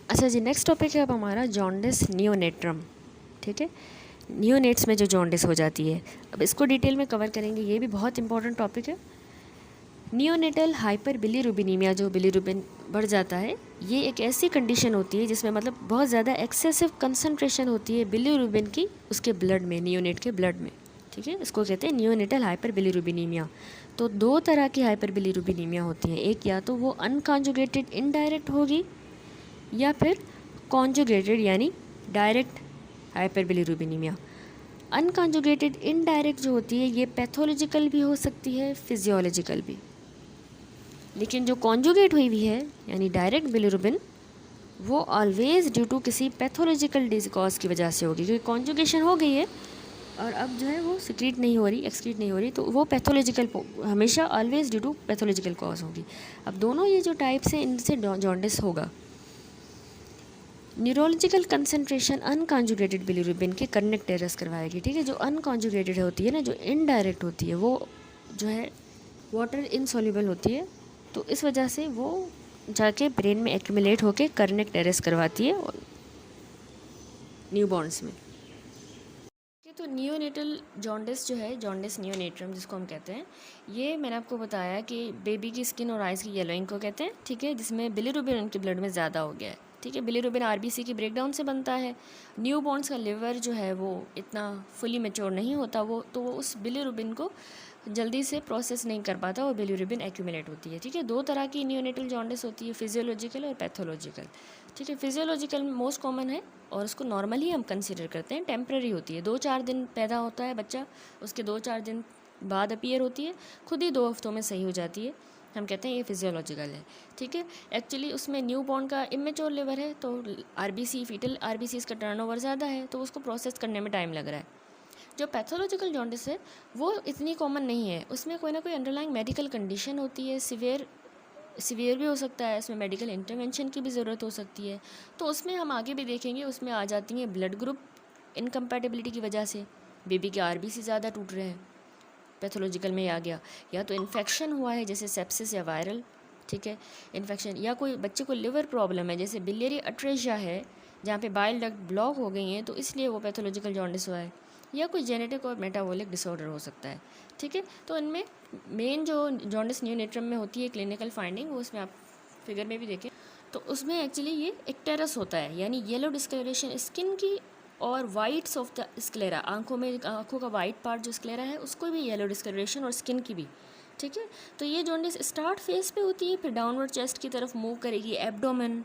अच्छा जी, next topic है अब हमारा जॉन्डिस नियोनेट्रम। ठीक है, नियोनेट्स में जो जॉन्डिस हो जाती है, अब इसको डिटेल में कवर करेंगे। ये भी बहुत इंपॉर्टेंट टॉपिक है। नियोनेटल हाइपर बिलीरुबिनीमिया, जो बिलीरुबिन बढ़ जाता है, ये एक ऐसी कंडीशन होती है जिसमें मतलब बहुत ज़्यादा एक्सेसिव कंसनट्रेशन होती है बिलीरुबिन की उसके ब्लड में, नियोनेट के ब्लड में। ठीक है, इसको कहते हैं नियोनेटल हाइपर बिलीरुबिनीमिया। तो दो तरह की हाइपर बिलीरुबिनीमिया होती है, एक या तो वो अनकॉन्जुगेटेड इनडायरेक्ट होगी या फिर कॉन्जुगेटेड यानी डायरेक्ट हाइपरबिलीरुबिनीमिया। अनकॉन्जुगेटेड इनडायरेक्ट जो होती है ये पैथोलॉजिकल भी हो सकती है, फिजियोलॉजिकल भी। लेकिन जो कॉन्जुगेट हुई हुई है यानी डायरेक्ट बिलीरुबिन, वो ऑलवेज ड्यू टू किसी पैथोलॉजिकल डिजीज की वजह से होगी, क्योंकि कॉन्जुगेशन हो गई है और अब जो है वो सिक्रीट नहीं हो रही, एक्सक्रीट नहीं हो रही, तो वो पैथोलॉजिकल हमेशा always due to pathological cause होगी। अब दोनों ये जो टाइप्स हैं इनसे जॉन्डिस होगा। न्यूरोलॉजिकल कंसंट्रेशन अनकॉन्जुगेटेड बिलीरुबिन के कनेक्ट टेरस करवाएगी। ठीक है, जो अनकॉन्जुगेटेड होती है ना, जो इनडायरेक्ट होती है, वो जो है वाटर इनसॉल्युबल होती है, तो इस वजह से वो जाके ब्रेन में एक्यूमुलेट होके कनेक्ट टेरस करवाती है न्यूबॉर्न्स में। तो नियोनेटल जॉन्डिस जो है, जॉन्डिस नियोनेट्रम जिसको हम कहते हैं, ये मैंने आपको बताया कि बेबी की स्किन और आइज़ की येलोइंग को कहते हैं। ठीक है, जिसमें बिलीरुबिन उनके ब्लड में ज़्यादा हो गया है। ठीक है, बिलीरुबिन आरबीसी की ब्रेकडाउन से बनता है। न्यूबॉर्न्स का लिवर जो है वो इतना फुली मैच्योर नहीं होता, वो उस बिलीरुबिन को जल्दी से प्रोसेस नहीं कर पाता और बिलीरुबिन एक्यूमुलेट होती है। ठीक है, दो तरह की नियोनेटल जॉन्डिस होती है, फिजियोलॉजिकल और पैथोलॉजिकल। ठीक है, फिजियोलॉजिकल मोस्ट कॉमन है और उसको नॉर्मल ही हम कंसिडर करते हैं, टेम्प्रेरी होती है। 2-4 दिन पैदा होता है बच्चा, उसके 2-4 दिन बाद अपीयर होती है, खुद ही 2 हफ्तों में सही हो जाती है, हम कहते हैं ये फिजियोलॉजिकल है। ठीक है, एक्चुअली उसमें न्यू बॉर्न का इमेच्योर लिवर है, तो आरबीसी फीटल आरबीसी का टर्नओवर ज़्यादा है, तो उसको प्रोसेस करने में टाइम लग रहा है। जो पैथोलॉजिकल जॉन्डिस है वो इतनी कॉमन नहीं है, उसमें कोई ना कोई अंडरलाइंग मेडिकल कंडीशन होती है, सीवियर भी हो सकता है, उसमें मेडिकल इंटरवेंशन की भी ज़रूरत हो सकती है। तो उसमें हम आगे भी देखेंगे, उसमें आ जाती हैं ब्लड ग्रुप इनकम्पैटिबिलिटी की वजह से बेबी के आरबीसी ज़्यादा टूट रहे हैं, पैथोलॉजिकल में आ गया, या तो इन्फेक्शन हुआ है जैसे सेप्सिस या वायरल। ठीक है, इन्फेक्शन, या कोई बच्चे को लिवर प्रॉब्लम है जैसे बिलियरी अट्रेशिया है, जहाँ पे बाइल डक्ट ब्लॉक हो गई हैं, तो इसलिए वो पैथोलॉजिकल जॉन्डिस हुआ है, या कोई जेनेटिक और मेटाबॉलिक डिसऑर्डर हो सकता है। ठीक है, तो इनमें मेन जो जॉन्डिस नियोनेट्रम में होती है क्लिनिकल फाइंडिंग, वो उसमें आप फिगर में भी देखें, तो उसमें एक्चुअली ये इक्टेरस होता है, यानी येलो डिस्कलरेशन स्किन की और वाइट्स ऑफ द स्क्लेरा, आंखों का वाइट पार्ट जो स्क्लेरा है उसको भी येलो डिस्कलरेशन और स्किन की भी। ठीक है, तो ये जॉन्डिस स्टार्ट फेज पे होती है, फिर डाउनवर्ड चेस्ट की तरफ मूव करेगी, एब्डोमेन,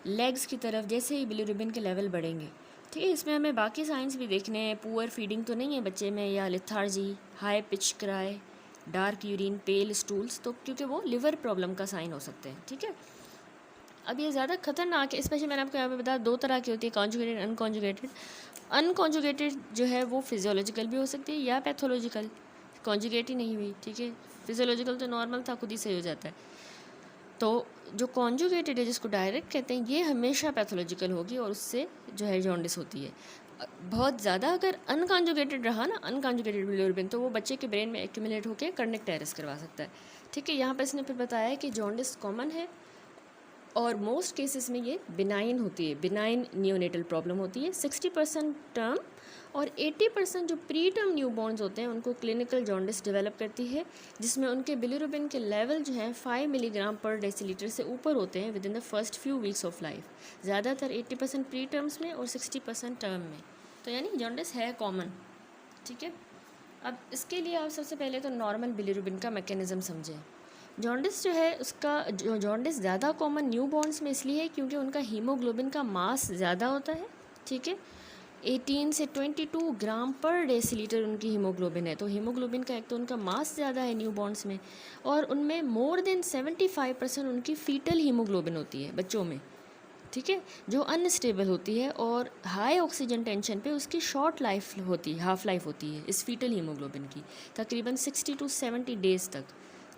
लेग्स की तरफ, जैसे ही बिलीरुबिन के लेवल बढ़ेंगे। ठीक है, इसमें हमें बाकी साइंस भी देखने हैं, पुअर फीडिंग तो नहीं है बच्चे में, या lethargy, high pitch cry, dark urine, pale stools, तो क्योंकि वो लिवर प्रॉब्लम का साइन हो सकते हैं। ठीक है, अब ये ज़्यादा खतरनाक है, स्पेशली मैंने आपको यहाँ पे बताया 2 तरह की होती है, कॉन्जुगेटेड अनकॉन्जुगेटेड। अनकॉन्जुगेटेड जो है वो फिजियोलॉजिकल भी हो सकती है या पैथोलॉजिकल, कॉन्जुगेट ही नहीं हुई। ठीक है, फिजियोलॉजिकल तो नॉर्मल था, खुद ही सही हो जाता है। तो जो कॉन्जुगेटेड है जिसको डायरेक्ट कहते हैं, ये हमेशा पैथोलॉजिकल होगी और उससे जो है जॉन्डिस होती है। बहुत ज़्यादा अगर अनकॉन्जुगेटेड रहा ना, अनकॉन्जुगेटेड बिलीरुबिन, तो वो बच्चे के ब्रेन में एक्यूमुलेट होकर कनेक्ट टेरस करवा सकता है। ठीक है, यहाँ पर इसने फिर बताया कि जॉन्डिस कॉमन है और मोस्ट केसेस में ये बिनाइन होती है, बिनाइन नियोनेटल प्रॉब्लम होती है। 60% टर्म और 80% जो प्री टर्म न्यूबॉर्न्स होते हैं उनको क्लिनिकल जॉन्डिस डेवलप करती है, जिसमें उनके बिलीरुबिन के लेवल जो हैं 5 मिलीग्राम पर डेसीलीटर से ऊपर होते हैं with in the first few weeks of life, ज़्यादातर 80% प्री टर्म्स में और 60% टर्म में। तो यानी जॉन्डिस है कॉमन। ठीक है, अब इसके लिए आप सबसे पहले तो नॉर्मल बिलीरुबिन का मैकेनिज़्म समझें। जॉन्डिस जो है उसका जॉन्डिस ज़्यादा कॉमन न्यूबॉर्न्स में इसलिए है क्योंकि उनका हीमोग्लोबिन का मास ज़्यादा होता है। ठीक है, 18 से 22 ग्राम पर डेसीलीटर उनकी हीमोग्लोबिन है, तो हीमोग्लोबिन का एक तो उनका मास ज़्यादा है न्यूबॉर्न्स में, और उनमें मोर देन 75% उनकी फीटल हीमोग्लोबिन होती है बच्चों में। ठीक है, जो अनस्टेबल होती है और हाई ऑक्सीजन टेंशन पे उसकी शॉर्ट लाइफ होती है, हाफ लाइफ होती है इस फीटल हीमोग्लोबिन की, तकरीबन 60 to 70 डेज़ तक।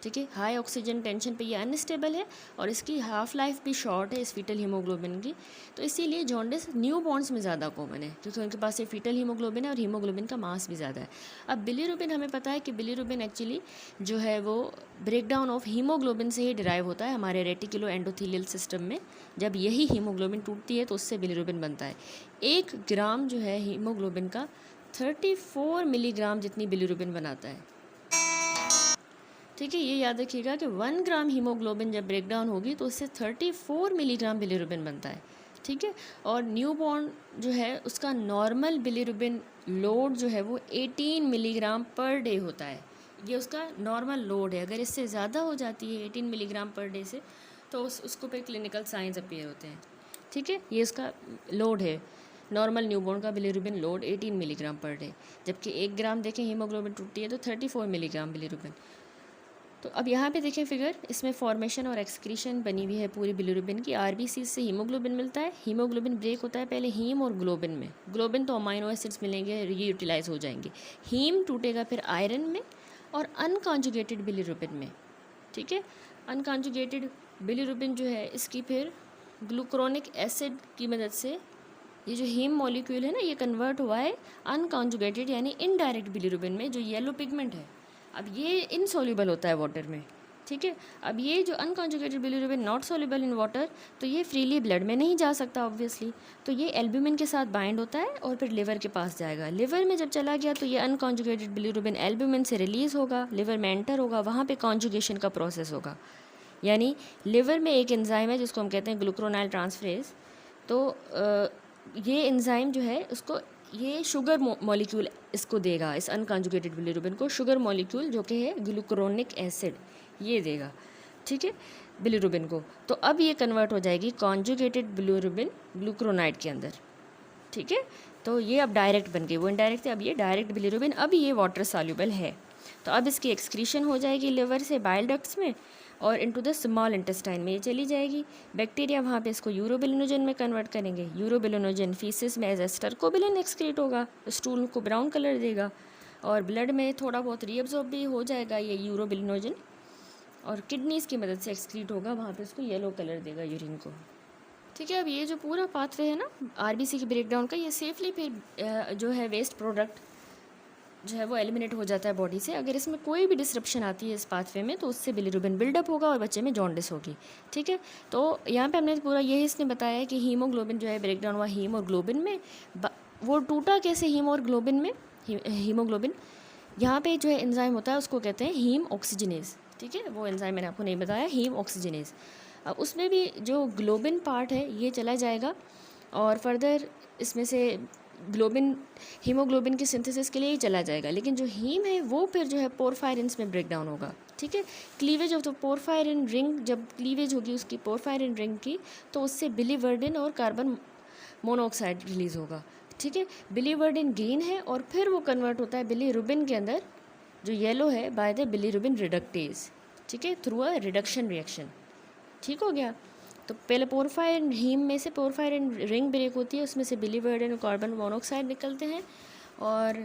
ठीक है। हाई ऑक्सीजन टेंशन पे ये अनस्टेबल है और इसकी हाफ लाइफ भी शॉर्ट है इस फीटल हीमोग्लोबिन की। तो इसीलिए जॉन्डिस न्यू बॉर्न्स में ज़्यादा कॉमन है क्योंकि उनके पास ये फीटल हीमोग्लोबिन है और हीमोग्लोबिन का मास भी ज़्यादा है। अब बिलीरुबिन हमें पता है कि बिलीरुबिन एक्चुअली जो है वो ब्रेकडाउन ऑफ हीमोग्लोबिन से ही डिराइव होता है हमारे रेटिकुलो एंडोथीलियल सिस्टम में। जब यही हीमोग्लोबिन टूटती है तो उससे बिलीरुबिन बनता है। 1 ग्राम जो है हीमोग्लोबिन का 34 मिलीग्राम जितनी बिलीरुबिन बनाता है। ठीक है, ये याद रखिएगा कि 1 ग्राम हीमोग्लोबिन जब ब्रेकडाउन होगी तो उससे 34 मिलीग्राम बिलीरुबिन बनता है। ठीक है, और न्यूबॉर्न जो है उसका नॉर्मल बिलीरुबिन लोड जो है वो 18 मिलीग्राम पर डे होता है। ये उसका नॉर्मल लोड है। अगर इससे ज़्यादा हो जाती है 18 मिलीग्राम पर डे से तो उसको पे क्लिनिकल साइंस अपीयर होते हैं। ठीक है, ये उसका लोड है। नॉर्मल न्यूबॉर्न का bilirubin load 18 milligram per day, जबकि 1 ग्राम देखें हीमोग्लोबिन टूटती है तो 34 मिलीग्राम बिलीरुबिन। तो अब यहाँ पे देखें फिगर, इसमें फॉर्मेशन और एक्सक्रीशन बनी हुई है पूरी बिलीरुबिन की। आरबीसी से हीमोग्लोबिन मिलता है। हीमोग्लोबिन ब्रेक होता है पहले हीम और ग्लोबिन में। ग्लोबिन तो अमाइनो एसिड्स मिलेंगे, रीयूटिलाइज हो जाएंगे। हीम टूटेगा फिर आयरन में और अनकॉन्जुगेटेड बिलीरुबिन में। ठीक है, अनकॉन्जुगेटेड बिलीरुबिन जो है इसकी फिर ग्लूक्रोनिक एसिड की मदद से ये जो हीम मॉलिक्यूल है ना ये कन्वर्ट हुआ है अनकॉन्जुगेटेड यानी इनडायरेक्ट बिलीरुबिन में, जो येलो पिगमेंट है। अब ये इनसॉल्युबल होता है वाटर में। ठीक है, अब ये जो unconjugated bilirubin not soluble in water, तो ये फ्रीली ब्लड में नहीं जा सकता ऑब्वियसली। तो ये एल्ब्यूमिन के साथ बाइंड होता है और फिर लिवर के पास जाएगा। लिवर में जब चला गया तो ये अनकॉन्जुगेटेड बिलीरुबिन एल्ब्यूमिन से रिलीज़ होगा, लिवर में एंटर होगा, वहाँ पे कॉन्जुगेशन का प्रोसेस होगा। यानी लिवर में एक एंजाइम है जिसको हम कहते हैं ग्लूक्रोनाइल ट्रांसफरेज। तो ये एंजाइम जो है उसको ये शुगर मॉलिक्यूल इसको देगा, इस अनकॉन्जुगेटेड बिलीरुबिन को शुगर मॉलिक्यूल जो कि है ग्लूक्रोनिक एसिड, ये देगा। ठीक है, बिलीरुबिन को। तो अब ये कन्वर्ट हो जाएगी कॉन्जुगेटेड बिलीरुबिन ग्लूक्रोनाइड के अंदर। ठीक है, तो ये अब डायरेक्ट बन गई, वो इनडायरेक्ट थे, अब ये डायरेक्ट बिलीरुबिन, अब ये वाटर सॉल्युबल है। तो अब इसकी एक्सक्रीशन हो जाएगी लिवर से बाइल डक्ट्स में और इनटू द स्मॉल इंटेस्टाइन में ये चली जाएगी। बैक्टीरिया वहाँ पे इसको यूरोबिलिनोजन में कन्वर्ट करेंगे। यूरोबिलिनोजन फीसिस में एज एस्टरकोबिलिन एक्सक्रीट होगा, स्टूल को ब्राउन कलर देगा और ब्लड में थोड़ा बहुत रीअब्जॉर्ब भी हो जाएगा ये यूरोबिलिनोजन, और किडनीज़ की मदद से एक्सक्रीट होगा, वहाँ पे इसको येलो कलर देगा यूरिन को। ठीक है, अब ये जो पूरा पाथवे है ना आरबीसी की ब्रेकडाउन का, ये सेफली फिर जो है वेस्ट प्रोडक्ट जो है वो एलिमिनेट हो जाता है बॉडी से। अगर इसमें कोई भी डिसरप्शन आती है इस पाथवे में तो उससे बिलीरुबिन बिल्डअप होगा और बच्चे में जॉन्डिस होगी। ठीक है, तो यहाँ पे हमने पूरा यही इसने बताया है कि हीमोग्लोबिन जो है ब्रेकडाउन हुआ हीम और ग्लोबिन में। वो टूटा कैसे हीम और ग्लोबिन में? हीमोग्लोबिन यहाँ पे जो है एंजाइम होता है उसको कहते हैं हीम ऑक्सीजनेज। ठीक है, वो एंजाइम मैंने आपको नहीं बताया, हीम ऑक्सीजनेज। उसमें भी जो ग्लोबिन पार्ट है ये चला जाएगा और फर्दर इसमें से ग्लोबिन हीमोग्लोबिन की सिंथेसिस के लिए ही चला जाएगा, लेकिन जो हीम है वो फिर जो है पोरफायरिन्स में ब्रेक डाउन होगा। ठीक है, cleavage of the porphyrin ring, जब क्लीवेज होगी उसकी पोरफायरिन रिंग की तो उससे बिलीवर्डिन और कार्बन मोनोऑक्साइड रिलीज़ होगा। ठीक है, बिलीवर्डिन ग्रीन है और फिर वो कन्वर्ट होता है बिलीरुबिन के अंदर जो येलो है बाय द बिलीरुबिन रिडक्टेज। ठीक है, थ्रू अ रिडक्शन रिएक्शन। ठीक हो गया, तो पहले पोरफायरिन हीम में से पोरफायरिन रिंग ब्रेक होती है, उसमें से बिलीवर्डिन और कार्बन मोनोऑक्साइड निकलते हैं और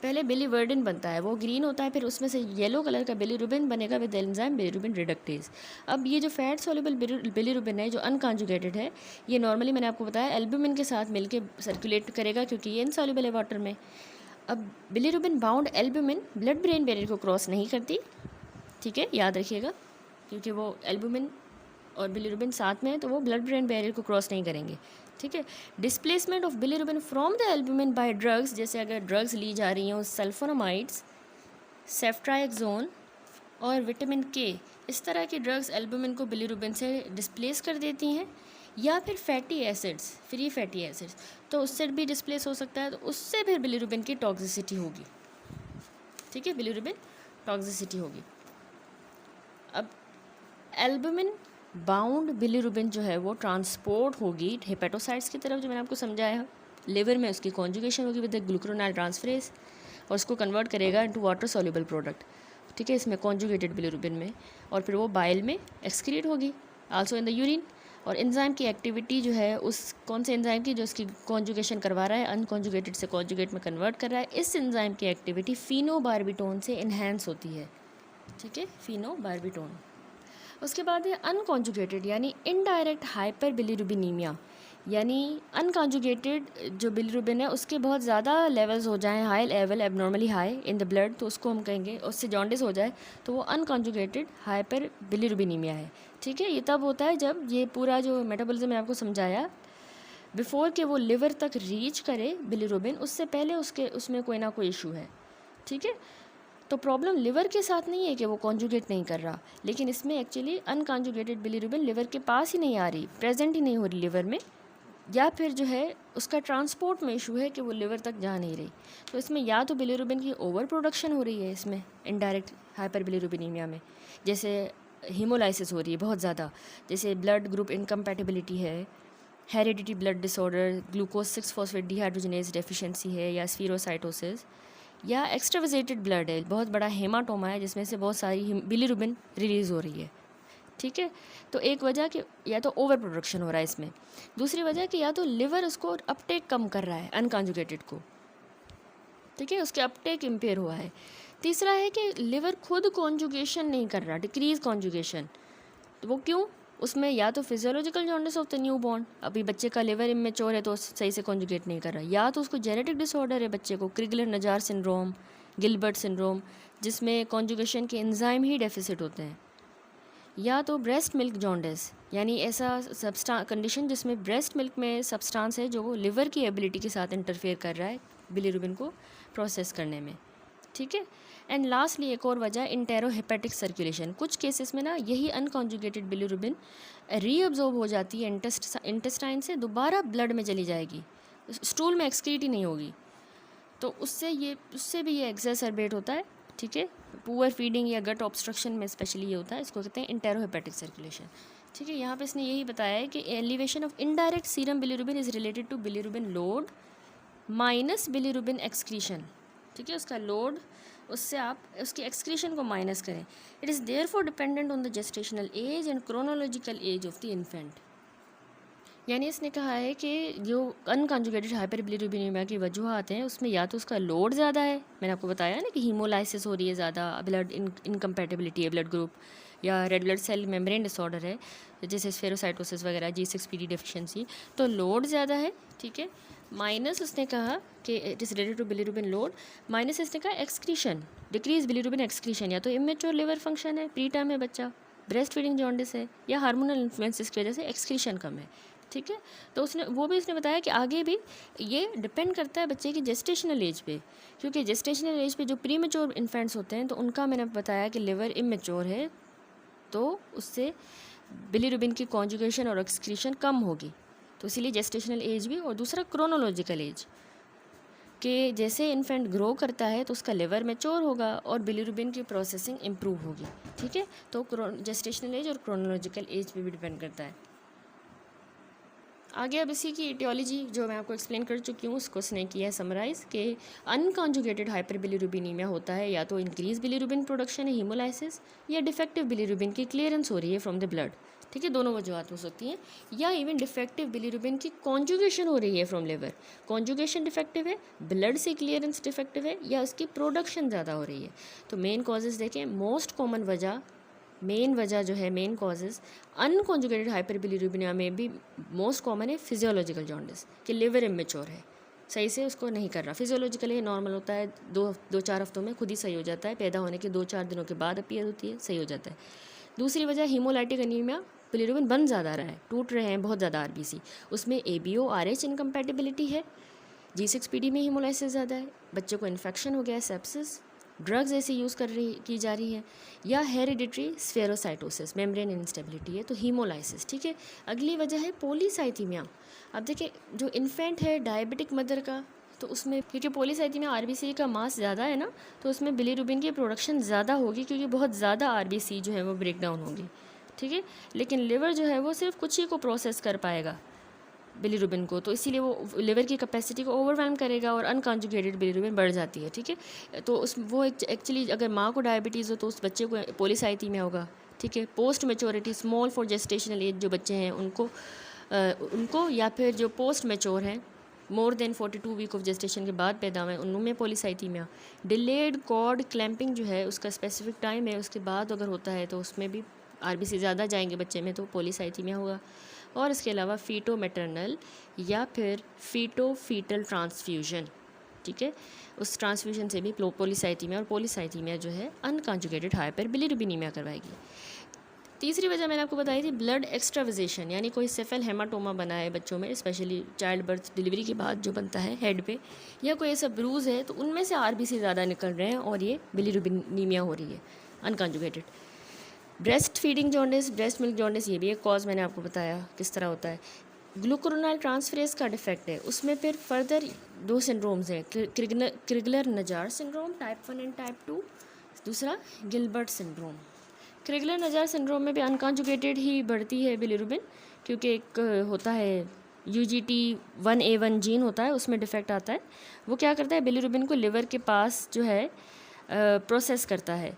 पहले बिलीवर्डिन बनता है, वो ग्रीन होता है, फिर उसमें से येलो कलर का बिलीरुबिन बनेगा विद एंजाइम बिलीरुबिन रिडक्टेज। अब ये जो फैट सॉल्युबल बिलीरुबिन है जो अनकॉन्जुगेटेड है, ये नॉर्मली मैंने आपको बताया एल्ब्यूमिन के साथ मिलकर सर्कुलेट करेगा क्योंकि ये इनसॉल्युबल है वाटर में। अब bilirubin bound albumin blood brain barrier को क्रॉस नहीं करती। ठीक है, याद रखिएगा, क्योंकि वो एल्ब्यूमिन और बिलीरुबिन साथ में है तो वो ब्लड ब्रेन बैरियर को क्रॉस नहीं करेंगे। ठीक है, displacement of bilirubin from the albumin by drugs, जैसे अगर ड्रग्स ली जा रही हैं सल्फोनामाइड्स, सेफ्ट्राएक्सोन और विटामिन के, इस तरह की ड्रग्स एल्ब्यूमिन को बिलीरुबिन से डिस्प्लेस कर देती हैं, या फिर fatty acids, free fatty acids, तो उससे भी डिस्प्लेस हो सकता है, तो उससे फिर बिलीरुबिन की टॉक्सिसिटी होगी। ठीक है, बिलीरुबिन टॉक्सिसिटी होगी। अब एल्ब्यूमिन बाउंड बिलीरुबिन जो है वो ट्रांसपोर्ट होगी हेपेटोसाइट्स की तरफ, जो मैंने आपको समझाया। लिवर में उसकी कॉन्जुगेशन होगी विद ग्लूक्रोनाइल ट्रांसफरेज और उसको कन्वर्ट करेगा इनटू वाटर सॉल्युबल प्रोडक्ट। ठीक है, इसमें कॉन्जुगेटेड बिलीरुबिन में, और फिर वो बाइल में एक्सक्रीट होगी, आल्सो इन द यूरिन। और एंजाइम की एक्टिविटी जो है उस कौन से एंजाइम की, जो उसकी कॉन्जुगेशन करवा रहा है, अनकॉन्जुगेटेड से कॉन्जुगेट में कन्वर्ट कर रहा है, इस एंजाइम की एक्टिविटी फिनोबार्बिटोन से इन्हेंस होती है। ठीक है, फिनोबार्बिटोन। उसके बाद है अनकॉन्जुगेटेड यानी इनडायरेक्ट हाइपर बिलीरुबिनीमिया, यानी अनकॉन्जुगेटेड जो बिलीरुबिन है उसके बहुत ज़्यादा लेवल्स हो जाएं, high level abnormally high in the blood, तो उसको हम कहेंगे, उससे जॉन्डिस हो जाए तो वो अनकॉन्जुगेटेड हाइपर बिलीरुबिनीमिया है। ठीक है, ये तब होता है जब ये पूरा जो मेटाबॉलिज्म मैंने आपको समझाया, बिफोर के वो लिवर तक रीच करे बिलीरुबिन, उससे पहले उसमें कोई ना कोई इशू है। ठीक है, तो प्रॉब्लम लिवर के साथ नहीं है कि वो कॉन्जुगेट नहीं कर रहा, लेकिन इसमें एक्चुअली अनकॉन्जुगेटेड बिलीरुबिन लिवर के पास ही नहीं आ रही, प्रेजेंट ही नहीं हो रही लिवर में, या फिर जो है उसका ट्रांसपोर्ट में इशू है कि वो लिवर तक जा नहीं रही। तो इसमें या तो बिलीरुबिन की ओवर प्रोडक्शन हो रही है इसमें इनडायरेक्ट हाइपर बिलीरुबिनीमिया में, जैसे हीमोलाइसिस हो रही है बहुत ज़्यादा, जैसे ब्लड ग्रुप इनकम्पैटिबिलिटी है, heredity blood disorder, glucose 6 phosphate dehydrogenase deficiency है, या स्फीरोसाइटोसिस, या एक्स्ट्रावेजेटेड ब्लड है, बहुत बड़ा हेमाटोमा है जिसमें से बहुत सारी बिलीरुबिन रिलीज़ हो रही है। ठीक है, तो एक वजह कि या तो ओवर प्रोडक्शन हो रहा है इसमें, दूसरी वजह कि या तो लिवर उसको अपटेक कम कर रहा है अनकॉन्जुगेटेड को। ठीक है, उसके अपटेक इम्पेयर हुआ है। तीसरा है कि लिवर खुद कॉन्जुगेशन नहीं कर रहा, डिक्रीज कॉन्जुगेशन। तो वो क्यों? उसमें या तो physiological jaundice of the new born, अभी बच्चे का लिवर इमेच्योर है तो सही से कॉन्जुगेट नहीं कर रहा, या तो उसको जेनेटिक डिसऑर्डर है बच्चे को, क्रिगलर नजार सिंड्रोम, गिलबर्ट सिंड्रोम, जिसमें कॉन्जुगेशन के एंजाइम ही डेफिसिट होते हैं, या तो ब्रेस्ट मिल्क जॉन्डिस, यानी ऐसा कंडीशन जिसमें ब्रेस्ट मिल्क में सब्सटेंस है जो लिवर की एबिलिटी के साथ इंटरफेयर कर रहा है बिलीरुबिन को प्रोसेस करने में। ठीक है, एंड लास्टली एक और वजह इंटेरोहेपेटिक सर्कुलेशन। कुछ केसेस में ना यही अनकॉन्जुगेटेड बिलीरुबिन रीअब्जॉर्ब हो जाती है इंटेस्टाइन से, दोबारा ब्लड में चली जाएगी, स्टूल में एक्सक्रीट ही नहीं होगी, तो उससे भी ये एक्सरबेट होता है। ठीक है, पुअर फीडिंग या गट ऑब्स्ट्रक्शन में स्पेशली ये होता है, इसको कहते हैं इंटेरोहेपेटिक सर्कुलेशन। ठीक है, यहाँ पे इसने यही बताया है कि elevation of indirect serum bilirubin is related to bilirubin load minus bilirubin excretion. ठीक है, उसका लोड, उससे आप उसकी एक्सक्रीशन को माइनस करें। It is therefore dependent on the gestational age and chronological age of the infant. यानी इसने कहा है कि जो अनकॉन्जुगेटेड हाइपर बिलीरुबिनीमिया की वजूहत हैं उसमें या तो उसका लोड ज़्यादा है, मैंने आपको बताया ना कि हीमोलाइसिस हो रही है ज़्यादा, ब्लड इनकम्पैटिबिलिटी है ब्लड ग्रुप, या red blood cell membrane disorder है जैसे स्फेरोसाइटोसिस वगैरह, G6PD डेफिशिएंसी, तो लोड ज़्यादा है। ठीक है, माइनस उसने कहा कि it is related to bilirubin load, minus इसने कहा एक्सक्रीशन, डिक्रीज बिलीरुबिन एक्सक्रीशन, या तो इमेच्योर लिवर फंक्शन है, प्री टर्म है बच्चा, ब्रेस्ट फीडिंग जॉन्डिस है, या हार्मोनल इन्फ्लुएंसेस की वजह से एक्सक्रीशन कम है। ठीक है, तो उसने बताया कि आगे भी ये डिपेंड करता है बच्चे की जेस्टेशनल एज पे, क्योंकि जेस्टेशनल एज पे जो प्री मेच्योर इन्फेंट्स होते हैं तो उनका मैंने बताया कि लिवर इमेच्योर है, तो उससे बिलीरुबिन की कॉन्जुगेशन और एक्सक्रीशन कम होगी, तो इसीलिए जेस्टेशनल एज भी। और दूसरा क्रोनोलॉजिकल एज, कि जैसे इन्फेंट ग्रो करता है तो उसका लिवर मेच्योर होगा और बिलीरुबिन की प्रोसेसिंग इम्प्रूव होगी। ठीक है, तो जेस्टेशनल एज और क्रोनोलॉजिकल एज पे भी डिपेंड करता है। आगे अब इसी की इटियोलॉजी जो मैं आपको एक्सप्लेन कर चुकी हूँ उसको उसने किया है समराइज़ कि अनकॉन्जुगेटेड हाइपर बिलीरुबिनीमिया होता है या तो इंक्रीज बिलीरुबिन प्रोडक्शन है हीमोलाइसिस, या डिफेक्टिव बिलीरुबिन की क्लियरेंस हो रही है फ्रॉम द ब्लड। ठीक है, दोनों वजूहत हो सकती हैं, या इवन डिफेक्टिव बिलीरुबिन की कॉन्जुगेशन हो रही है फ्रॉम लिवर, कॉन्जुगेशन डिफेक्टिव है, ब्लड से क्लियरेंस डिफेक्टिव है, या उसकी प्रोडक्शन ज़्यादा हो रही है। तो मेन कॉजेज़ देखें, मोस्ट कॉमन मेन वजह जो है, मेन कॉजेज़ अनकॉन्जुगेटेड हाइपर बिलीरुबिनिया में भी मोस्ट कॉमन है फिजियोलॉजिकल जॉन्डिस, कि लिवर इमेच्योर है, सही से उसको नहीं कर रहा। फिजियोलॉजिकली नॉर्मल होता है, दो चार हफ्तों में खुद ही सही हो जाता है, पैदा होने के 2-4 दिनों के बाद अपीयर होती है, सही हो जाता है। दूसरी वजह हीमोलाइटिक अनीमिया, बिलीरुबिन बन ज़्यादा रहा है, टूट रहे हैं बहुत ज़्यादा RBC, उसमें ABO RH इनकम्पैटिबिलिटी है, G6PD में हीमोलाइसिस ज़्यादा है, बच्चे को इन्फेक्शन हो गया है, सेप्सिस, ड्रग्स ऐसी यूज़ की जा रही है, या हेरिडिटरी स्फेरोसाइटोसिस, मेम्ब्रेन इंस्टेबिलिटी है, तो हीमोलाइसिस। ठीक है, अगली वजह है पॉलीसाइथीमिया। अब देखिए जो इन्फेंट है डायबिटिक मदर का, तो उसमें क्योंकि पॉलीसाइथीमिया RBC का मास ज़्यादा है ना, तो उसमें बिलीरुबिन की प्रोडक्शन ज़्यादा होगी क्योंकि बहुत ज़्यादा RBC जो है वो ब्रेक डाउन होगी। ठीक है, लेकिन लिवर जो है वो सिर्फ कुछ ही को प्रोसेस कर पाएगा बिलीरुबिन को, तो इसीलिए वो लिवर की कैपेसिटी को ओवरवेलम करेगा और अनकॉन्जुगेटेड बिलीरुबिन बढ़ जाती है। ठीक है, तो वो एक्चुअली अगर माँ को डायबिटीज़ हो तो उस बच्चे को पॉलीसाइथीमिया होगा। ठीक है, post maturity small for gestational age जो बच्चे हैं उनको या फिर जो पोस्ट मेच्योर हैं more than 42 week of gestation के बाद पैदा हुए उनमें पॉलीसाइथीमिया। डिलेड कॉर्ड क्लैंपिंग जो है उसका स्पेसिफिक टाइम है, उसके बाद अगर होता है तो उसमें भी आरबीसी ज़्यादा जाएंगे बच्चे में, तो पॉलीसाइथीमिया होगा। और इसके अलावा फीटो मैटरनल या फिर फीटो फीटल ट्रांसफ्यूजन, ठीक है, उस ट्रांसफ्यूजन से भी पॉलीसाइथीमिया, और पॉलीसाइथीमिया जो है अनकॉन्जुगेटेड हाइपर बिलिरुबिनीमिया करवाएगी। तीसरी वजह मैंने आपको बताई थी ब्लड एक्स्ट्राविजेशन, यानी कोई सेफल हेमाटोमा बना है बच्चों में, स्पेशली चाइल्ड बर्थ डिलीवरी के बाद जो बनता है हेड पे, या कोई ऐसा ब्रूज है, तो उनमें से आरबीसी ज़्यादा निकल रहे हैं और ये बिलिरुबिनीमिया हो रही है unconjugated. Breast feeding jaundice, breast milk jaundice, ये भी एक कॉज मैंने आपको बताया किस तरह होता है। ग्लूकुरोनाइल ट्रांसफरेज का डिफेक्ट है, उसमें फिर फर्दर 2 सिंड्रोम्स हैं, क्रिगलर नजार सिंड्रोम टाइप 1 एंड टाइप 2, दूसरा गिलबर्ट सिंड्रोम। क्रिगलर नजार सिंड्रोम में भी अनकॉन्जुगेटेड ही बढ़ती है बिलिरुबिन, क्योंकि एक होता है UGT1A1 जीन होता है, उसमें डिफेक्ट आता है। वो क्या करता है, बिलिरुबिन को लिवर के पास जो है प्रोसेस करता है,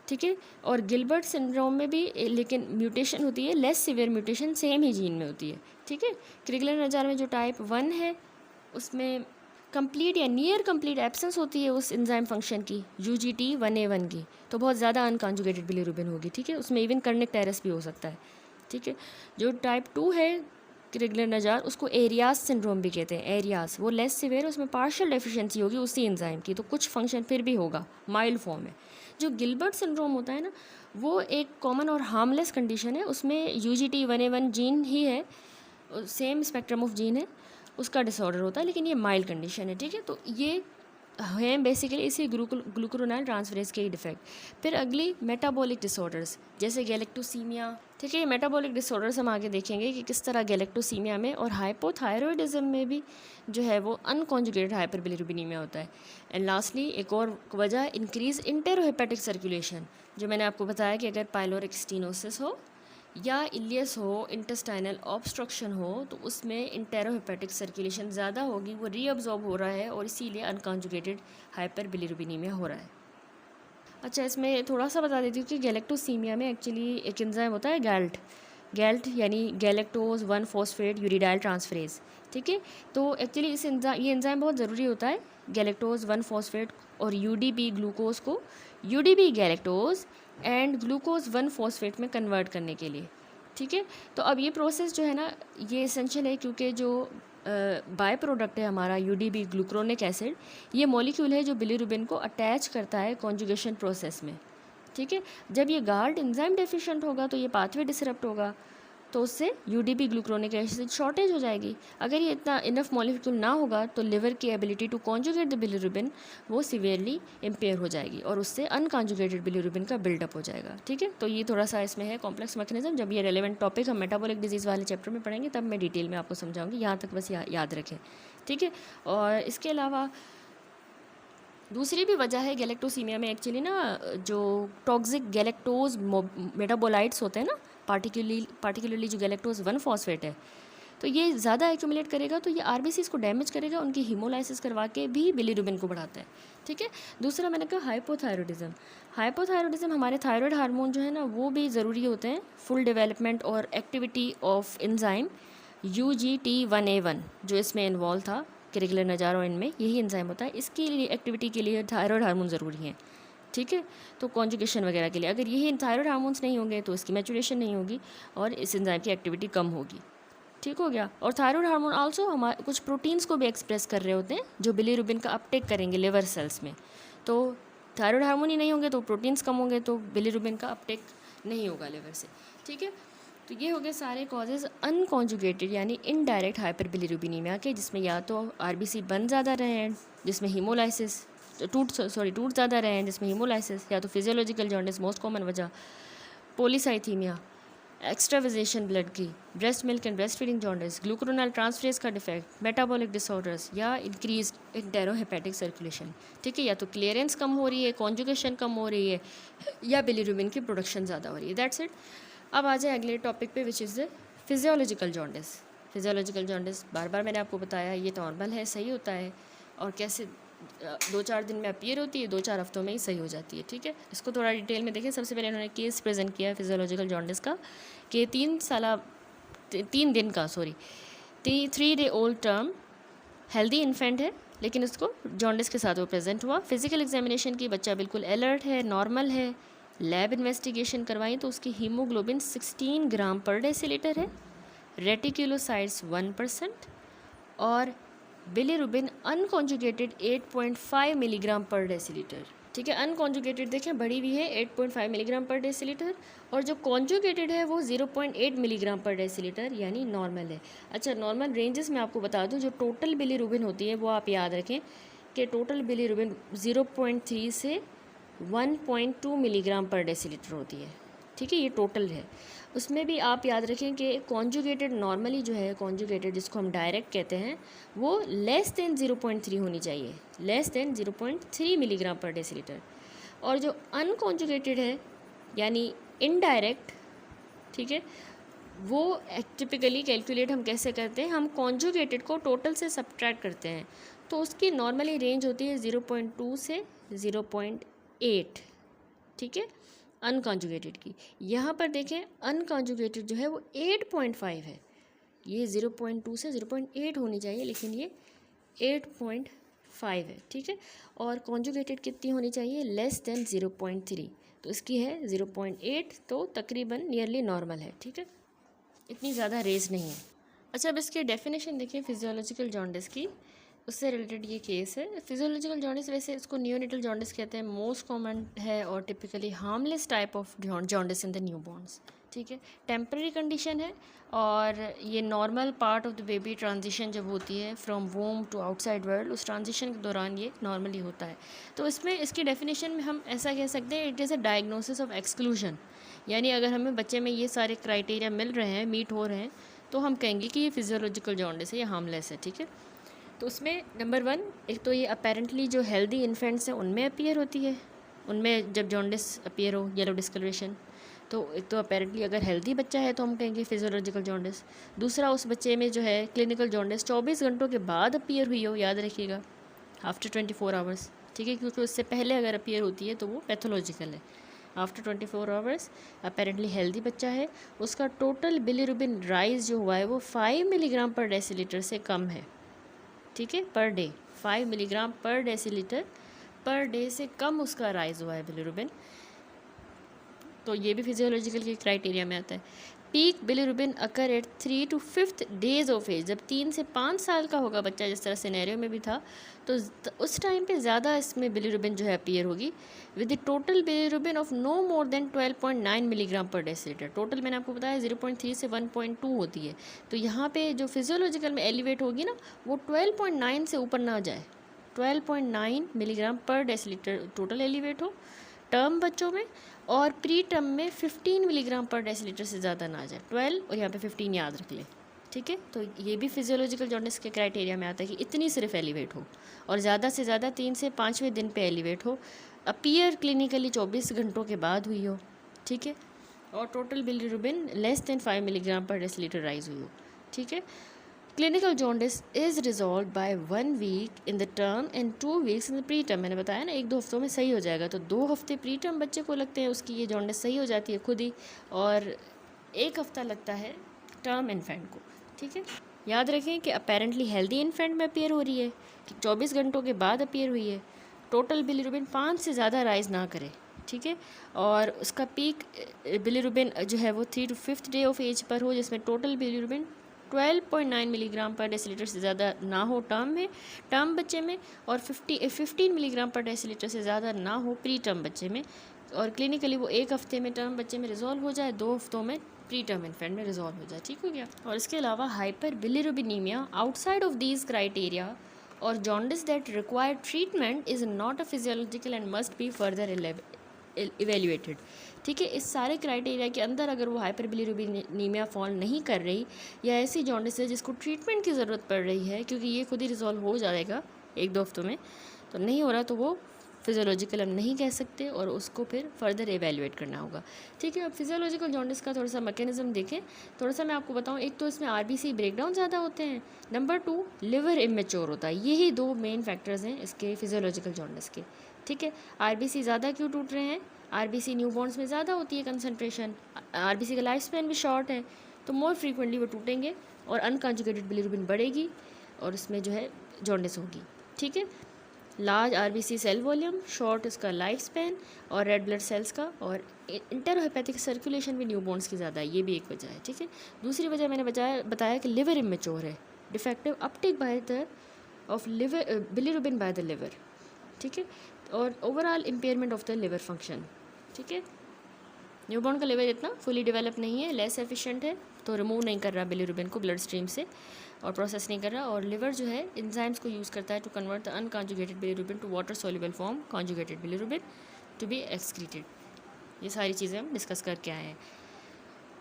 ठीक है। और गिलबर्ट सिंड्रोम में भी लेकिन म्यूटेशन होती है, लेस सीवियर म्यूटेशन सेम ही जीन में होती है, ठीक है। क्रिगलर नजार में जो टाइप 1 है उसमें कंप्लीट या नियर कंप्लीट एब्सेंस होती है उस एंजाइम फंक्शन की, UGT1A1 की, तो बहुत ज़्यादा अनकॉन्जुगेटेड बिलिरुबिन होगी, ठीक है। उसमें इवन कर्निक टेरस भी हो सकता है, ठीक है। जो टाइप 2 है क्रिगलर नजार, उसको एरियाज सिंड्रोम भी कहते हैं। एरियाज वो लेस सिवियर, उसमें पार्शियल डेफिशिएंसी होगी उसी एंजाइम की, तो कुछ फंक्शन फिर भी होगा, माइल्ड फॉर्म है। जो गिलबर्ट सिंड्रोम होता है ना, वो एक कॉमन और हार्मलेस कंडीशन है, उसमें UGT1A1 जीन ही है, सेम स्पेक्ट्रम ऑफ जीन है, उसका डिसऑर्डर होता है, लेकिन ये माइल्ड कंडीशन है, ठीक है। तो ये हैं बेसिकली इसी ग्लूकुरोनाइल ट्रांसफरेज के ही डिफेक्ट। फिर अगली मेटाबॉलिक डिसऑर्डर्स जैसे गैलेक्टोसीमिया, ठीक है। मेटाबॉलिक डिसऑर्डर्स हम आगे देखेंगे कि किस तरह गैलेक्टोसीमिया में और हाइपोथायरॉयडिज्म में भी जो है वो अनकॉन्जुगेटेड हाइपरबिलिरुबिनीमिया होता है। एंड लास्टली एक और वजह इंक्रीज इंटेरोहेपेटिक सर्कुलेशन, जो मैंने आपको बताया कि अगर पाइलोरिक स्टेनोसिस हो या इलियस हो, इंटेस्टाइनल ऑब्स्ट्रक्शन हो, तो उसमें इंटेरोहेपेटिक सर्कुलेशन ज़्यादा होगी, वो रीअब्जॉर्ब हो रहा है और इसीलिए अनकॉन्जुगेटेड हाइपर बिलिरुबिनीमिया हो रहा है। अच्छा, इसमें थोड़ा सा बता देती हूँ कि गैलेक्टोसीमिया में एक्चुअली एक एंजाइम होता है गैल्ट यानी गैलेक्टोज 1 फॉस्फेट यूरिडाइल ट्रांसफरेज, ठीक है। तो एक्चुअली ये एंजाइम बहुत ज़रूरी होता है, गैलेक्टोज 1 फॉस्फेट और UDP ग्लूकोज को UDP galactose and glucose 1 phosphate में कन्वर्ट करने के लिए, ठीक है। तो अब ये प्रोसेस जो है ना, ये एसेंशियल है, क्योंकि जो बाय प्रोडक्ट है हमारा UDP ग्लूक्रोनिक एसिड, ये मॉलिक्यूल है जो बिलिरुबिन को अटैच करता है कॉन्जुगेशन प्रोसेस में, ठीक है। जब ये गार्ड एंजाइम डेफिशिएंट होगा तो ये पाथवे डिसरप्ट होगा, तो उससे UDP ग्लूक्रोनिक एसिड शॉर्टेज हो जाएगी। अगर ये इतना इनफ मॉलिक्यूल ना होगा तो लिवर की ability to conjugate the bilirubin वो सीवियरली इम्पेयर हो जाएगी और उससे अनकॉन्जुगेटेड बिलिरुबिन का बिल्डअप हो जाएगा, ठीक है। तो ये थोड़ा सा इसमें है कॉम्प्लेक्स मैकेनिज्म। जब ये रेलेवेंट टॉपिक हम मेटाबॉलिक डिजीज़ वाले चैप्टर में पढ़ेंगे तब मैं डिटेल में आपको समझाऊंगी, यहाँ तक बस याद रखें, ठीक है। और इसके अलावा दूसरी भी वजह है गैलेक्टोसीमिया में, एक्चुअली ना जो टॉक्सिक गैलेक्टोज मेटाबोलाइट्स होते हैं ना, पार्टिकुलरली जो गैलेक्टोज 1 फॉस्फेट है, तो ये ज़्यादा एक्यूमुलेट करेगा तो ये आरबीसीज को डैमेज करेगा, उनकी हीमोलाइसिस करवा के भी बिलिरुबिन को बढ़ाता है, ठीक है। दूसरा मैंने कहा हाइपोथायरॉयडिज्म हमारे थायराइड हार्मोन जो है ना वो भी ज़रूरी होते हैं फुल डेवलपमेंट और एक्टिविटी ऑफ एंजाइम UGT1A1 जो इसमें इन्वॉल्व था क्रिगलर नजार और इनमें यही एंजाइम होता है, इसकी एक्टिविटी के लिए थायराइड हार्मोन ज़रूरी हैं, ठीक है। तो कॉन्जुगेशन वगैरह के लिए अगर यही थायराइड हार्मोन्स नहीं होंगे तो इसकी मैचुरेशन नहीं होगी और इस एंजाइम की एक्टिविटी कम होगी, ठीक हो गया। और थायराइड हार्मोन आल्सो हमारे कुछ प्रोटीन्स को भी एक्सप्रेस कर रहे होते हैं जो बिलिरुबिन का अपटेक करेंगे लिवर सेल्स में, तो थायराइड हार्मोन ही नहीं होंगे तो प्रोटीन्स कम होंगे तो बिलिरुबिन का अपटेक नहीं होगा लिवर से, ठीक है। तो ये हो गए सारे कॉजेज़ अनकॉन्जुगेटेड यानी इनडायरेक्ट हाइपर बिलिरुबिनीमिया के, जिसमें या तो आरबीसी बन ज़्यादा रहे हैं जिसमें हीमोलाइसिस टूट ज़्यादा रहे हैं जिसमें हीमोलाइसिस, या तो फिजियोलॉजिकल जॉन्डिस मोस्ट कॉमन वजह, पॉलीसाइथीमिया, एक्स्ट्राविजेशन ब्लड की, breast milk and breast feeding jaundice, glucuronyl transferase का डिफेक्ट, मेटाबॉलिक डिसऑर्डर्स या इंक्रीज इंटेरोहेपेटिक सर्कुलेशन, ठीक है। या तो क्लियरेंस कम हो रही है, कॉन्जुगेशन कम हो रही है, या बिलिरुबिन की प्रोडक्शन ज़्यादा हो रही है, दैट्स इट। अब आ जाए अगले टॉपिक पे which is the physiological jaundice. Physiological jaundice बार बार मैंने आपको बताया ये नॉर्मल है, सही होता है और कैसे 2-4 दिन में अपीयर होती है, 2-4 हफ्तों में ही सही हो जाती है, ठीक है। इसको थोड़ा डिटेल में देखें। सबसे पहले इन्होंने केस प्रेजेंट किया फिजियोलॉजिकल जॉन्डिस का कि 3 दिन का 3 day old term healthy infant है लेकिन उसको जॉन्डिस के साथ वो प्रेजेंट हुआ। फिजिकल एग्जामिनेशन की बच्चा बिल्कुल अलर्ट है, नॉर्मल है। लैब इन्वेस्टिगेशन करवाई तो उसकी हीमोग्लोबिन 16 ग्राम पर डेसीलीटर है, रेटिक्यूलोसाइट्स 1% और bilirubin unconjugated 8.5 milligram per decilitre. ठीक है, अनकॉन्जुगेटेड देखें बढ़ी हुई है 8.5 मिलीग्राम पर डेसीलीटर और जो कॉन्जुगेटेड है वो 0.8 मिलीग्राम पर डेसीलीटर यानी नॉर्मल है। अच्छा, नॉर्मल रेंजेस मैं आपको बता दूं, जो टोटल बिलीरुबिन होती है वो आप याद रखें कि टोटल बिलीरुबिन 0.3 से 1.2 मिलीग्राम पर डेसीलीटर होती है। ठीक है, ये टोटल है। उसमें भी आप याद रखें कि कॉन्जुगेटेड नॉर्मली जो है, कॉन्जुगेटेड जिसको हम डायरेक्ट कहते हैं, वो लेस देन 0.3 होनी चाहिए, less than 0.3 milligram per decilitre. और जो अनकॉन्जुगेटेड है यानी इनडायरेक्ट, ठीक है, वो टिपिकली कैलकुलेट हम कैसे करते हैं, हम कॉन्जुगेटेड को टोटल से सब्ट्रैक्ट करते हैं, तो उसकी नॉर्मली रेंज होती है 0.2 से 0.8। ठीक है, अनकॉन्जुगेटेड की। यहाँ पर देखें अनकॉन्जुगेटेड जो है वो 8.5 है, ये 0.2 से 0.8 होनी चाहिए लेकिन ये 8.5 है। ठीक है, और कॉन्जुगेटेड कितनी होनी चाहिए, लेस देन 0.3, तो इसकी है 0.8, तो तकरीबन नियरली नॉर्मल है। ठीक है, इतनी ज़्यादा रेज नहीं है। अच्छा, अब इसकी डेफिनेशन देखिए फिजियोलॉजिकल जॉन्डिस की, उससे रिलेटेड ये केस है। फिजियोलॉजिकल जॉन्डिस, वैसे इसको नियोनेटल जॉन्डिस कहते हैं, मोस्ट कॉमन है और typically harmless type of jaundice in the newborn's. ठीक है, टेम्पररी कंडीशन है और ये normal part of the baby transition जब होती है फ्रॉम वोम टू आउटसाइड वर्ल्ड, उस ट्रांजिशन के दौरान ये नॉर्मली होता है। तो इसमें इसकी डेफिनेशन में हम ऐसा कह सकते हैं, it is a diagnosis of exclusion, यानी अगर हमें बच्चे में ये सारे क्राइटेरिया मिल रहे हैं, मीट हो रहे हैं, तो हम कहेंगे कि ये फिजियोलॉजिकल जॉन्डिस है, ये हार्मलेस है। ठीक है, तो उसमें नंबर 1, एक तो ये अपेरेंटली जो हेल्दी इन्फेंट्स हैं उनमें अपीयर होती है, उनमें जब जॉन्डिस अपीयर हो, येलो डिस्कलरेशन, तो एक तो अपेरेंटली अगर हेल्दी बच्चा है तो हम कहेंगे फिजियोलॉजिकल जॉन्डिस। दूसरा, उस बच्चे में जो है क्लिनिकल जॉन्डिस 24 घंटों के बाद अपीयर हुई हो, याद रखिएगा, आफ्टर 24 आवर्स। ठीक है, क्योंकि उससे पहले अगर अपीयर होती है तो वो पैथोलॉजिकल है। आफ्टर 24 आवर्स अपेरेंटली हेल्दी बच्चा है, उसका टोटल बिलीरुबिन राइज जो हुआ है वो 5 मिलीग्राम पर डेसीलीटर से कम है। ठीक है, per day 5 milligram per decilitre per day से कम उसका राइज हुआ है बिलीरुबिन, तो ये भी फिजियोलॉजिकल के क्राइटेरिया में आता है। Peak bilirubin occur at 3 to 5 days of age, जब 3 से 5 साल का होगा बच्चा, जिस तरह सिनेरियो में भी था, तो उस टाइम पे ज़्यादा इसमें बिलीरुबिन जो है अपीयर होगी, with the total bilirubin of no more than 12.9 milligram per decilitre. Total मैंने आपको बताया 0.3 से 1.2 होती है, तो यहाँ पे जो फिजियोलॉजिकल में एलिवेट होगी ना, वो 12.9 से ऊपर ना जाए, 12.9 milligram per decilitre total elevate हो टर्म बच्चों में, और प्री टर्म में 15 मिलीग्राम पर डेसीलीटर से ज़्यादा ना जाए, 12 और यहाँ पे 15 याद रख ले। ठीक है, तो ये भी फिजियोलॉजिकल जॉन्डिस के क्राइटेरिया में आता है कि इतनी सिर्फ एलिवेट हो और ज़्यादा से ज़्यादा 3 से 5वें दिन पे एलिवेट हो, अपीयर क्लिनिकली 24 घंटों के बाद हुई हो। ठीक है, और total bilirubin less than 5 milligram per decilitre rise हुई हो। ठीक है, clinical jaundice is resolve by 1 week in the term and 2 weeks in the preterm. मैंने बताया ना 1-2 हफ्तों में सही हो जाएगा, तो 2 हफ्ते प्री टर्म बच्चे को लगते हैं, उसकी ये जॉन्डिस सही हो जाती है खुद ही, और 1 हफ्ता लगता है टर्म इन्फेंट को। ठीक है, याद रखें कि अपेरेंटली हेल्दी इन्फेंट में अपीयर हो रही है, कि 24 घंटों के बाद अपीयर हुई है, टोटल बिलीरुबिन 5 से ज़्यादा राइज ना करे। ठीक है, और उसका पीक बिलीरुबिन जो है वो 3 to 5 day of as per हो, जिसमें total bilirubin 12.9 milligram per decilitre से ज़्यादा ना हो टर्म बच्चे में, और 15 मिलीग्राम पर डेसीलीटर से ज़्यादा ना हो प्री टर्म बच्चे में, और क्लिनिकली वो 1 हफ्ते में टर्म बच्चे में रिजॉल्व हो जाए, 2 हफ्तों में प्री टर्म इन्फेंट में रिजॉल्व हो जाए। ठीक हो गया। और इसके अलावा hyperbilirubinaemia outside of these criteria और jaundice that require treatment is not a physiological and must be further evaluated. ठीक है, इस सारे क्राइटेरिया के अंदर अगर वो हाइपर बिलीरुबिनीमिया फॉल नहीं कर रही, या ऐसी जॉन्डिस है जिसको ट्रीटमेंट की ज़रूरत पड़ रही है, क्योंकि ये खुद ही रिजॉल्व हो जाएगा 1-2 हफ्तों में, तो नहीं हो रहा, तो वो फिजियोलॉजिकल हम नहीं कह सकते और उसको फिर फर्दर एवेल्युएट करना होगा। ठीक है, अब फिजियोलॉजिकल जॉन्डिस का थोड़ा सा मैकेनिज्म देखें, थोड़ा सा मैं आपको बताऊं। एक तो इसमें आरबीसी ब्रेकडाउन ज़्यादा होते हैं, नंबर 2 लिवर इमेच्योर होता है, यही 2 मेन फैक्टर्स हैं इसके फिजियोलॉजिकल जॉन्डिस के। ठीक है, आरबीसी ज़्यादा क्यों टूट रहे हैं, आरबीसी न्यूबॉर्न्स में ज़्यादा होती है कंसनट्रेशन, आरबीसी का लाइफ स्पैन भी शॉर्ट है, तो मोर फ्रीक्वेंटली वो टूटेंगे और अनकॉन्जुगेटेड बिलीरुबिन बढ़ेगी, और उसमें जो है जॉन्डिस होगी, ठीक है। Large RBC cell volume, short उसका लाइफ स्पैन और रेड ब्लड सेल्स का, और इंटरहेपेटिक सर्कुलेशन भी न्यूबॉर्न्स की ज़्यादा है, ये भी एक वजह है, ठीक है। दूसरी वजह मैंने बताया कि लिवर इमेच्योर है, defective Uptake by the of liver bilirubin by the liver, ठीक है, और overall impairment of the liver function, ठीक है। न्यूबॉर्न का लिवर इतना फुली डेवलप नहीं है, लेस एफिशिएंट है, तो रिमूव नहीं कर रहा बिलीरुबिन को ब्लड स्ट्रीम से और प्रोसेस नहीं कर रहा, और लिवर जो है एंजाइम्स को यूज़ करता है to convert the unconjugated bilirubin to water soluble form conjugated bilirubin to be excreted. ये सारी चीज़ें हम डिस्कस करके आए हैं।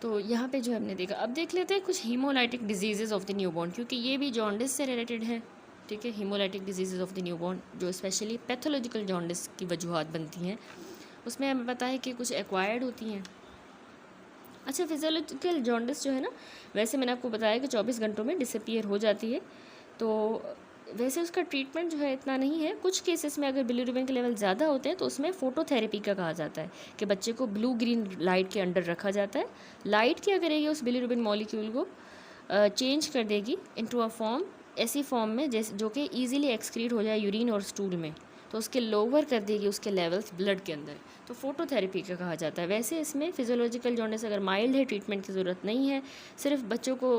तो यहाँ पे जो हमने देखा, अब देख लेते हैं कुछ haemolytic disease of the newborn, क्योंकि ये भी जॉन्डिस से रिलेटेड है, ठीक है। Haemolytic disease of the newborn जो स्पेशली पैथोलॉजिकल जॉन्डिस की वजूहत बनती हैं, उसमें हमें पता है कि कुछ एक्वायर्ड होती हैं। अच्छा, फिजियोलॉजिकल जॉन्डिस जो है ना, वैसे मैंने आपको बताया कि 24 घंटों में डिसअपीयर हो जाती है, तो वैसे उसका ट्रीटमेंट जो है इतना नहीं है। कुछ केसेस में अगर बिलीरुबिन के लेवल ज़्यादा होते हैं तो उसमें फोटोथेरेपी का कहा जाता है कि बच्चे को ब्लू ग्रीन लाइट के अंडर रखा जाता है। लाइट क्या करेगी, उस बिलीरुबिन मॉलिक्यूल को चेंज कर देगी इनटू अ फॉर्म, ऐसी फॉर्म में जैसे जो कि ईजिली एक्सक्रीट हो जाए यूरिन और स्टूल में, तो उसके लोअर कर देगी उसके लेवल्स ब्लड के अंदर, तो फोटोथेरेपी का कहा जाता है। वैसे इसमें फिजियोलॉजिकल जॉन्डिस अगर माइल्ड है, ट्रीटमेंट की ज़रूरत नहीं है, सिर्फ बच्चों को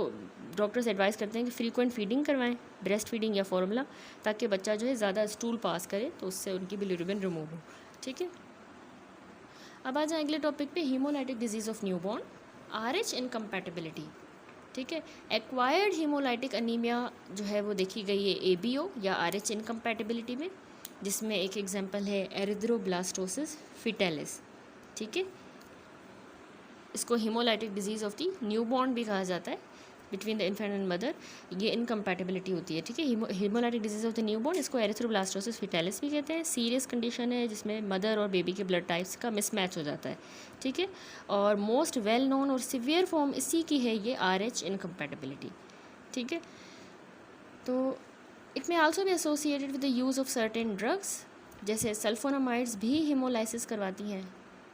डॉक्टर्स एडवाइस करते हैं कि फ्रीक्वेंट फीडिंग करवाएं, ब्रेस्ट फीडिंग या फॉर्मूला, ताकि बच्चा जो है ज़्यादा स्टूल पास करे तो उससे उनकी बिलीरुबिन रिमूव हो, ठीक है। अब आ जाए अगले टॉपिक पे, haemolytic disease of newborn, RH incompatibility, ठीक है। एक्वायर्ड हीमोलाइटिक अनीमिया जो है वो देखी गई है ABO या RH इनकम्पैटिबिलिटी में, जिसमें एक एग्जांपल है एरिथ्रोब्लास्टोसिस फिटेलिस, ठीक है। इसको haemolytic disease of the newborn भी कहा जाता है, between the infant and mother ये इनकम्पैटिबिलिटी होती है, ठीक है। Haemolytic disease of the newborn, इसको एरिथ्रोब्लास्टोसिस फिटेलिस भी कहते हैं। सीरियस कंडीशन है जिसमें मदर और बेबी के ब्लड टाइप्स का मिसमैच हो जाता है, ठीक है। और मोस्ट वेल नोन और सिवियर फॉर्म इसी की है ये RH इनकम्पैटिबिलिटी, ठीक है। तो इट मे आल्सो भी associated with the use of certain drugs, जैसे सल्फोनामाइड्स भी हीमोलाइसिस करवाती हैं,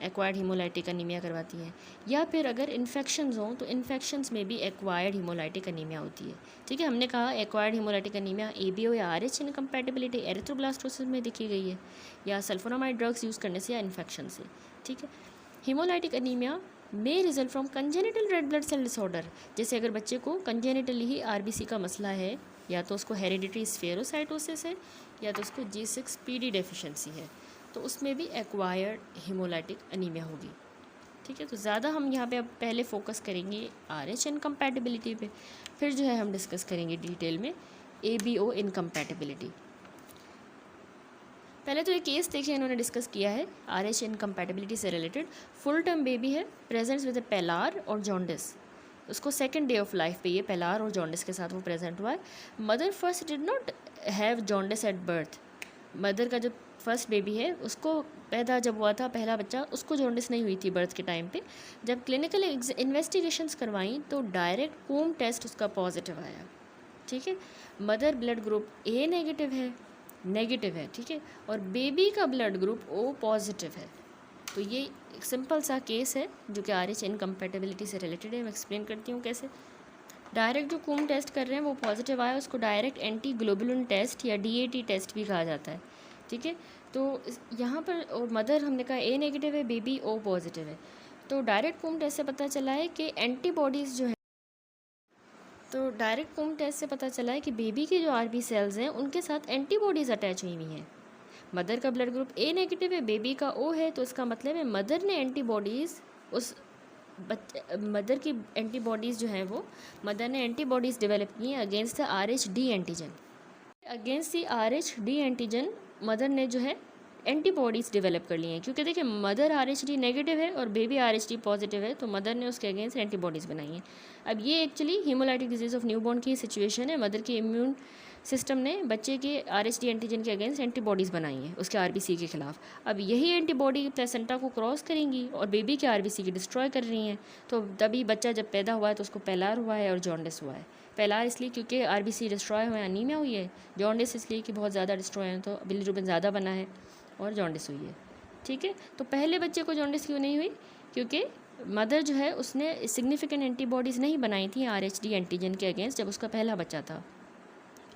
एक्वायर्ड हीमोलाइटिक अनीमिया करवाती हैं, या फिर अगर इन्फेक्शंस हों तो इन्फेक्शंस में भी एक्वायर्ड हीमोलाइटिक अनीमिया होती है, ठीक है। हमने कहा एक्वायर्ड हीमोलाइटिक अनीमिया ABO या RH इनकम्पैटिबिलिटी एरिथ्रोब्लास्टोसिस में देखी गई है, या सल्फोनामाइड ड्रग्स यूज़ करने से या इन्फेक्शन से, ठीक है। Haemolytic anaemia may result from congenital red blood cell disorder, जैसे अगर बच्चे को कंजेनिटली ही RBC का मसला है, या तो उसको हेरिडिटरी स्फेरोसाइटोसिस है, या तो उसको G6PD डेफिशिएंसी है, तो उसमें भी एक्वायर्ड हीमोलाइटिक अनीमिया होगी, ठीक है। तो ज़्यादा हम यहाँ पे अब पहले फोकस करेंगे RH इनकम्पैटिबिलिटी पे, फिर जो है हम डिस्कस करेंगे डिटेल में ABO इनकम्पैटिबिलिटी। पहले तो एक केस देखिए इन्होंने डिस्कस किया है RH इनकम्पैटिबिलिटी से रिलेटेड। फुल टर्म बेबी है, प्रेजेंट्स विद पेलार और जॉन्डिस, उसको सेकेंड डे ऑफ लाइफ पे ये पेलार और जॉन्डिस के साथ वो प्रेजेंट हुआ है। Mother first did not have jaundice at birth, mother का जो फर्स्ट बेबी है उसको पैदा जब हुआ था पहला बच्चा, उसको जॉन्डिस नहीं हुई थी बर्थ के टाइम पे। जब क्लिनिकल इन्वेस्टिगेशंस करवाई तो डायरेक्ट कोम टेस्ट उसका पॉजिटिव आया, ठीक है। Mother blood group A negative है, ठीक है, और बेबी का ब्लड ग्रुप O पॉजिटिव है। तो ये एक सिंपल सा केस है जो कि RH इनकम्पैटिबिलिटी से रिलेटेड है। मैं एक्सप्लेन करती हूँ कैसे। डायरेक्ट जो कोम टेस्ट कर रहे हैं वो पॉजिटिव आया, उसको डायरेक्ट एंटी ग्लोबुलिन टेस्ट या DAT टेस्ट भी कहा जाता है, ठीक है। तो यहाँ पर और मदर हमने कहा A नेगेटिव है, बेबी O पॉजिटिव है। तो डायरेक्ट कोम टेस्ट से पता चला है कि एंटीबॉडीज़ जो है, तो डायरेक्ट कोम टेस्ट से पता चला है कि बेबी के जो RB सेल्स हैं उनके साथ एंटीबॉडीज़ अटैच हुई हुई हैं। मदर का ब्लड ग्रुप A नेगेटिव है, बेबी का O है, तो इसका मतलब है मदर ने एंटीबॉडीज़ उस मदर की एंटीबॉडीज़ जो हैं वो मदर ने एंटीबॉडीज़ डेवलप की हैं against the RH-D antigen. Against the RH-D antigen mother ने जो है एंटीबॉडीज़ डेवलप कर ली हैं, क्योंकि देखिए मदर RH-D नेगेटिव है और बेबी RH-D पॉजिटिव है, तो मदर ने उसके अगेंस्ट एंटीबॉडीज़ बनाई हैं। अब ये actually haemolytic disease of newborn की सिचुएशन है। मदर के इम्यून सिस्टम ने बच्चे के RH-D एंटीजन के अगेंस्ट एंटीबॉडीज़ बनाई हैं उसके RBC के खिलाफ। अब यही एंटीबॉडी प्लेसेंटा को क्रॉस करेंगी और बेबी के RBC की डिस्ट्रॉय कर रही हैं, तो तभी बच्चा जब पैदा हुआ है तो उसको पेलार हुआ है और जॉन्डिस हुआ है। पेलार इसलिए क्योंकि RBC डिस्ट्रॉय हुए, अनीमिया हुई है। जॉन्डिस इसलिए कि बहुत ज़्यादा डिस्ट्रॉय हैं तो बिलीरुबिन ज़्यादा बना है और जॉन्डिस हुई है, ठीक है। तो पहले बच्चे को जॉन्डिस क्यों नहीं हुई, क्योंकि मदर जो है उसने सिग्निफिकेंट एंटीबॉडीज़ नहीं बनाई थी RH-D एंटीजन के अगेंस्ट जब उसका पहला बच्चा था।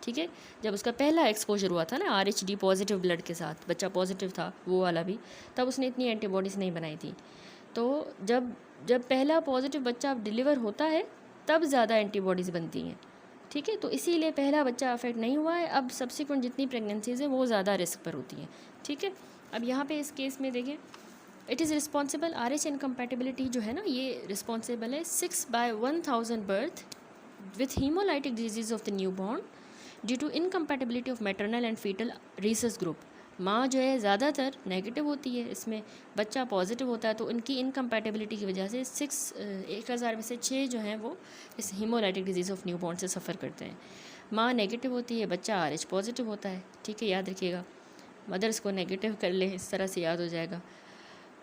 ठीक है, जब उसका पहला एक्सपोजर हुआ था ना RH-D पॉजिटिव ब्लड के साथ, बच्चा पॉजिटिव था वो वाला भी, तब उसने इतनी एंटीबॉडीज़ नहीं बनाई थी। तो जब जब पहला पॉजिटिव बच्चा डिलीवर होता है तब ज़्यादा एंटीबॉडीज़ बनती हैं, ठीक है। तो इसीलिए पहला बच्चा अफेक्ट नहीं हुआ है, अब सब्सिक्वेंट जितनी प्रेगनेंसीज़ हैं वो ज़्यादा रिस्क पर होती हैं, ठीक है। अब यहाँ पे इस केस में देखें, it is responsible, RH incompatibility जो है ना ये रिस्पॉन्सिबल है 6/1000 birth with haemolytic disease of the newborn due to incompatibility of maternal and foetal rhesus group. माँ जो है ज़्यादातर नेगेटिव होती है, इसमें बच्चा पॉजिटिव होता है, तो उनकी इनकम्पैटिबिलिटी की वजह से 1000 में से 6 जो हैं वो इस haemolytic disease of new born से सफ़र करते हैं। माँ नेगेटिव होती है, बच्चा RH पॉजिटिव होता है, ठीक है, याद रखिएगा। मदर्स को नेगेटिव कर लें, इस तरह से याद हो जाएगा।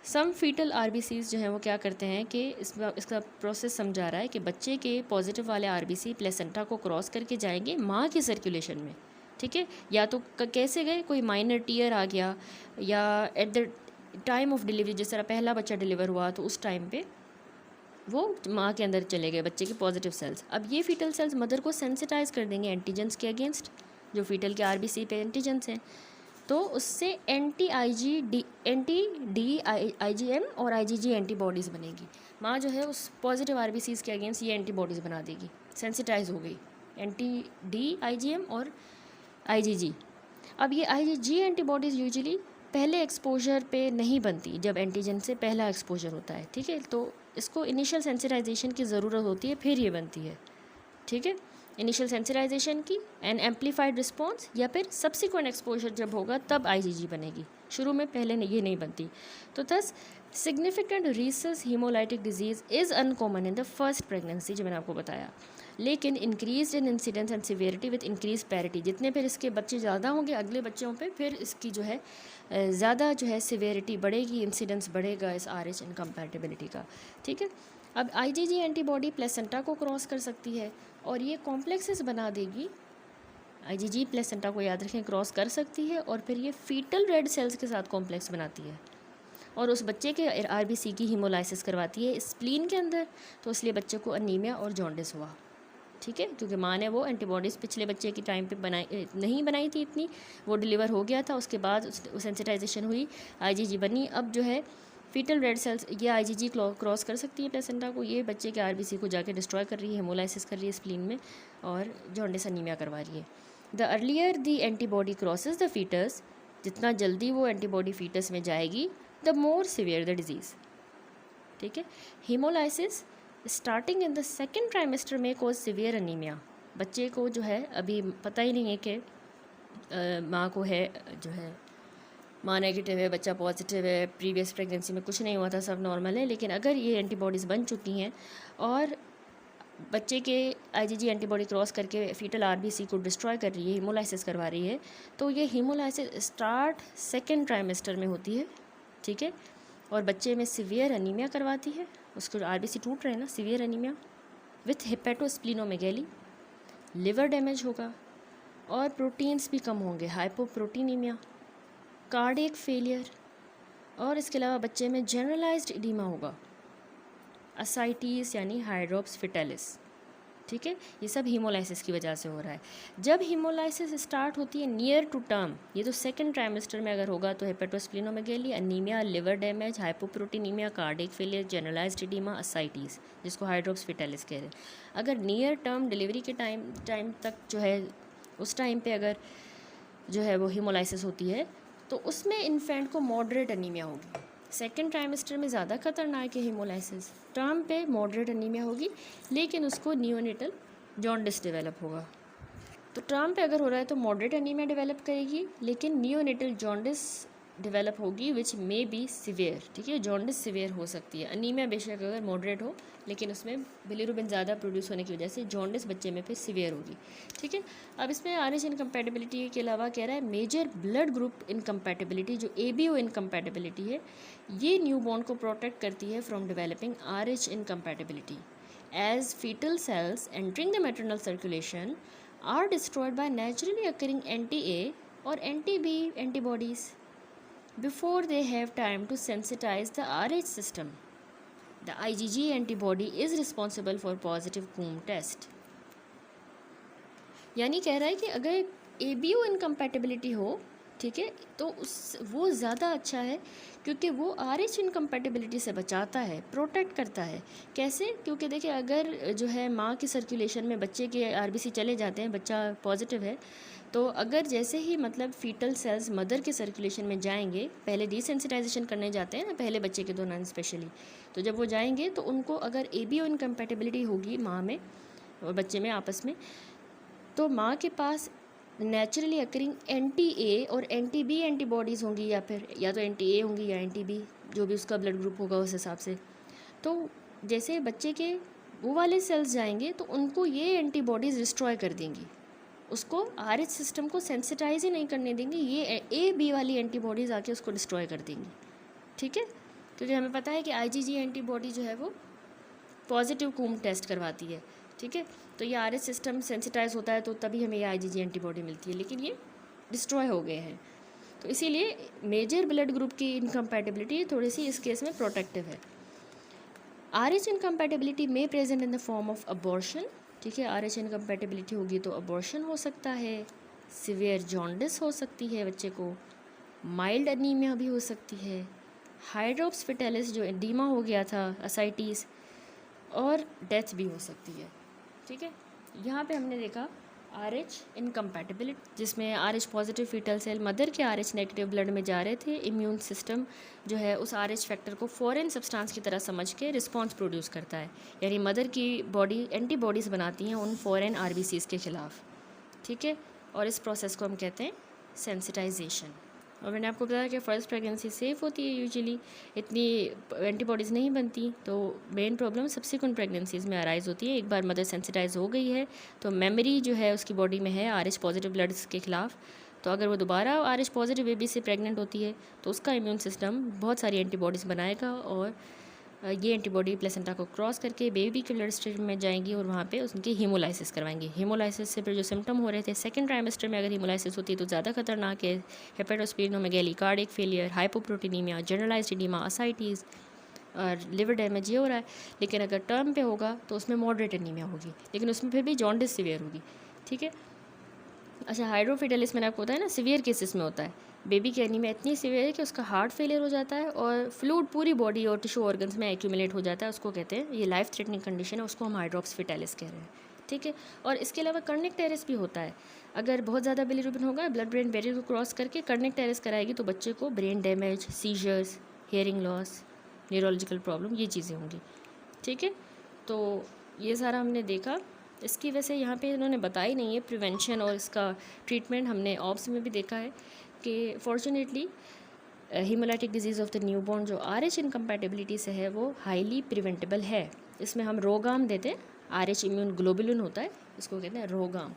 सम फीटल RBCs जो हैं वो क्या करते हैं कि इसका प्रोसेस समझा रहा है कि बच्चे के पॉजिटिव वाले RBC प्लेसेंटा को क्रॉस करके जाएंगे माँ के सर्कुलेशन में, ठीक है। या तो कैसे गए, कोई माइनर टीयर आ गया, या at the time of delivery जिस तरह पहला बच्चा डिलीवर हुआ तो उस टाइम पे वो माँ के अंदर चले गए बच्चे के पॉजिटिव सेल्स। अब ये फीटल सेल्स मदर को सेंसिटाइज कर देंगे एंटीजेंस के अगेंस्ट, जो फीटल के RBC पे एंटीजेंस हैं, तो उससे एंटी डी IgM और IgG एंटीबॉडीज़ बनेगी। माँ जो है उस पॉजिटिव RBCs के अगेंस्ट ये एंटीबॉडीज़ बना देगी, सेंसिटाइज हो गई, एंटी डी IgM और IgG। अब ये IgG एंटीबॉडीज़ यूजुअली पहले एक्सपोजर पे नहीं बनती, जब एंटीजन से पहला एक्सपोजर होता है, ठीक है। तो इसको इनिशियल सेंसिटाइजेशन की ज़रूरत होती है, फिर ये बनती है, ठीक है। इनिशियल सेंसिटाइजेशन की एंड एम्पलीफाइड रिस्पॉन्स, या फिर सब्सिक्वेंट एक्सपोजर जब होगा तब IgG बनेगी, शुरू में पहले ये नहीं बनती। तो thus significant Rhesus haemolytic disease is uncommon in the first pregnancy, जो मैंने आपको बताया, लेकिन increase in incidence and severity with increase parity. जितने फिर इसके बच्चे ज़्यादा होंगे अगले बच्चों पे, फिर इसकी जो है ज़्यादा जो है सिवियरिटी बढ़ेगी, इंसिडेंस बढ़ेगा इस RH इनकम्पैटिबिलिटी का, ठीक है। अब IgG एंटीबॉडी प्लेसेंटा को क्रॉस कर सकती है और ये कॉम्प्लेक्सेस बना देगी। IgG प्लेसेंटा को याद रखें क्रॉस कर सकती है और फिर ये फीटल रेड सेल्स के साथ कॉम्प्लेक्स बनाती है और उस बच्चे के RBC की हीमोलाइसिस करवाती है स्प्लीन के अंदर, तो इसलिए बच्चे को अनीमिया और जॉन्डिस हुआ, ठीक है, क्योंकि माँ ने वो एंटीबॉडीज़ पिछले बच्चे की टाइम पे नहीं बनाई थी इतनी, वो डिलीवर हो गया था, उसके बाद सेंसिटाइजेशन हुई, IgG बनी। अब जो है फीटल रेड सेल्स ये IgG क्रॉस कर सकती है प्लेसेंटा को, ये बच्चे के RBC को जाके डिस्ट्रॉय कर रही है, हेमोलाइसिस कर रही है स्प्लीन में और जॉन्डिस अनीमिया करवा रही है। The earlier the antibody crosses the foetus, जितना जल्दी वो एंटीबॉडी फीटस में जाएगी the more severe the disease, ठीक है। Haemolysis starting in the second trimester में कोज सिवियर अनीमिया। बच्चे को जो है अभी पता ही नहीं है कि माँ को है जो है माँ नेगेटिव है, बच्चा पॉजिटिव है, प्रीवियस प्रेगनेंसी में कुछ नहीं हुआ था, सब नॉर्मल है, लेकिन अगर ये एंटीबॉडीज़ बन चुकी हैं और बच्चे के IgG एंटीबॉडी क्रॉस करके फीटल RBC को डिस्ट्रॉय कर रही है, हीमोलाइसिस करवा रही है, तो ये हीमोलाइसिस स्टार्ट सेकेंड ट्राइमेस्टर में होती है, ठीक है, और बच्चे में सिवियर अनीमिया करवाती है, उसको RBC टूट रहे हैं ना, severe anaemia with hepatosplenomegaly, liver damage होगा और प्रोटीन्स भी कम होंगे, हाइपोप्रोटीनीमिया, कार्डियक फेलियर, और इसके अलावा बच्चे में जनरलाइज्ड इडीमा होगा, असाइटिस यानी हाइड्रोप्स फिटेलिस, ठीक है। ये सब हीमोलाइसिस की वजह से हो रहा है। जब हीमोलाइसिस स्टार्ट होती है नियर टू टर्म, ये तो सेकंड ट्राइमेस्टर में अगर होगा तो hepatosplenomegaly, anaemia, liver damage, hypoproteinaemia, cardiac failure, generalised oedema, ascites जिसको हाइड्रोप्स फिटेलिस कह रहे हैं। अगर नियर टर्म डिलीवरी के टाइम तक जो है उस टाइम पे अगर जो है वो हीमोलाइसिस होती है तो उसमें इन्फेंट को मॉडरेट अनीमिया होगी। सेकेंड ट्राइमेस्टर में ज़्यादा खतरनाक है हीमोलाइसिस, टर्म पे मॉडरेट अनीमिया होगी, लेकिन उसको नियोनेटल जॉन्डिस डेवलप होगा। तो टर्म पे अगर हो रहा है तो मॉडरेट अनीमिया डेवलप करेगी, लेकिन नियोनेटल जॉन्डिस डेवलप होगी विच मे बी सिवियर, ठीक है। जॉन्डिस सिवियर हो सकती है, अनीमिया बेशक अगर मॉडरेट हो लेकिन उसमें बिलिरुबिन ज़्यादा प्रोड्यूस होने की वजह से जॉन्डिस बच्चे में फिर सिवियर होगी, ठीक है। अब इसमें RH इनकम्पैटिबिलिटी के अलावा कह रहा है मेजर ब्लड ग्रुप इनकम्पैटिबिलिटी, जो ABO इनकम्पैटिबिलिटी है, ये न्यूबॉर्न को प्रोटेक्ट करती है from developing RH incompatibility as foetal cells entering the maternal circulation are destroyed by naturally occurring anti-A और anti-B antibodies before they have time to sensitize the RH system. The IgG antibody is responsible for positive Coombs test. यानी कह रहा है कि अगर ABO incompatibility हो, ठीक है, तो वो ज़्यादा अच्छा है, क्योंकि वो RH इनकम्पैटिबिलिटी से बचाता है, प्रोटेक्ट करता है। कैसे? क्योंकि देखिए, अगर जो है माँ की सर्कुलेशन में बच्चे के RBC चले जाते हैं, बच्चा पॉजिटिव है, तो अगर जैसे ही मतलब फीटल सेल्स मदर के सर्कुलेशन में जाएंगे, पहले डिसेंसिटाइजेशन करने जाते हैं ना पहले बच्चे के दौरान स्पेशली, तो जब वो जाएंगे तो उनको अगर ABO इनकम्पैटिबिलिटी होगी माँ में और बच्चे में आपस में, तो माँ के पास नेचुरली अकरिंग NTA और NTB एंटीबॉडीज़ होंगी, या फिर या तो NTA होंगी या NTB, जो भी उसका ब्लड ग्रुप होगा उस हिसाब से। तो जैसे बच्चे के वो वाले सेल्स जाएंगे तो उनको ये एंटीबॉडीज़ डिस्ट्रॉय कर देंगी, उसको RH सिस्टम को सेंसिटाइज ही नहीं करने देंगी, ये AB वाली एंटीबॉडीज़ आके उसको डिस्ट्रॉय कर देंगी, ठीक है। क्योंकि हमें पता है कि IgG एंटीबॉडी जो है वो पॉजिटिव कूम टेस्ट करवाती है, ठीक है। तो ये RH सिस्टम सेंसिटाइज होता है तो तभी हमें ये IgG एंटीबॉडी मिलती है, लेकिन ये डिस्ट्रॉय हो गए हैं। तो इसीलिए मेजर ब्लड ग्रुप की इनकम्पैटिबिलिटी थोड़ी सी इस केस में प्रोटेक्टिव है। RH इनकम्पैटिबिलिटी में present in the form of abortion, ठीक है। RH इनकम्पैटिबिलिटी होगी तो अबॉर्शन हो सकता है, सिवियर जॉन्डिस हो सकती है बच्चे को, माइल्ड अनीमिया भी हो सकती है, हाइड्रोप्स फिटेलिस जो एडीमा हो गया था, असाइटिस, और डेथ भी हो सकती है, ठीक है। यहाँ पे हमने देखा RH इनकम्पैटिबिलिटी, जिसमें RH positive foetal cell mother के RH नेगेटिव ब्लड में जा रहे थे, इम्यून सिस्टम जो है उस RH फैक्टर को फॉरेन सब्सटेंस की तरह समझ के रिस्पॉन्स प्रोड्यूस करता है, यानी मदर की बॉडी एंटीबॉडीज़ बनाती हैं उन फॉरेन RBCs के ख़िलाफ़, ठीक है। और इस प्रोसेस को हम कहते हैं सेंसिटाइजेशन। और मैंने आपको बताया कि फ़र्स्ट प्रेगनेंसी सेफ़ होती है, यूजुअली इतनी एंटीबॉडीज़ नहीं बनती, तो मेन प्रॉब्लम सब्सिक्वेंट प्रेगनेंसीज़ में अराइज़ होती है। एक बार मदर सेंसिटाइज हो गई है तो मेमोरी जो है उसकी बॉडी में है RH पॉजिटिव ब्लड्स के ख़िलाफ़, तो अगर वो दोबारा RH पॉजिटिव बेबी से प्रेग्नेंट होती है तो उसका इम्यून सिस्टम बहुत सारी एंटीबॉडीज़ बनाएगा, और ये एंटीबॉडी प्लेसेंटा को क्रॉस करके बेबी के ब्लड स्ट्रीम में जाएंगी और वहाँ पे उनकी हीमोलाइसिस करवाएंगी। हीमोलाइसिस से फिर जो सिम्टम हो रहे थे सेकंड ट्राइमेस्टर में, अगर हीमोलाइसिस होती है तो ज़्यादा खतरनाक है, hepatosplenomegaly, cardiac failure, hypoproteinaemia, generalised oedema, ascites और लिवर डैमेज ये हो रहा है। लेकिन अगर टर्म पे होगा तो उसमें मॉडरेट एनीमिया होगी, लेकिन उसमें फिर भी जॉन्डिस सीवियर होगी, ठीक है। अच्छा, हाइड्रोफिडेलिस मैंने आपको बताया ना सिवियर केसेस में होता है, बेबी की एनीमिया इतनी सीवियर है कि उसका हार्ट फेलियर हो जाता है और फ्लूइड पूरी बॉडी और टिश्यू ऑर्गन्स में एक्यूमुलेट हो जाता है, उसको कहते हैं, ये लाइफ थ्रेटनिंग कंडीशन है, उसको हम हाइड्रोप्स फिटेलिस कह रहे हैं, ठीक है। और इसके अलावा कर्निक टेरेस भी होता है, अगर बहुत ज़्यादा बिलीरुबिन होगा ब्लड ब्रेन बैरियर को क्रॉस करके कर्निक टेरेस कराएगी तो बच्चे को brain damage, seizures, hearing loss, neurological problem, ये चीज़ें होंगी, ठीक है। तो ये सारा हमने देखा। इसकी वजह से यहाँ पे इन्होंने बताई नहीं है प्रिवेंशन और इसका ट्रीटमेंट। हमने ऑब्स में भी देखा है कि fortunately haemolytic disease of the newborn जो RH इनकम्पैटिबिलिटी से है वो हाईली प्रिवेंटेबल है। इसमें हम रोगाम देते हैं, RH इम्यून ग्लोबुलिन होता है, इसको कहते हैं रोगाम,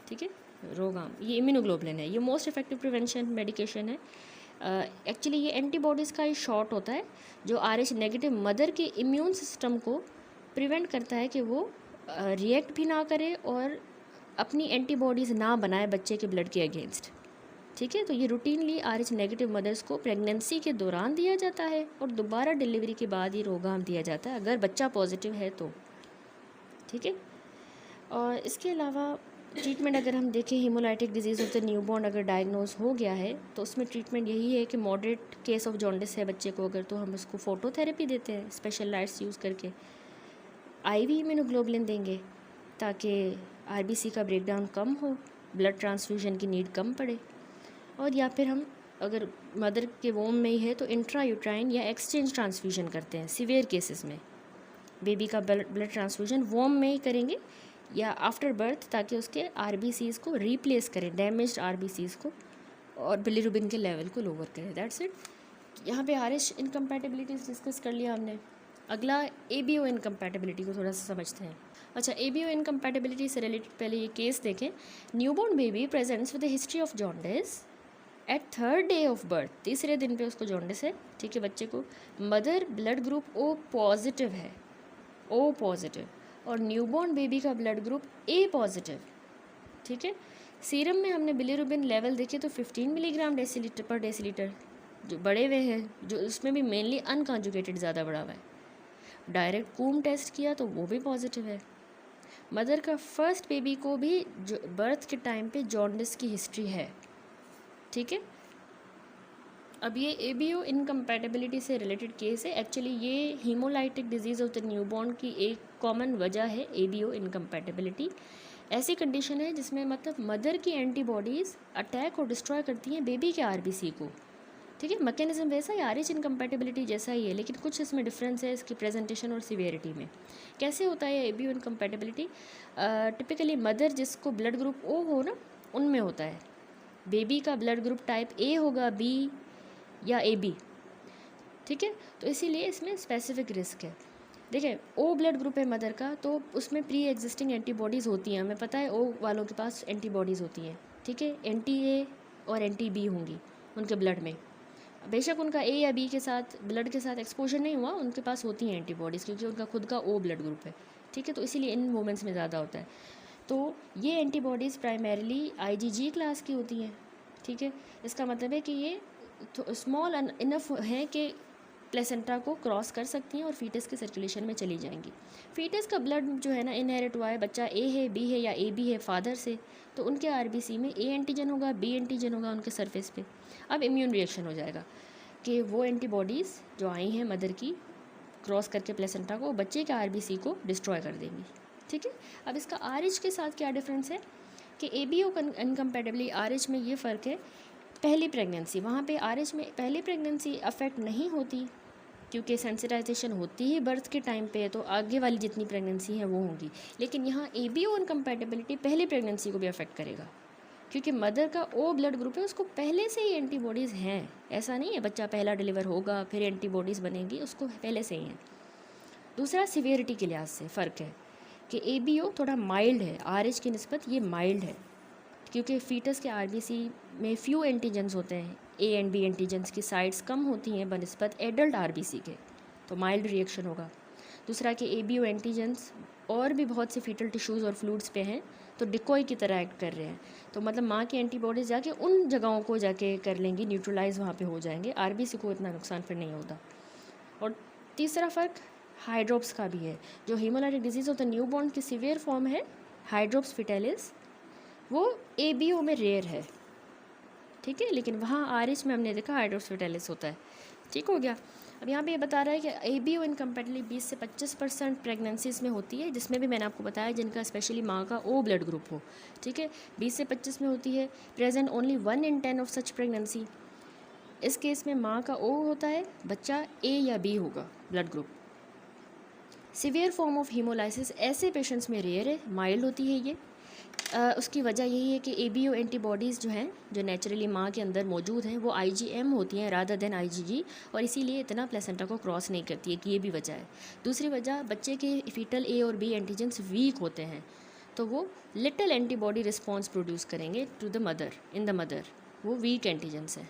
ठीक है। रोगाम ये इम्यूनोग्लोबुलिन है, ये मोस्ट इफेक्टिव प्रिवेंशन मेडिकेशन है। एक्चुअली ये एंटीबॉडीज़ का ही शॉट होता है जो RH नेगेटिव मदर के इम्यून सिस्टम को प्रिवेंट करता है कि वो रिएक्ट भी ना करे और अपनी एंटीबॉडीज़ ना बनाए बच्चे के ब्लड के अगेंस्ट, ठीक है। तो ये रूटीनली RH नेगेटिव मदर्स को प्रेगनेंसी के दौरान दिया जाता है और दोबारा डिलीवरी के बाद ये रोगाम दिया जाता है अगर बच्चा पॉजिटिव है तो, ठीक है। और इसके अलावा ट्रीटमेंट अगर हम देखें, haemolytic disease of the newborn अगर डायग्नोज हो गया है तो उसमें ट्रीटमेंट यही है कि मॉडरेट केस ऑफ जॉन्डिस है बच्चे को अगर, तो हम उसको फोटोथेरेपी देते हैं स्पेशल लाइट्स यूज़ करके, IV इम्यूनोग्लोबुलिन देंगे ताकि RBC का ब्रेकडाउन कम हो, ब्लड ट्रांसफ्यूजन की नीड कम पड़े, और या फिर हम अगर मदर के वोम में ही है तो इंट्रा यूट्राइन या एक्सचेंज ट्रांसफ्यूजन करते हैं सिवियर केसेस में। बेबी का ब्लड ट्रांसफ्यूजन वोम में ही करेंगे या आफ्टर बर्थ, ताकि उसके RBCs को रिप्लेस करें, डैमेज्ड RBCs को, और बिलीरुबिन के लेवल को लोअर करें। That's it. यहाँ पे RH इनकम्पैटिबिलिटीज़ डिस्कस कर लिया हमने। अगला ABO इनकम्पैटिबिलिटी को थोड़ा सा समझते हैं। अच्छा, ABO इनकम्पैटिबिलिटी से रिलेटेड पहले ये केस देखें। Newborn baby presents with the history of jaundice at third day of birth, तीसरे दिन पे उसको जॉन्डिस है, ठीक है बच्चे को। Mother blood group O positive है, O पॉजिटिव, और न्यूबॉर्न बेबी का ब्लड ग्रुप A पॉजिटिव, ठीक है। सीरम में हमने बिलीरुबिन लेवल देखे तो 15 मिलीग्राम डेसीलीटर पर डेसीलीटर, जो बढ़े हुए हैं, जो उसमें भी मेनली अनकॉन्जुगेटेड ज़्यादा बढ़ा हुआ है। डायरेक्ट कूम टेस्ट किया तो वो भी पॉजिटिव है। मदर का फर्स्ट बेबी को भी बर्थ के टाइम पे जॉन्डिस की हिस्ट्री है, ठीक है। अब ये ABO इनकम्पैटिबिलिटी से रिलेटेड केस है। एक्चुअली ये haemolytic disease of the newborn की एक कॉमन वजह है ABO इनकम्पैटिबिलिटी। ऐसी कंडीशन है जिसमें मतलब मदर की एंटीबॉडीज़ अटैक और डिस्ट्रॉय करती हैं बेबी के RBC को, ठीक है। मैकेनिज्म वैसा ही, RH इनकम्पैटिबिलिटी जैसा ही है, लेकिन कुछ इसमें डिफरेंस है इसकी प्रेजेंटेशन और सिवियरिटी में। कैसे होता है ABO इनकम्पैटिबिलिटी? टिपिकली मदर जिसको ब्लड ग्रुप O हो ना, उनमें होता है। बेबी का ब्लड ग्रुप टाइप A होगा, B या AB, ठीक है। तो इसीलिए इसमें स्पेसिफिक रिस्क है। देखिए O ब्लड ग्रुप है मदर का, तो उसमें प्री एग्जिस्टिंग एंटीबॉडीज़ होती हैं, हमें पता है O वालों के पास एंटीबॉडीज़ होती हैं, ठीक है। NTA और NTB होंगी उनके ब्लड में। बेशक उनका A या B के साथ ब्लड के साथ एक्सपोजर नहीं हुआ, उनके पास होती हैं एंटीबॉडीज़, क्योंकि उनका खुद का O ब्लड ग्रुप है, ठीक है। तो इसीलिए इन वुमेंस में ज़्यादा होता है। तो ये एंटीबॉडीज़ प्राइमरीली IgG क्लास की होती हैं, ठीक है। इसका मतलब है कि ये स्मॉल इनफ है कि प्लेसेंटा को क्रॉस कर सकती हैं और फीटस के सर्कुलेशन में चली जाएंगी। फीटस का ब्लड जो है ना इनहेरिट हुआ है, बच्चा A है, B है या AB है फादर से, तो उनके RBC में A एंटीजन होगा, B एंटीजन होगा उनके सरफेस पे। अब इम्यून रिएक्शन हो जाएगा कि वो एंटीबॉडीज़ जो आई हैं मदर की क्रॉस करके प्लेसेंटा को, बच्चे के RBC को डिस्ट्रॉय कर देंगी, ठीक है। अब इसका RH के साथ क्या डिफरेंस है कि ABO इनकम्पैटिबली RH में ये फ़र्क है, पहली प्रेगनेंसी, वहाँ पे RH में पहली प्रेगनेंसी अफेक्ट नहीं होती क्योंकि सेंसिटाइजेशन होती ही बर्थ के टाइम पे है, तो आगे वाली जितनी प्रेगनेंसी है वो होंगी। लेकिन यहाँ ABO इनकम्पैटिबिलिटी पहली प्रेगनेंसी को भी अफेक्ट करेगा, क्योंकि मदर का O ब्लड ग्रुप है, उसको पहले से ही एंटीबॉडीज़ हैं। ऐसा नहीं है बच्चा पहला डिलीवर होगा फिर एंटीबॉडीज़ बनेगी, उसको पहले से ही हैं। दूसरा सिवियरिटी के लिहाज से फ़र्क है कि ABO थोड़ा माइल्ड है, RH की निस्बत ये माइल्ड है, क्योंकि फीटस के RBC में फ्यू एंटीजेंस होते हैं, A एंड B एंटीजेंस की साइड्स कम होती हैं बनस्बत एडल्ट RBC के, तो माइल्ड रिएक्शन होगा। दूसरा कि ABO एंटीजेंस और भी बहुत से फीटल टिश्यूज़ और फ्लूइड्स पे हैं, तो डिकॉय की तरह एक्ट कर रहे हैं, तो मतलब माँ की एंटीबॉडीज़ जाके उन जगहों को जाके कर लेंगी, न्यूट्रलाइज वहाँ पे हो जाएंगे, RBC को इतना नुकसान फिर नहीं होता। और तीसरा फ़र्क हाइड्रोप्स का भी है। जो haemolytic disease of the newborn की सीवियर फॉर्म है हाइड्रोप्स फिटेलिस, वो ABO में रेयर है, ठीक है, लेकिन वहाँ RH में हमने देखा हाइड्रोप्स फिटेलिस होता है, ठीक हो गया। अब यहाँ पे ये बता रहा है कि ABO इनकम्पैटिबली 20 से 25% प्रेगनेंसीज़ में होती है, जिसमें भी मैंने आपको बताया जिनका स्पेशली माँ का O ब्लड ग्रुप हो, ठीक है, 20 से 25 में होती है। Present only 1 in 10 of such pregnancy. इस केस में माँ का O होता है, बच्चा A या B होगा blood group. Severe form of haemolysis ऐसे पेशेंट्स में रेयर है, माइल्ड होती है ये। उसकी वजह यही है कि ABO एंटीबॉडीज़ जो हैं, जो नेचुरली माँ के अंदर मौजूद हैं, वो IgM होती हैं रादर देन IgG, और इसीलिए इतना प्लेसेंटा को क्रॉस नहीं करती है, कि ये भी वजह है। दूसरी वजह, बच्चे के फीटल A और B एंटीजेंस वीक होते हैं, तो वो लिटिल एंटीबॉडी रिस्पॉन्स प्रोड्यूस करेंगे to the mother, in the mother, वो वीक एंटीजेंस हैं।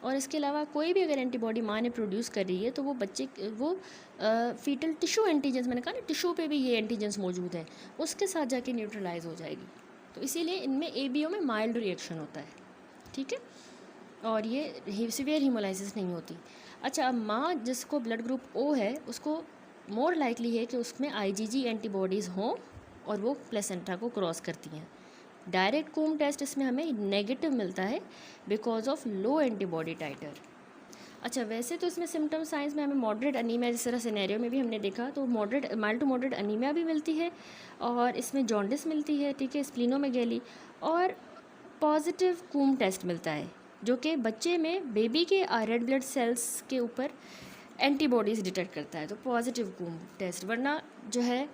और इसके अलावा कोई भी अगर एंटीबॉडी माँ ने प्रोड्यूस कर रही है, तो वो बच्चे वो फीटल टिश्यू एंटीजेंस, मैंने कहा ना टिश्यू पे भी ये एंटीजेंस मौजूद हैं, उसके साथ जाके न्यूट्रलाइज हो जाएगी। तो इसीलिए इनमें ABO में माइल्ड रिएक्शन होता है, ठीक है, और ये सीवियर हीमोलाइसिस नहीं होती। अच्छा, अब माँ जिसको ब्लड ग्रुप O है, उसको मोर लाइकली है कि उसमें IgG एंटीबॉडीज़ हों और वो प्लेसेंटा को क्रॉस करती हैं। डायरेक्ट कूम टेस्ट इसमें हमें नेगेटिव मिलता है बिकॉज ऑफ लो एंटीबॉडी टाइटर। अच्छा, वैसे तो इसमें सिम्टम साइंस में हमें मॉडरेट अनीमिया, जिस तरह सिनेरियो में भी हमने देखा, तो moderate mild to moderate anaemia भी मिलती है, और इसमें जॉन्डिस मिलती है, ठीक है, स्प्लीनोमेगैली, और पॉजिटिव कूम टेस्ट मिलता है जो कि बच्चे में बेबी के रेड ब्लड सेल्स के ऊपर एंटीबॉडीज़ डिटेक्ट करता है, तो पॉजिटिव कूम टेस्ट। वरना जो है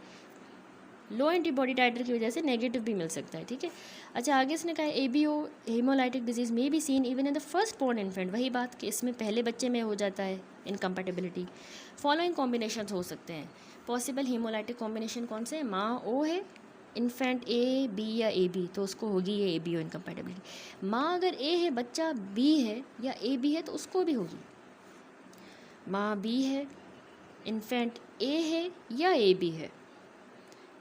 लो एंटीबॉडी टाइटर की वजह से नेगेटिव भी मिल सकता है, ठीक है। अच्छा, आगे इसने कहा ABO हीमोलाइटिक डिजीज़ में भी seen even in the firstborn infant, वही बात कि इसमें पहले बच्चे में हो जाता है इनकम्पैटिबिलिटी। फॉलोइंग कॉम्बिनेशन हो सकते हैं पॉसिबल हीमोलाइटिक कॉम्बिनेशन, कौन से? माँ O है, इन्फेंट A, B या AB, तो उसको होगी ये ABO इनकम्पैटिबिलिटी। माँ अगर A है, बच्चा B है या AB है, तो उसको भी होगी। माँ B है, इन्फेंट A है या AB है,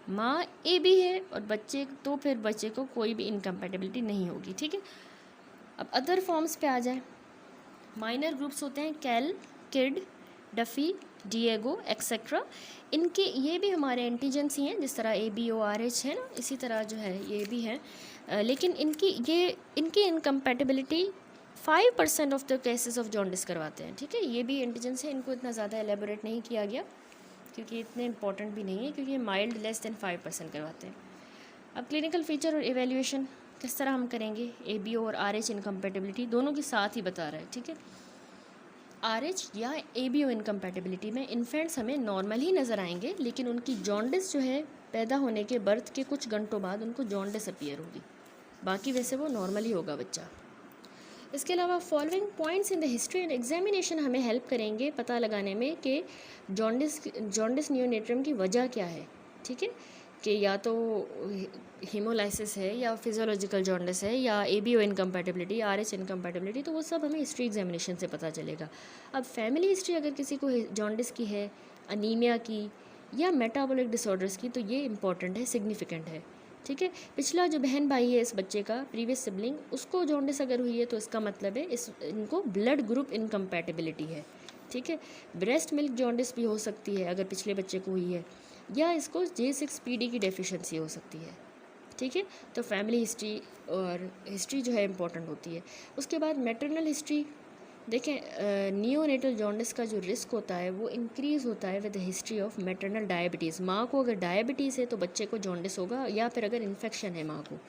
माँ AB है और बच्चे, तो फिर बच्चे को कोई भी इनकम्पैटिबिलिटी नहीं होगी, ठीक है। अब अदर फॉर्म्स पे आ जाए। माइनर ग्रुप्स होते हैं कैल, किड, डफ़ी, डिएगो एक्सेट्रा, इनके ये भी हमारे एंटीजेंस ही हैं, जिस तरह ABO-RH है ना, इसी तरह जो है ये भी है। लेकिन इनकी incompatibility 5% of the cases of jaundice करवाते हैं, ठीक है। ये भी एंटीजेंस है, इनको इतना ज़्यादा एलेबोरेट नहीं किया गया क्योंकि इतने इंपॉर्टेंट भी नहीं है, क्योंकि ये माइल्ड लेस देन 5% करवाते हैं। अब क्लिनिकल फीचर और एवेल्यूएशन किस तरह हम करेंगे, ABO और RH इनकम्पैटिबिलिटी दोनों के साथ ही बता रहा है, ठीक है। RH या ABO इनकम्पैटिबिलिटी में इन्फेंट्स हमें नॉर्मल ही नज़र आएंगे, लेकिन उनकी जॉन्डिस जो है पैदा होने के बर्थ के कुछ घंटों बाद उनको जॉन्डिस अपीयर होगी, बाकी वैसे वो नॉर्मल ही होगा बच्चा। इसके अलावा following points in the history and examination हमें हेल्प करेंगे पता लगाने में कि जॉन्डिस नियोनेट्रम की वजह क्या है, ठीक है, कि या तो हीमोलाइसिस है या फिजियोलॉजिकल जॉन्डिस है या ABO इनकम्पैटिबिलिटी, RH इनकम्पैटिबिलिटी, तो वो सब हमें हिस्ट्री एग्जामिनेशन से पता चलेगा। अब फैमिली हिस्ट्री अगर किसी को जॉन्डिस की है, अनीमिया की या मेटाबॉलिक डिसऑर्डर्स की, तो ये इंपॉर्टेंट है, सिग्निफिकेंट है, ठीक है। पिछला जो बहन भाई है इस बच्चे का, प्रीवियस सिबलिंग, उसको जॉन्डिस अगर हुई है तो इसका मतलब है इनको ब्लड ग्रुप इनकम्पैटिबिलिटी है, ठीक है। ब्रेस्ट मिल्क जॉन्डिस भी हो सकती है अगर पिछले बच्चे को हुई है, या इसको J6PD की डेफिशिएंसी हो सकती है, ठीक है। तो फैमिली हिस्ट्री और हिस्ट्री जो है इंपॉर्टेंट होती है। उसके बाद मैटरनल हिस्ट्री देखें, नियोनेटल जॉन्डिस का जो रिस्क होता है वो इंक्रीज़ होता है with the history of maternal diabetes. माँ को अगर डायबिटीज़ है तो बच्चे को जॉन्डिस होगा, या फिर अगर इन्फेक्शन है माँ को,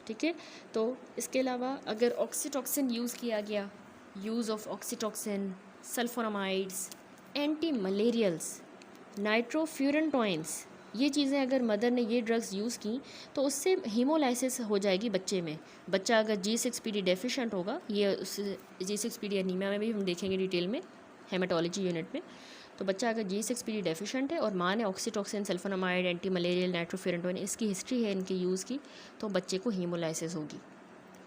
ठीक है। तो इसके अलावा अगर ऑक्सीटॉक्सिन यूज़ किया गया, use of oxytocin, sulphonamides, antimalarials, nitrofurantoins, ये चीज़ें अगर मदर ने ये ड्रग्स यूज़ की तो उससे हीमोलाइसिस हो जाएगी बच्चे में। बच्चा अगर G6PD डेफिशिएंट होगा, ये उस G6PD एनीमिया में भी हम देखेंगे डिटेल में हेमाटोलॉजी यूनिट में, तो बच्चा अगर G6PD डेफिशिएंट है और माँ ने oxytocin, sulphonamide, anti malarial, nitrofurantoin इसकी हिस्ट्री है इनके यूज़ की, तो बच्चे को हीमोलाइसिस होगी,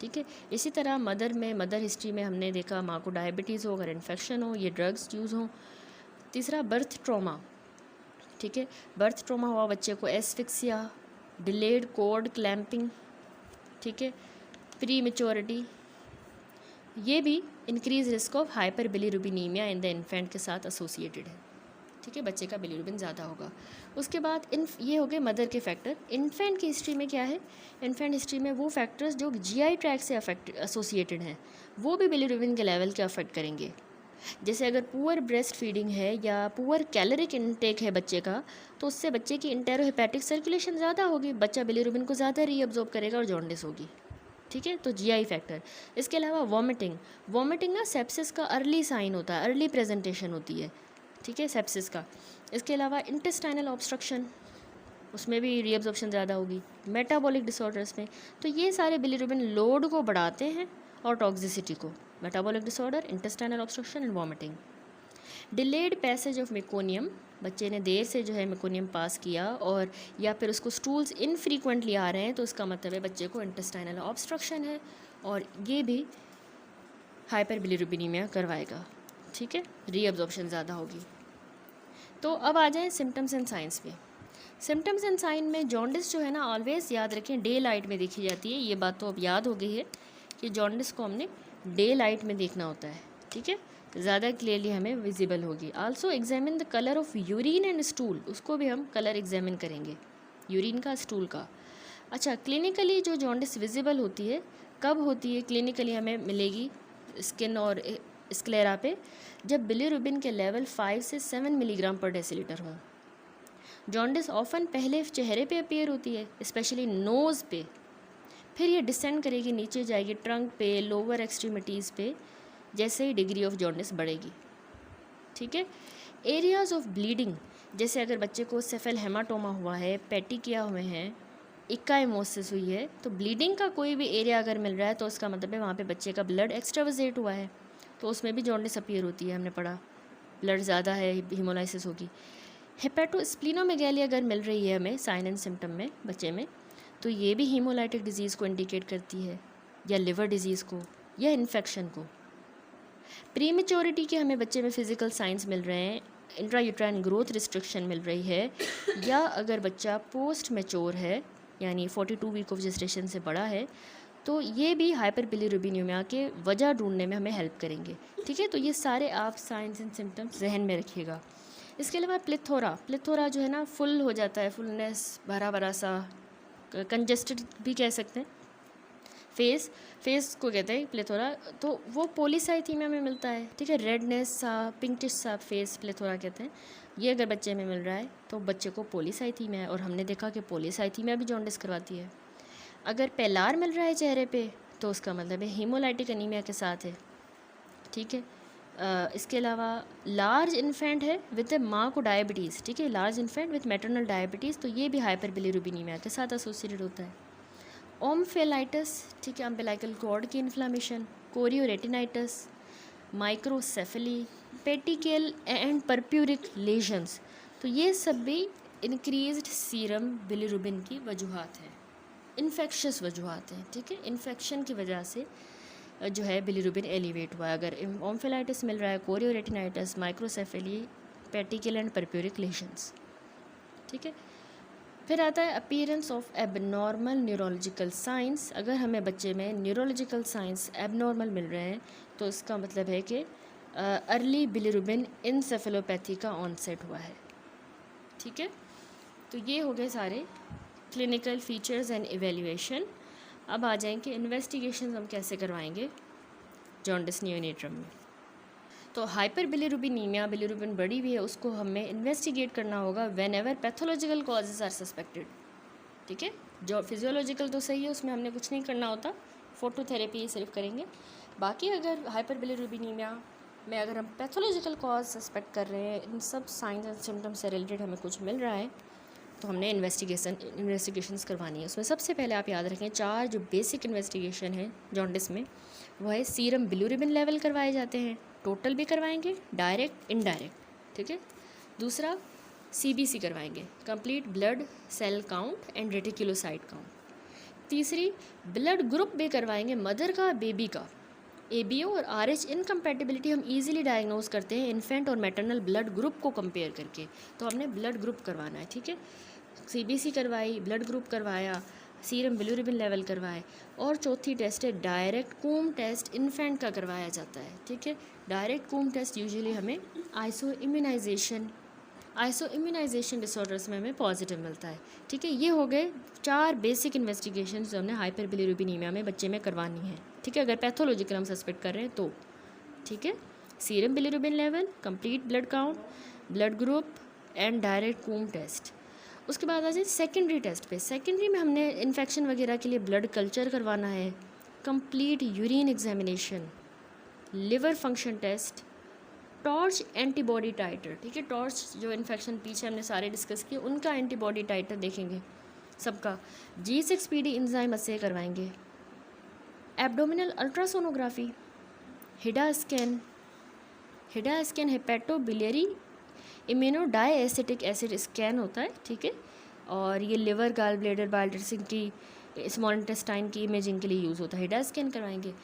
ठीक है। इसी तरह मदर हिस्ट्री में हमने देखा माँ को डायबिटीज़ हो, अगर इन्फेक्शन हो, ये ड्रग्स यूज़ हों। तीसरा बर्थ ट्रॉमा, ठीक है, बर्थ ट्रॉमा हुआ बच्चे को, एस्फिक्सिया, डिलेड कॉर्ड क्लैंपिंग, ठीक है, प्री मेच्योरिटी, ये भी increase risk of hyperbilirubinaemia in the infant के साथ एसोसिएटेड है, ठीक है, बच्चे का बिलीरुबिन ज़्यादा होगा। उसके बाद ये हो गए मदर के फैक्टर। इन्फेंट की हिस्ट्री में क्या है, इन्फेंट हिस्ट्री में वो फैक्टर्स जो GI ट्रैक्ट से एसोसिएटेड हैं वो भी बिलीरुबिन के लेवल के अफेक्ट करेंगे। जैसे अगर पुअर ब्रेस्ट फीडिंग है या पुअर कैलोरिक इनटेक है बच्चे का, तो उससे बच्चे की इंटेरोहेपेटिक सर्कुलेशन ज़्यादा होगी, बच्चा बिलीरुबिन को ज़्यादा रीअब्जॉर्ब करेगा और जॉन्डिस होगी, ठीक है। तो GI फैक्टर। इसके अलावा वॉमिटिंग ना सेप्सिस का अर्ली साइन होता है, अर्ली प्रेजेंटेशन होती है, ठीक है, सेप्सिस का। इसके अलावा इंटेस्टाइनल ऑब्स्ट्रक्शन, उसमें भी रीअब्जॉर्प्शन ज़्यादा होगी। मेटाबॉलिक डिसऑर्डर्स में, तो ये सारे बिलीरुबिन लोड को बढ़ाते हैं और टॉक्सिसिटी को। Metabolic disorder, intestinal obstruction and vomiting. Delayed passage of meconium, बच्चे ने देर से जो है मेकोनियम पास किया और या फिर उसको स्टूल्स इनफ्रीक्वेंटली आ रहे हैं, तो इसका मतलब है बच्चे को इंटेस्टाइनल ऑब्स्ट्रक्शन है और ये भी हाइपर बिलीरुबिनीमिया करवाएगा, ठीक है, रीअब्जॉर्प्शन ज़्यादा होगी। तो अब आ जाएँ सिम्टम्स एंड साइंस पे। सिम्टम्स एंड साइन में जॉन्डिस जो है ना, ऑलवेज याद रखें डे लाइट में देखी जाती है। ये बात तो अब याद हो गई है कि जॉन्डिस को हमने डे लाइट में देखना होता है, ठीक है, ज़्यादा क्लियरली हमें विजिबल होगी। Also examine the colour of urine and stool, उसको भी हम कलर एग्जामिन करेंगे, यूरिन का, स्टूल का। अच्छा, क्लिनिकली जो जॉन्डिस विजिबल होती है कब होती है, क्लिनिकली हमें मिलेगी स्किन और स्क्लेरा पे, जब बिलीरुबिन के लेवल 5 से 7 मिलीग्राम पर डेसीलीटर हों। जॉन्डिस ऑफन पहले चेहरे पे अपीयर होती है, स्पेशली नोज़ पे, फिर ये डिसेंड करेगी, नीचे जाएगी ट्रंक पे, लोअर एक्सट्रीमिटीज़ पे, जैसे ही डिग्री ऑफ जॉन्डिस बढ़ेगी, ठीक है। एरियाज ऑफ ब्लीडिंग, जैसे अगर बच्चे को सेफेल हेमाटोमा हुआ है, पेटिकिया हुए हैं, इक्काइमोसिस हुई है, तो ब्लीडिंग का कोई भी एरिया अगर मिल रहा है तो उसका मतलब है वहाँ पे बच्चे का ब्लड एक्स्ट्रावजेट हुआ है, तो उसमें भी जॉन्डिस अपीयर होती है, हमने पढ़ा, ब्लड ज़्यादा है, हीमोलाइसिस होगी। हेपेटोस्प्लीनोमेगैली अगर मिल रही है हमें साइन एंड सिम्टम में बच्चे में, तो ये भी हीमोलाइटिक डिजीज़ को इंडिकेट करती है, या लिवर डिजीज़ को, या इन्फेक्शन को। प्रीमेच्योरिटी के हमें बच्चे में फिजिकल साइंस मिल रहे हैं, इंट्रायूट्राइन ग्रोथ रिस्ट्रिक्शन मिल रही है, या अगर बच्चा पोस्ट मैच्योर है यानी 42 वीक ऑफ जेस्टेशन से बड़ा है, तो ये भी हाइपर बिलीरुबिनीमिया के वजह ढूंढने में हमें हेल्प करेंगे, ठीक है। तो ये सारे आप साइंस एंड सिम्टम्स जहन में रखिएगा। इसके अलावा प्लिथोरा जो है ना फुल हो जाता है, फुलनेस, भरा भरा सा, कंजेस्टेड भी कह सकते हैं। फेस को कहते हैं प्लेथोरा, तो वो पॉलीसाइथीमिया में मिलता है, ठीक है। रेडनेस सा, पिंकिश सा फेस प्लेथोरा कहते हैं। ये अगर बच्चे में मिल रहा है तो बच्चे को पॉलीसाइथीमिया है, और हमने देखा कि पॉलीसाइथीमिया भी जॉन्डिस करवाती है। अगर पेलार मिल रहा है चेहरे पे तो उसका मतलब है हीमोलाइटिक एनीमिया के साथ है, ठीक है। इसके अलावा लार्ज इन्फेंट है विद माँ को डायबिटीज़, ठीक है, large infant with maternal diabetes, तो ये भी हाइपर बिलिरुबिनीमिया के साथ एसोसिएटेड होता है। ओम्फेलाइटिस, ठीक है, अम्बिलाइकल कॉर्ड की inflammation, chorioretinitis, microcephaly, petechial and purpuric lesions, तो ये सब भी इंक्रीज्ड सीरम बिलिरुबिन की वजूहात हैं, इन्फेक्शस वजूहात हैं, ठीक है। इन्फेक्शन की वजह से जो है बिलिरुबिन एलिवेट हुआ है। अगर ओम्फेलाइटिस मिल रहा है, chorioretinitis, microcephaly, petechial and purpuric lesions, ठीक है। फिर आता है appearance of abnormal neurological signs. अगर हमें बच्चे में न्यूरोलॉजिकल साइंस एबनॉर्मल मिल रहे हैं तो इसका मतलब है कि अर्ली बिलिरुबिन इंसेफेलोपैथी का ऑनसेट हुआ है, ठीक है। तो ये हो गए सारे क्लिनिकल फीचर्स एंड इवेल्युएशन। अब आ जाएंगे इन्वेस्टिगेशन हम कैसे करवाएंगे जॉन्डिस नियोनेट्रम में। तो हाइपर बिलिरुबिनीमिया, बिलिरुबिन बढ़ी हुई है, उसको हमें इन्वेस्टिगेट करना होगा whenever pathological causes are suspected, ठीक है। जो फिजियोलॉजिकल तो सही है, उसमें हमने कुछ नहीं करना होता, फोटोथेरेपी सिर्फ करेंगे। बाकी अगर हाइपर बिलिरुबिनीमिया में अगर हम पैथोलॉजिकल कॉज सस्पेक्ट कर रहे हैं, इन सब साइंस एंड सिम्टम्स से रिलेटेड हमें कुछ मिल रहा है, तो हमने इन्वेस्टिगेशंस करवानी है। उसमें सबसे पहले आप याद रखें 4 जो बेसिक इन्वेस्टिगेशन है जॉन्डिस में, वो है सीरम बिलिरुबिन लेवल करवाए जाते हैं, टोटल भी करवाएंगे, डायरेक्ट इनडायरेक्ट, ठीक है। दूसरा CBC करवाएंगे, complete blood cell count and reticulocyte count. तीसरी ब्लड ग्रुप भी करवाएंगे, मदर का, बेबी का। ABO और RH इनकम्पैटिबिलिटी हम इजीली डायग्नोज करते हैं इन्फेंट और मैटरनल ब्लड ग्रुप को कंपेयर करके, तो हमने ब्लड ग्रुप करवाना है, ठीक है। CBC करवाई, ब्लड ग्रुप करवाया, सीरम बिलिरुबिन लेवल करवाए, और चौथी टेस्ट है डायरेक्ट कूम टेस्ट, इन्फेंट का करवाया जाता है, ठीक है। डायरेक्ट कूम टेस्ट यूजुअली हमें आइसो इम्यूनाइजेशन डिसऑर्डर्स में हमें पॉजिटिव मिलता है, ठीक है। ये हो गए 4 बेसिक इन्वेस्टिगेशन जो हमने हाइपर बिलिरुबिनीमिया में बच्चे में करवानी है, ठीक है। अगर पैथोलॉजिकल हम सस्पेक्ट कर रहे हैं तो, ठीक है। Serum bilirubin level, complete blood count, blood group and direct Coombs test. उसके बाद आ जाए सेकेंडरी टेस्ट पे। सेकेंडरी में हमने इन्फेक्शन वगैरह के लिए ब्लड कल्चर करवाना है, complete urine examination, liver function test, TORCH antibody titre, ठीक है। टॉर्च जो इन्फेक्शन पीछे हमने सारे डिस्कस किए, उनका एंटीबॉडी टाइटर देखेंगे सबका। G6PD एंजाइम असे करवाएंगे, abdominal ultrasonography, HIDA scan, hepatobiliary iminodiacetic acid scan होता है, ठीक है। और ये liver, gallbladder, bile duct की, स्मॉल इंटेस्टाइन की इमेजिंग के लिए यूज़ होता है। हिडा स्कैन करवाएंगे,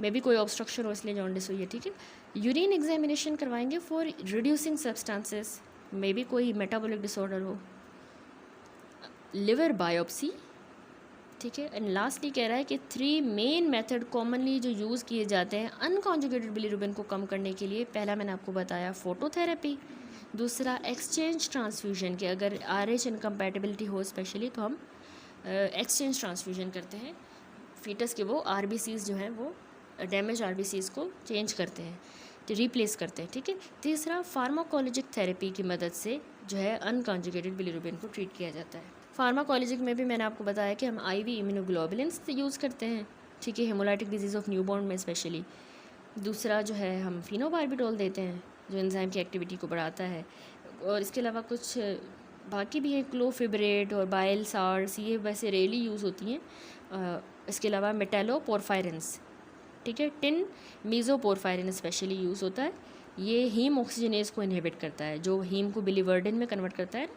मे भी कोई ऑब्स्ट्रक्शन हो इसलिए जॉन्डिस हुई है, ठीक है। यूरिन एग्जामिनेशन करवाएंगे फॉर रिड्यूसिंग सब्सटेंसेस, मे भी कोई मेटाबॉलिक डिसऑर्डर हो, लिवर बायोप्सी, ठीक है। एंड लास्टली कह रहा है कि 3 मेन मेथड कॉमनली जो यूज़ किए जाते हैं अनकॉन्जुगेटेड बिलिरुबिन को कम करने के लिए। पहला मैंने आपको बताया फोटोथेरेपी, दूसरा एक्सचेंज ट्रांसफ्यूजन के, अगर RH इनकम्पैटिबिलिटी हो स्पेशली तो हम एक्सचेंज ट्रांसफ्यूजन करते हैं, फीटस के वो RBCs जो हैं वो डैमेज RBCs को चेंज करते हैं, रिप्लेस करते हैं, ठीक है। तीसरा फार्माकोलॉजिक थेरेपी की मदद से जो है अनकॉन्जुगेटेड बिलिरुबिन को ट्रीट किया जाता है। फार्माकोलॉजिक में भी मैंने आपको बताया कि हम IV इम्यूनोग्लोबुलिन्स यूज़ करते हैं, ठीक है, हेमोलाइटिक डिजीज़ ऑफ न्यूबॉर्न में स्पेशली। दूसरा जो है हम फिनोबार्बिटोल देते हैं जो एंजाइम की एक्टिविटी को बढ़ाता है, और इसके अलावा कुछ बाकी भी हैं, क्लोफिब्रेट और बाइल सार्स, ये वैसे रेयरली यूज़ होती हैं। इसके अलावा मेटेलोपोरफायरिन्स, ठीक है, टिन मीज़ोपोरफायरिन स्पेशली यूज़ होता है। ये हीम ऑक्सीजनेज को इनहिबिट करता है, जो हीम को बिलीवर्डिन में कन्वर्ट करता है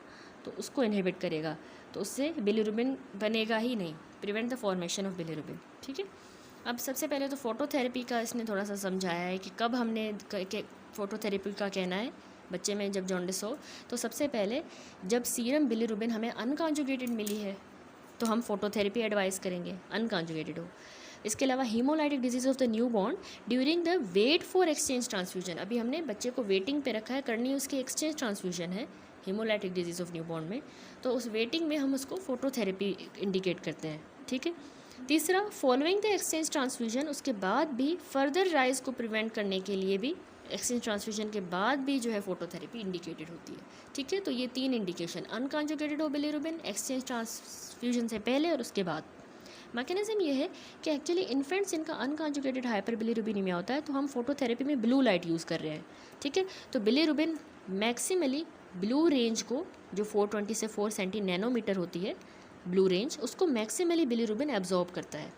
तो उसको इनहिबिट करेगा, तो उससे बिलिरुबिन बनेगा ही नहीं, prevent the formation of bilirubin, ठीक है। अब सबसे पहले तो फोटोथेरेपी का इसने थोड़ा सा समझाया है कि कब हमने फोटोथेरेपी का कहना है बच्चे में जब जॉन्डिस हो, तो सबसे पहले जब सीरम बिलिरुबिन हमें अनकॉन्जुगेटेड मिली है तो हम फोटोथेरेपी एडवाइस करेंगे, अनकॉन्जुगेटेड हो। इसके अलावा haemolytic disease of the newborn during the wait for exchange transfusion, अभी हमने बच्चे को वेटिंग पे रखा है, करनी उसकी एक्सचेंज ट्रांसफ्यूजन है haemolytic disease of new born में, तो उस वेटिंग में हम उसको फोटोथेरेपी इंडिकेट करते हैं, ठीक है। तीसरा, फॉलोइंग द एक्सचेंज ट्रांसफ्यूजन, उसके बाद भी फर्दर राइज को प्रिवेंट करने के लिए भी एक्सचेंज ट्रांसफ्यूजन के बाद भी जो है फोटोथेरेपी इंडिकेटेड होती है, ठीक है। तो ये 3 indication, unconjugated bilirubin, exchange transfusion से पहले और उसके बाद। मैकेनिज्म ये है कि एक्चुअली इन्फेंट्स जिनका अनकॉन्जुगेटेड हाइपर बिलिरुबिनीमिया होता है तो हम फोटोथेरेपी में ब्लू लाइट यूज़ कर रहे हैं, ठीक है। तो बिलिरुबिन मैक्सिमली ब्लू रेंज को, जो 420 से 470 नैनोमीटर होती है ब्लू रेंज, उसको मैक्सिमली बिलिरुबिन एब्जॉर्ब करता है।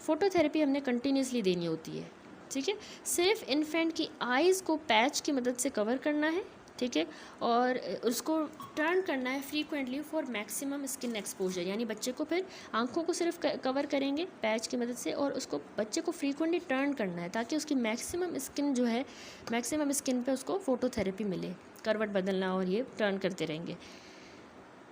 फोटोथेरेपी हमने कंटिन्यूसली देनी होती है, ठीक है। सिर्फ इन्फेंट की आइज़ को पैच की मदद से कवर करना है, ठीक है, और उसको टर्न करना है frequently for maximum skin exposure, यानी बच्चे को फिर आंखों को सिर्फ कवर करेंगे पैच की मदद से और उसको बच्चे को फ्रीक्वेंटली टर्न करना है ताकि उसकी मैक्सिमम स्किन जो है, मैक्सिमम स्किन पे उसको फोटोथेरेपी मिले, करवट बदलना और ये टर्न करते रहेंगे।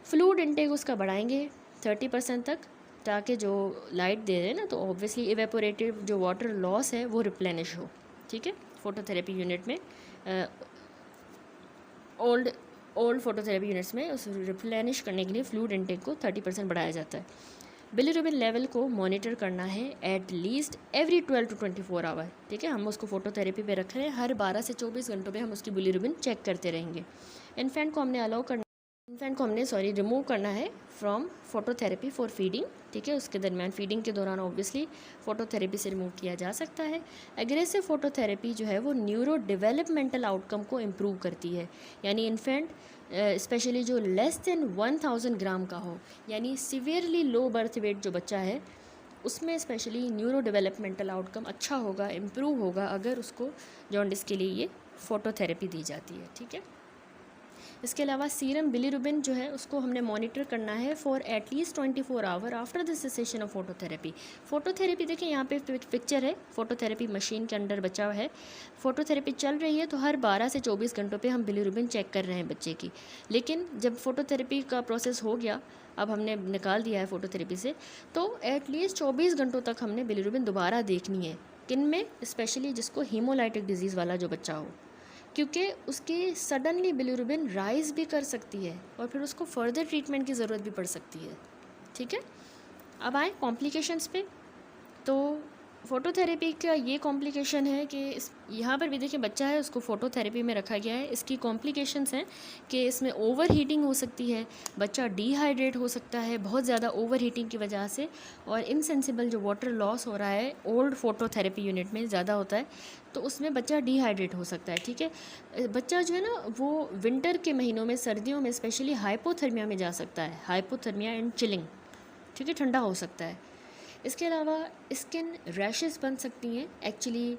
फ्लूइड इनटेक उसका बढ़ाएंगे 30% तक, ताकि जो लाइट दे रहे हैं ना, तो ऑब्वियसली इवेपोरेटिव जो वाटर लॉस है वो रिप्लेनिश हो, ठीक है। फोटोथेरेपी यूनिट में ओल्ड फोटोथेरेपी यूनिट्स में उस रिप्लेनिश करने के लिए फ्लूइड इनटेक को 30% बढ़ाया जाता है। बिलिरुबिन लेवल को मॉनिटर करना है at least every 12 to 24 hour, ठीक है। हम उसको फोटोथेरेपी पे रख रहे हैं, हर 12 से 24 घंटों पे हम उसकी बिलिरुबिन चेक करते रहेंगे। इन्फेंट को हमने रिमूव करना है फ्रॉम फोटोथेरेपी फॉर फीडिंग, ठीक है। उसके दरमियान फीडिंग के दौरान ऑब्वियसली फोटोथेरेपी से रिमूव किया जा सकता है। एग्रेसिव फोटोथेरेपी जो है वो न्यूरो डेवलपमेंटल आउटकम को इम्प्रूव करती है, यानी इन्फेंट स्पेशली जो लेस देन 1000 ग्राम का हो, यानी सीवियरली लो बर्थ वेट जो बच्चा है, उसमें स्पेशली न्यूरो डेवलपमेंटल आउटकम अच्छा होगा, इम्प्रूव होगा अगर उसको जॉन्डिस के लिए ये फोटोथेरेपी दी जाती है, ठीक है। इसके अलावा सीरम बिलिरुबिन जो है उसको हमने मॉनिटर करना है for at least 24 hour after the cessation of phototherapy. Phototherapy देखिए यहाँ पे पिक्चर है, फोटोथेरेपी मशीन के अंडर बचा हुआ है, फोटोथेरेपी चल रही है, तो हर 12 से 24 घंटों पे हम बिलिरुबिन चेक कर रहे हैं बच्चे की। लेकिन जब फोटोथेरेपी का प्रोसेस हो गया, अब हमने निकाल दिया है फोटोथेरेपी से, तो एटलीस्ट 24 घंटों तक हमने बिलिरुबिन दोबारा देखनी है। किन में? स्पेशली जिसको हीमोलाइटिक डिजीज़ वाला जो बच्चा हो, क्योंकि उसकी सडनली बिलिरुबिन राइज भी कर सकती है और फिर उसको फर्दर ट्रीटमेंट की ज़रूरत भी पड़ सकती है, ठीक है। अब आए कॉम्प्लिकेशंस पे, तो फ़ोटोथेरेपी का ये कॉम्प्लिकेशन है कि यहाँ पर भी देखिए बच्चा है, उसको फ़ोटोथेरेपी में रखा गया है। इसकी कॉम्प्लिकेशंस हैं कि इसमें ओवर हीटिंग हो सकती है, बच्चा डिहाइड्रेट हो सकता है बहुत ज़्यादा ओवर हीटिंग की वजह से, और इनसेंसिबल जो वाटर लॉस हो रहा है ओल्ड फोटोथेरेपी यूनिट में ज़्यादा होता है, तो उसमें बच्चा डिहाइड्रेट हो सकता है, ठीक है। बच्चा जो है ना वो विंटर के महीनों में, सर्दियों में स्पेशली हाइपोथर्मिया में जा सकता है, हाइपोथर्मिया एंड चिलिंग, ठीक है, ठंडा हो सकता है। इसके अलावा स्किन रैशेस बन सकती हैं। एक्चुअली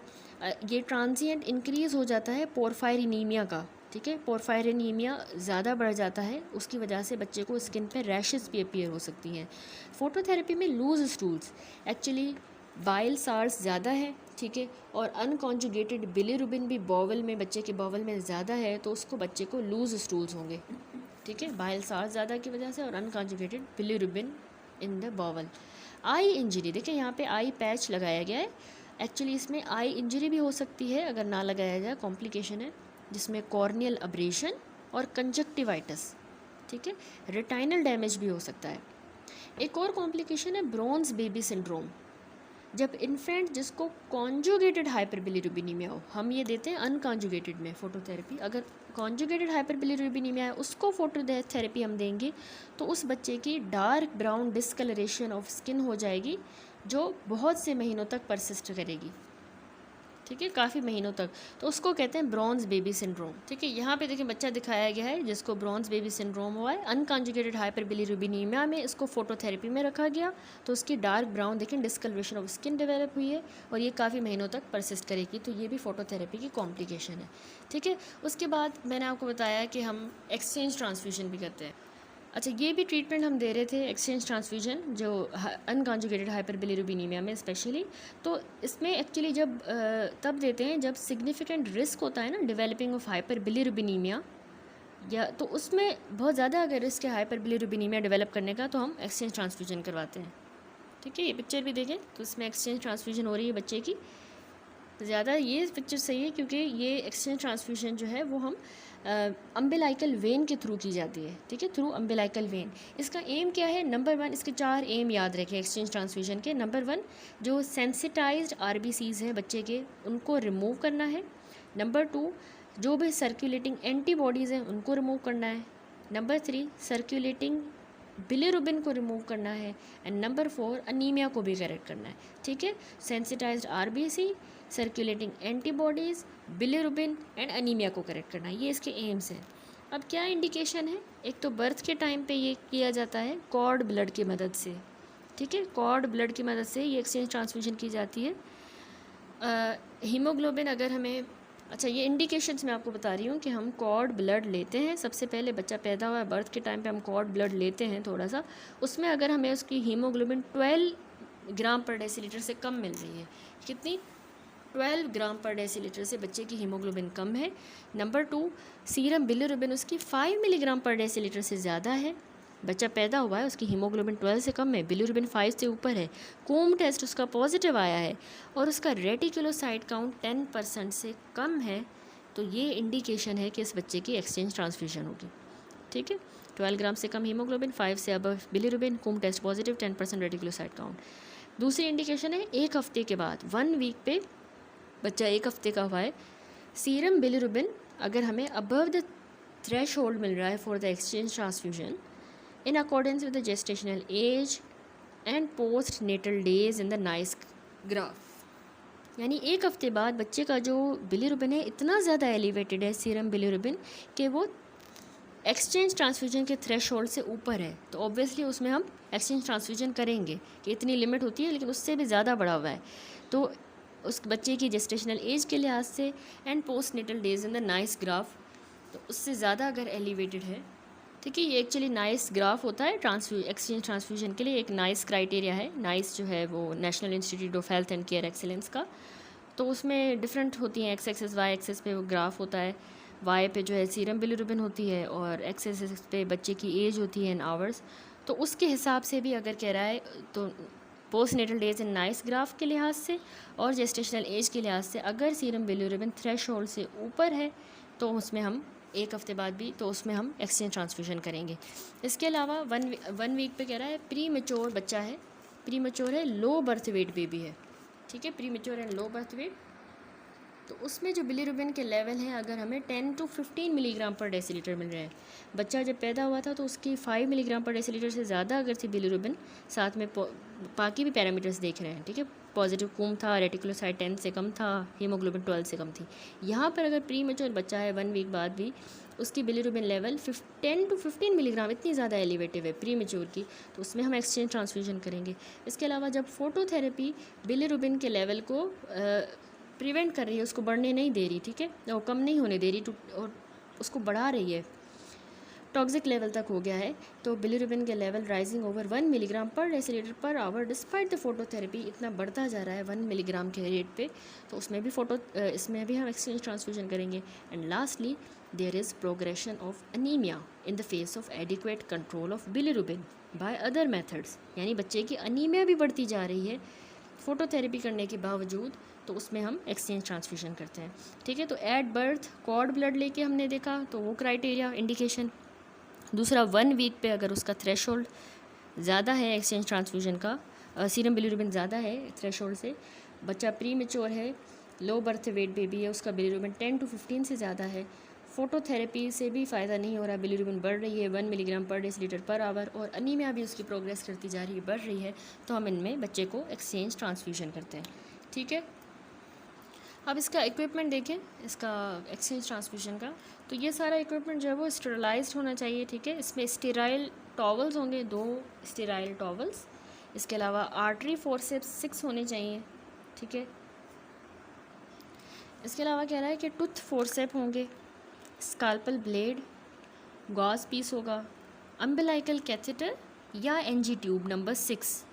ये ट्रांजिएंट इंक्रीज़ हो जाता है पोरफायरिनीमिया का, ठीक है। पोरफायरिनीमिया ज़्यादा बढ़ जाता है, उसकी वजह से बच्चे को स्किन पे रैशेस भी अपीयर हो सकती हैं। फोटोथेरेपी में loose stools, actually bile salts ज़्यादा है, ठीक है, और अनकॉन्जुगेटेड बिलिरुबिन भी बॉवल में, बच्चे के बॉवल में ज़्यादा है, तो उसको बच्चे को लूज स्टूल्स होंगे, ठीक है, बाइल साल्स ज़्यादा की वजह से और unconjugated bilirubin in the bowel. I injury, देखिए यहाँ पे आई पैच लगाया गया है, एक्चुअली इसमें आई इंजरी भी हो सकती है अगर ना लगाया जाए, कॉम्प्लिकेशन है, जिसमें कॉर्नियल अब्रेशन और कंजक्टिवाइटिस, ठीक है, रेटाइनल डैमेज भी हो सकता है। एक और कॉम्प्लिकेशन है ब्रोंज बेबी सिंड्रोम, जब इन्फेंट जिसको कॉन्जुगेटेड हाइपरबिलिरुबिनीमिया हो, हम ये देते हैं अनकॉन्जुगेटेड में फोटोथेरेपी, अगर कॉन्जुगेटेड हाइपरबिलिरुबिनीमिया है उसको फोटोथेरेपी हम देंगे तो उस बच्चे की dark brown discolouration of skin हो जाएगी, जो बहुत से महीनों तक परसिस्ट करेगी, ठीक है, काफ़ी महीनों तक, तो उसको कहते हैं ब्रॉन्ज बेबी सिंड्रोम, ठीक है। यहाँ पे देखिए बच्चा दिखाया गया है जिसको ब्रॉन्ज बेबी सिंड्रोम हुआ है, अनकॉन्जुगेटेड हाइपरबिलिरुबिनीमिया में इसको फोटोथेरेपी में रखा गया, तो उसकी डार्क ब्राउन देखें डिस्कलरेशन ऑफ स्किन डेवलप हुई है और ये काफ़ी महीनों तक परसिस्ट करेगी, तो ये भी फोटोथेरेपी की कॉम्प्लिकेशन है, ठीक है। उसके बाद मैंने आपको बताया कि हम एक्सचेंज ट्रांसफ्यूजन भी करते हैं। अच्छा, ये भी ट्रीटमेंट हम दे रहे थे एक्सचेंज ट्रांसफ्यूजन, जो अनकॉन्जुगेटेड हाइपरबिलिरुबिनीमिया में स्पेशली, तो इसमें एक्चुअली जब तब देते हैं जब सिग्निफिकेंट रिस्क होता है ना डेवलपिंग ऑफ हाइपरबिलिरुबिनीमिया, या तो उसमें बहुत ज़्यादा अगर रिस्क है हाइपरबिलिरुबिनीमिया डेवलप करने का, तो हम एक्सचेंज ट्रांसफ्यूजन करवाते हैं, ठीक है, ये पिक्चर भी देखें तो इसमें एक्सचेंज ट्रांसफ्यूजन हो रही है बच्चे की। ज़्यादा ये पिक्चर सही है क्योंकि ये एक्सचेंज ट्रांसफ्यूजन जो है वो हम अम्बिलाइकल वेन के थ्रू की जाती है। ठीक है, थ्रू अम्बिलाइकल वेन। इसका एम क्या है? नंबर 1, इसके 4 एम याद रखें एक्सचेंज ट्रांसफ्यूजन के। नंबर 1, जो सेंसिटाइज्ड आरबीसीज है बच्चे के उनको रिमूव करना है। नंबर 2, जो भी सर्कुलेटिंग एंटीबॉडीज़ हैं उनको रिमूव करना है। नंबर 3, सर्कुलेटिंग बिलीरुबिन को रिमूव करना है। एंड नंबर 4, अनीमिया को भी करेक्ट करना है। ठीक है, sensitised RBC, circulating antibodies, bilirubin and anaemia को करेक्ट करना है, ये इसके एम्स हैं। अब क्या इंडिकेशन है? एक तो बर्थ के टाइम पे ये किया जाता है कॉर्ड ब्लड की मदद से। ठीक है, कॉर्ड ब्लड की मदद से ये एक्सचेंज ट्रांसफ्यूजन की जाती है। हीमोग्लोबिन अगर हमें, अच्छा ये इंडिकेशंस मैं आपको बता रही हूँ कि हम कॉर्ड ब्लड लेते हैं। सबसे पहले बच्चा पैदा हुआ है, बर्थ के टाइम पे हम कॉर्ड ब्लड लेते हैं थोड़ा सा, उसमें अगर हमें उसकी हीमोग्लोबिन 12 ग्राम पर डेसीलीटर से कम मिल रही है। कितनी? 12 ग्राम पर डेसीलीटर से बच्चे की हीमोग्लोबिन कम है। नंबर 2, सीरम बिलीरुबिन उसकी 5 मिलीग्राम पर डेसीलीटर से ज़्यादा है। बच्चा पैदा हुआ है, उसकी हीमोग्लोबिन 12 से कम है, बिलीरुबिन 5 से ऊपर है, कोम टेस्ट उसका पॉजिटिव आया है और उसका रेटिकुलोसाइट काउंट 10% से कम है, तो ये इंडिकेशन है कि इस बच्चे की एक्सचेंज ट्रांसफ्यूजन होगी। ठीक है, 12 ग्राम से कम हीमोग्लोबिन, 5 से above bilirubin, Coombs test positive, 10% reticulocyte count. दूसरी इंडिकेशन है 1 हफ्ते के बाद, 1 वीक पे बच्चा 1 हफ्ते का हुआ है, सीरम बिलीरुबिन अगर हमें अबव द थ्रेश होल्ड मिल रहा है for the exchange transfusion in accordance with the gestational age and postnatal days in the NICE graph, यानी 1 हफ्ते बाद बच्चे का जो बिलीरुबिन है इतना ज़्यादा एलिवेटेड है, सीरम बिलीरुबिन, कि वो एक्सचेंज ट्रांसफ्यूजन के थ्रेश होल्ड से ऊपर है, तो ऑब्वियसली उसमें हम एक्सचेंज ट्रांसफ्यूजन करेंगे कि इतनी लिमिट होती है, लेकिन उससे भी ज़्यादा बढ़ा हुआ है, तो उस बच्चे की जेस्टेशनल एज के लिहाज से and postnatal days in the nice graph, तो उससे ज़्यादा अगर एलिवेटेड है। ठीक है, ये एक्चुअली नाइस ग्राफ होता है एक्सचेंज ट्रांसफ्यूजन के लिए, एक नाइस क्राइटेरिया है। नाइस जो है वो national institute of health and care excellence का, तो उसमें डिफरेंट होती हैं, एक्स एक्सेस वाई एक्सेस पे वो ग्राफ होता है। वाई पे जो है सीरम बिलीरुबिन होती है और एक्स एक्सेस पे बच्चे की एज होती है इन आवर्स, तो उसके हिसाब से भी अगर कह रहा है तो postnatal days in NICE graph के लिहाज से और जेस्टेशनल एज के लिहाज से अगर सीरम बिलीरुबिन थ्रेश होल्ड से ऊपर है तो उसमें हम 1 हफ्ते बाद भी तो उसमें हम एक्सचेंज ट्रांसफ्यूजन करेंगे। इसके अलावा वन वीक पे कह रहा है प्री मेच्योर बच्चा है, प्री मेच्योर है, लो बर्थ वेट बेबी है। ठीक है, pre mature and low birth weight, तो उसमें जो बिलीरुबिन के लेवल हैं अगर हमें 10 to 15 मिलीग्राम पर डेसीलीटर मिल रहे हैं, बच्चा जब पैदा हुआ था तो उसकी 5 मिलीग्राम पर डेसीलीटर से ज़्यादा अगर थी बिलीरुबिन, साथ में बाकी भी पैरामीटर्स देख रहे हैं। ठीक है, पॉजिटिव कूम था, रेटिकुलोसाइट 10 से कम था, हीमोग्लोबिन 12 से कम थी। यहाँ पर अगर प्री मेच्योर बच्चा है 1 वीक बाद भी उसकी बिलीरुबिन लेवल 10 to 15 मिलीग्राम इतनी ज़्यादा एलिवेटिव है प्री मेच्योर की, तो उसमें हम एक्सचेंज ट्रांसफ्यूजन करेंगे। इसके अलावा जब फोटोथेरेपी बिलीरुबिन के लेवल को प्रिवेंट कर रही है, उसको बढ़ने नहीं दे रही, ठीक है, वो कम नहीं होने दे रही और उसको बढ़ा रही है, टॉक्सिक लेवल तक हो गया है, तो बिलीरुबिन के level rising over 1 milligram per decilitre per hour despite the phototherapy इतना बढ़ता जा रहा है 1 मिलीग्राम के रेट पे, तो उसमें भी इसमें भी हम एक्सचेंज ट्रांसफ्यूजन करेंगे। And lastly there is progression of anaemia in the face of adequate control of bilirubin by other methods, यानी बच्चे की अनीमिया भी बढ़ती जा रही है फोटोथेरेपी करने के बावजूद, तो उसमें हम एक्सचेंज ट्रांसफ्यूजन करते हैं। ठीक है, तो एट बर्थ कॉर्ड ब्लड लेके हमने देखा तो वो क्राइटेरिया इंडिकेशन। दूसरा 1 वीक पे अगर उसका थ्रेशोल्ड ज़्यादा है एक्सचेंज ट्रांसफ्यूजन का, सीरम बिलीरुबिन ज़्यादा है थ्रेशोल्ड से, बच्चा प्री मेच्योर है, लो बर्थ वेट बेबी है, उसका बिलीरुबिन 10 to 15 से ज़्यादा है, फोटोथेरेपी से भी फ़ायदा नहीं हो रहा, बिलीरुबिन बढ़ रही है 1 milligram per decilitre per hour और अनीमिया भी उसकी प्रोग्रेस करती जा रही है, बढ़ रही है, तो हम इनमें बच्चे को एक्सचेंज ट्रांसफ्यूजन करते हैं। ठीक है, अब इसका इक्विपमेंट देखें, इसका एक्सचेंज ट्रांसफ्यूजन का, तो ये सारा इक्विपमेंट जो है वो स्टेरलाइज्ड होना चाहिए। ठीक है, इसमें स्टेराइल टॉवल्स होंगे, 2 स्टेराइल टॉवल्स, इसके अलावा आर्टरी फोर्सेप्स 6 होने चाहिए। ठीक है, इसके अलावा कह रहा है कि टूथ फोर्सेप होंगे, स्काल्पल ब्लेड, गॉज पीस होगा, अम्बिलाइकल कैथेटर या एनजी ट्यूब नंबर 6।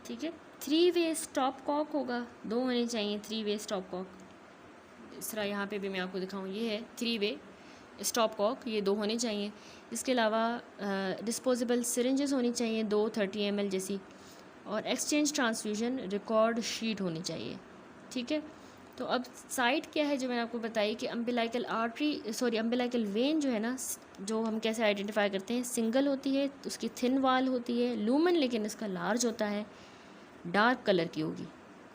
ठीक है, 3 वे स्टॉप कॉक होगा, 2 होने चाहिए 3 वे स्टॉप कॉक, इस तरह यहाँ पे भी मैं आपको दिखाऊँ, ये है 3 वे स्टॉप कॉक, ये 2 होने चाहिए। इसके अलावा डिस्पोजेबल सिरिंजेस होनी चाहिए 2 30 ml जैसी, और एक्सचेंज ट्रांसफ्यूजन रिकॉर्ड शीट होनी चाहिए, ठीक है। तो अब साइट क्या है जो मैंने आपको बताई कि अम्बिलाइकल अम्बिलाइकल वेन जो है ना, जो हम कैसे आइडेंटिफाई करते हैं, सिंगल होती है, उसकी थिन वाल होती है, लूमन लेकिन इसका लार्ज होता है, डार्क कलर की होगी,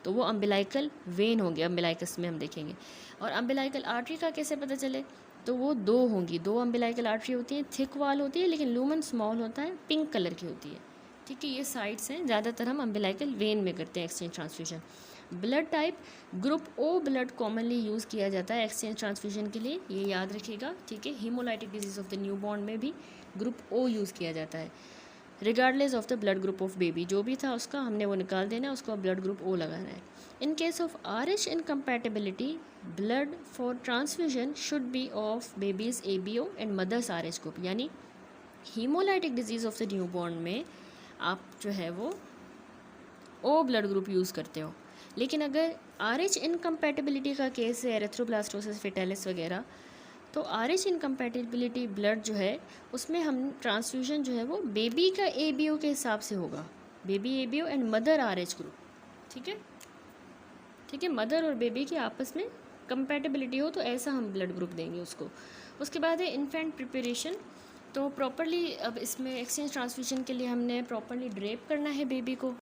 तो वो अम्बिलाइकल वेन होंगे, अम्बिलाइकस में हम देखेंगे। और अम्बिलाइकल आर्टरी का कैसे पता चले, तो वो दो होंगी, दो अम्बिलाइकल आर्टरी होती हैं, थिक वाल होती है लेकिन लूमन स्मॉल होता है, पिंक कलर की होती है, ठीक है। ये साइट्स हैं, ज़्यादातर हम अम्बिलाइकल वेन में करते हैं exchange transfusion. Blood type group O blood commonly use किया जाता है एक्सचेंज ट्रांसफ्यूजन के लिए, ये याद रखिएगा, ठीक है। Haemolytic disease of the newborn में भी ग्रुप ओ यूज़ किया जाता है। Regardless of the blood group of baby, जो भी था उसका हमने वो निकाल देना है, उसको ब्लड ग्रुप ओ लगाना है। In case of Rh incompatibility, blood for transfusion should be of baby's ABO and mother's Rh group, यानी haemolytic disease of the newborn में आप जो है वो ओ ब्लड ग्रुप यूज़ करते हो। लेकिन अगर आरएच इनकम्पैटिबिलिटी का केस है, एरिथ्रोब्लास्टोसिस फेटालिस वगैरह, तो आरएच इनकम्पैटिबिलिटी ब्लड जो है उसमें हम ट्रांसफ्यूजन जो है वो बेबी का एबीओ के हिसाब से होगा, baby ABO and mother RH group, ठीक है, ठीक है। मदर और बेबी की आपस में कंपैटिबिलिटी हो तो ऐसा हम ब्लड ग्रुप देंगे उसको। उसके बाद है इन्फेंट प्रिपरेशन, तो प्रॉपरली अब इसमें एक्सचेंज ट्रांसफ्यूजन के लिए हमने प्रॉपरली ड्रेप करना है बेबी को।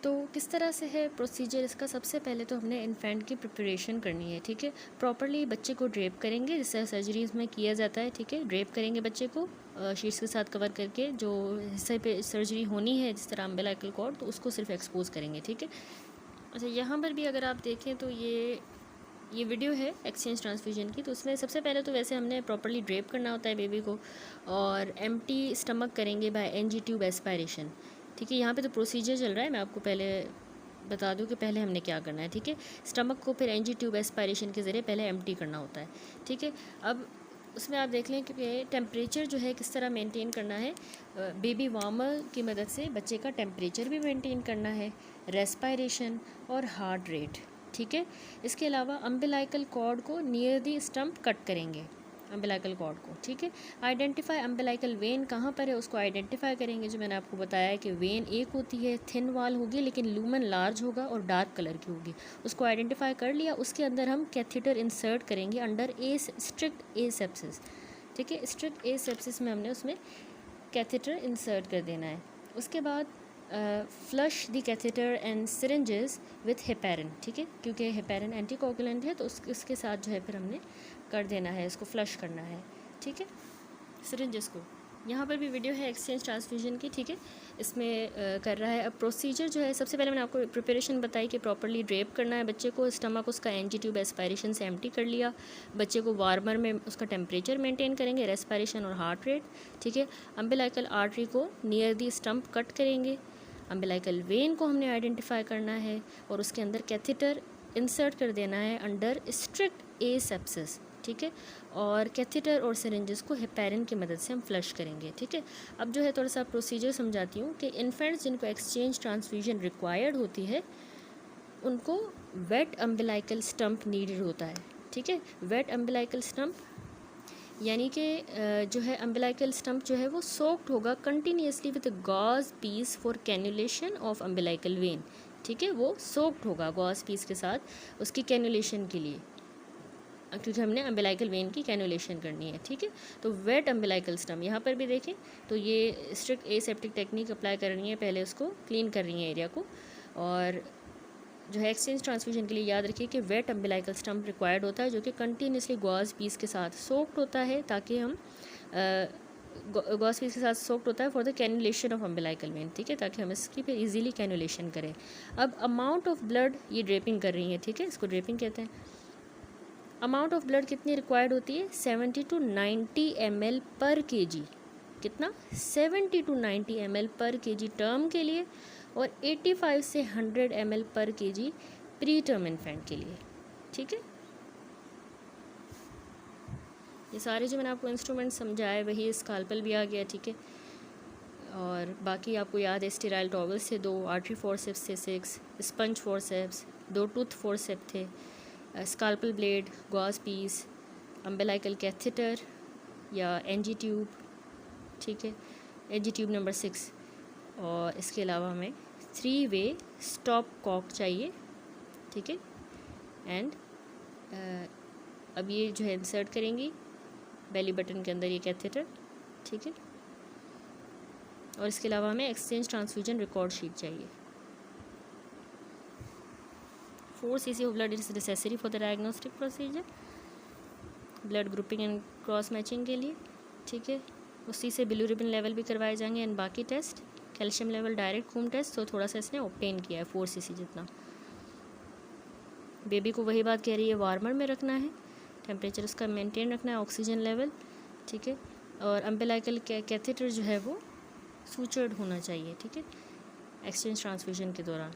तो किस तरह से है प्रोसीजर इसका, सबसे पहले तो हमने इन्फेंट की प्रिपरेशन करनी है, ठीक है। प्रॉपरली बच्चे को ड्रेप करेंगे, जिससे सर्जरीज़ में किया जाता है, ठीक है। ड्रेप करेंगे बच्चे को शीट्स के साथ कवर करके, जो हिस्से पे सर्जरी होनी है जिस तरह अम्बिलाइकल कॉर्ड, तो उसको सिर्फ एक्सपोज करेंगे, ठीक है। अच्छा, यहाँ पर भी अगर आप देखें तो ये वीडियो है एक्सचेंज ट्रांसफ्यूजन की, तो उसमें सबसे पहले तो वैसे हमने प्रॉपरली ड्रेप करना होता है बेबी को, और एम्प्टी स्टमक करेंगे बाय एनजी ट्यूब एस्पायरेशन, ठीक है। यहाँ पे तो प्रोसीजर चल रहा है, मैं आपको पहले बता दूँ कि पहले हमने क्या करना है, ठीक है। स्टमक को फिर एनजी ट्यूब एस्पायरेशन के ज़रिए पहले एम्प्टी करना होता है, ठीक है। अब उसमें आप देख लें कि टेम्परेचर जो है किस तरह मेंटेन करना है, बेबी वार्मर की मदद से बच्चे का टेम्परेचर भी मेंटेन करना है, रेस्पायरेशन और हार्ट रेट, ठीक है। इसके अलावा अम्बिलाइकल कॉर्ड को नियर दी स्टम्प कट करेंगे, अम्बिलाइकल कॉर्ड को, ठीक है। आइडेंटिफाई अम्बिलाइकल वेन कहाँ पर है उसको आइडेंटिफाई करेंगे, जो मैंने आपको बताया है कि वेन एक होती है, थिन वाल होगी लेकिन लूमन लार्ज होगा और डार्क कलर की होगी, उसको आइडेंटिफाई कर लिया। उसके अंदर हम कैथीटर इंसर्ट करेंगे अंडर स्ट्रिक्ट ए सेप्सिस, ठीक है। स्ट्रिक्ट ए सेप्सिस में हमने उसमें कैथीटर इंसर्ट कर देना है। उसके बाद flush the catheter and syringes with heparin, ठीक है, क्योंकि हेपेरिन एंटीकोगुलेंट है, तो उसके साथ जो है फिर हमने कर देना है, इसको फ्लश करना है, ठीक है, सिरिंजेस को। यहाँ पर भी वीडियो है एक्सचेंज ट्रांसफ्यूजन की, ठीक है, इसमें कर रहा है। अब प्रोसीजर जो है, सबसे पहले मैंने आपको प्रिपरेशन बताई कि प्रॉपरली ड्रेप करना है बच्चे को, स्टमक उसका एनजी ट्यूब एस्पायरेशन से एम्प्टी कर लिया, बच्चे को वार्मर में उसका टेम्परेचर मेंटेन करेंगे, रेस्पायरेशन और हार्ट रेट, ठीक है। अम्बिलाइकल आर्टरी को नियर दी स्टम्प कट करेंगे, अम्बिलाइकल वेन को हमने आइडेंटिफाई करना है और उसके अंदर कैथेटर इंसर्ट कर देना है अंडर स्ट्रिक्ट ए सेप्सिस, ठीक है। और कैथेटर और सिरिंजेस को हेपेरिन की मदद से हम फ्लश करेंगे, ठीक है। अब जो है थोड़ा सा प्रोसीजर समझाती हूँ कि इन्फेंट्स जिनको एक्सचेंज ट्रांसफ्यूजन रिक्वायर्ड होती है उनको वेट अम्बिलाइकल स्टम्प नीडेड होता है, ठीक है। वेट अम्बिलाइकल स्टम्प यानी कि जो है अम्बिलाइकल स्टम्प जो है वो सोक्ड होगा continuously with gauze piece for cannulation of umbilical vein, ठीक है। वो सोक्ड होगा गॉज पीस के साथ उसकी कैनुलेशन के लिए, क्योंकि हमने अम्बिलाइकल वेन की कैनुलेशन करनी है, ठीक है। तो वेट अम्बिलाइकल स्टम्प यहाँ पर भी देखें तो ये स्ट्रिक्ट एसेप्टिक टेक्निक अप्लाई कर रही है, पहले उसको क्लीन कर रही है एरिया को। और जो है एक्सचेंज ट्रांसफ्यूजन के लिए याद रखिए कि वेट अम्बिलाइकल स्टम्प रिक्वायर्ड होता है, जो कि कंटिन्यूसली गॉज पीस के साथ सोक्ड होता है, ताकि हम गॉज पीस के साथ सोक्ड होता है for the cannulation of umbilical vein, ठीक है, ताकि हम इसकी फिर इजीली कैनुलेशन करें। अब अमाउंट ऑफ ब्लड ये ड्रेपिंग कर रही है, ठीक है, इसको ड्रेपिंग कहते हैं। अमाउंट ऑफ ब्लड कितनी रिक्वायर्ड होती है, 70 to 90 ml पर kg, कितना 70 to 90 ml पर kg टर्म के लिए और 85 से 100 ml पर kg प्री टर्म इन्फेंट के लिए, ठीक है। ये सारे जो मैंने आपको इंस्ट्रूमेंट समझाए वही स्काल्पल भी आ गया, ठीक है। और बाकी आपको याद है स्टेराइल टॉवल्स थे 2, आर्टरी फोर्सेप्स थे 6, स्पंज फोर्सेप्स 2, टूथ फोर्सेप थे, स्काल्पल ब्लेड, गॉज पीस, अम्बिलाइकल कैथेटर या एनजी ट्यूब, ठीक है, एनजी ट्यूब नंबर 6, और इसके अलावा हमें 3 वे स्टॉप कॉक चाहिए, ठीक है। एंड अब ये जो है इंसर्ट करेंगी बेली बटन के अंदर ये कैथेटर, ठीक है। और इसके अलावा हमें एक्सचेंज ट्रांसफ्यूजन रिकॉर्ड शीट चाहिए। 4 cc of blood is necessary for the diagnostic procedure, blood grouping and cross matching के लिए, ठीक है। उसी से बिलिरुबिन लेवल भी करवाए जाएंगे एंड बाकी टेस्ट, कैल्शियम लेवल डायरेक्ट खून टेस्ट, तो थोड़ा सा इसने ऑब्टेन किया है 4 cc जितना। बेबी को वही बात कह रही है, वार्मर में रखना है, टेम्परेचर उसका मेंटेन रखना है, ऑक्सीजन लेवल, ठीक है। और अम्बिलाइकल कैथेटर जो है वो सूचर्ड होना चाहिए, ठीक है, एक्सचेंज ट्रांसफ्यूजन के दौरान।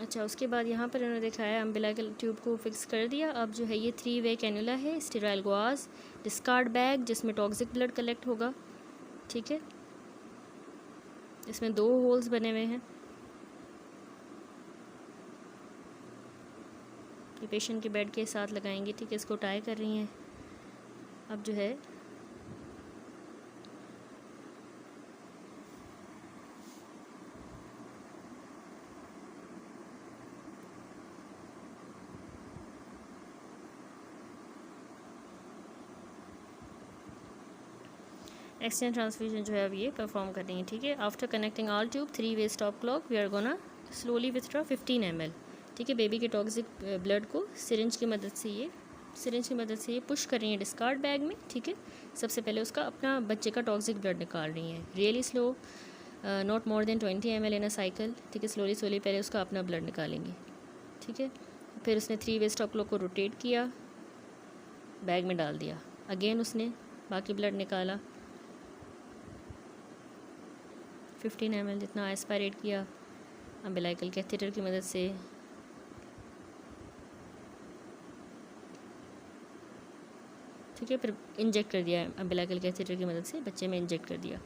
अच्छा, उसके बाद यहाँ पर इन्होंने दिखाया अम्बिलाइकल ट्यूब को फिक्स कर दिया। अब जो है ये 3 वे कैनुला है, स्टेराइल गॉज, डिस्कार्ड बैग जिसमें टॉक्सिक ब्लड कलेक्ट होगा, ठीक है। इसमें 2 होल्स बने हुए हैं। ये पेशेंट के बेड के साथ लगाएंगे, ठीक है। इसको टाई कर रही हैं। अब जो है एक्सचेंज ट्रांसफ्यूजन जो है अब ये परफॉर्म कर रही हैं, ठीक है। After connecting all tube 3 way stop clock we are gonna slowly withdraw 15 ml, ठीक है। बेबी के टॉक्सिक ब्लड को सिरिंज की मदद से ये पुश कर रही हैं डिस्कार्ड बैग में, ठीक है। सबसे पहले उसका अपना बच्चे का टॉक्सिक ब्लड निकाल रही हैं, really slow, not more than 20 ml in a cycle, ठीक है। स्लोली पहले उसका अपना ब्लड निकालेंगे, ठीक है। फिर उसने 3 वे स्टॉप क्लॉक को रोटेट किया, बैग में डाल दिया, अगेन उसने बाकी ब्लड निकाला, 15 ml जितना एस्पायरेट किया अम्बिलाइकल कैथेटर की मदद से, ठीक है। फिर इंजेक्ट कर दिया अम्बिलाइकल कैथेटर की मदद से, बच्चे में इंजेक्ट कर दिया,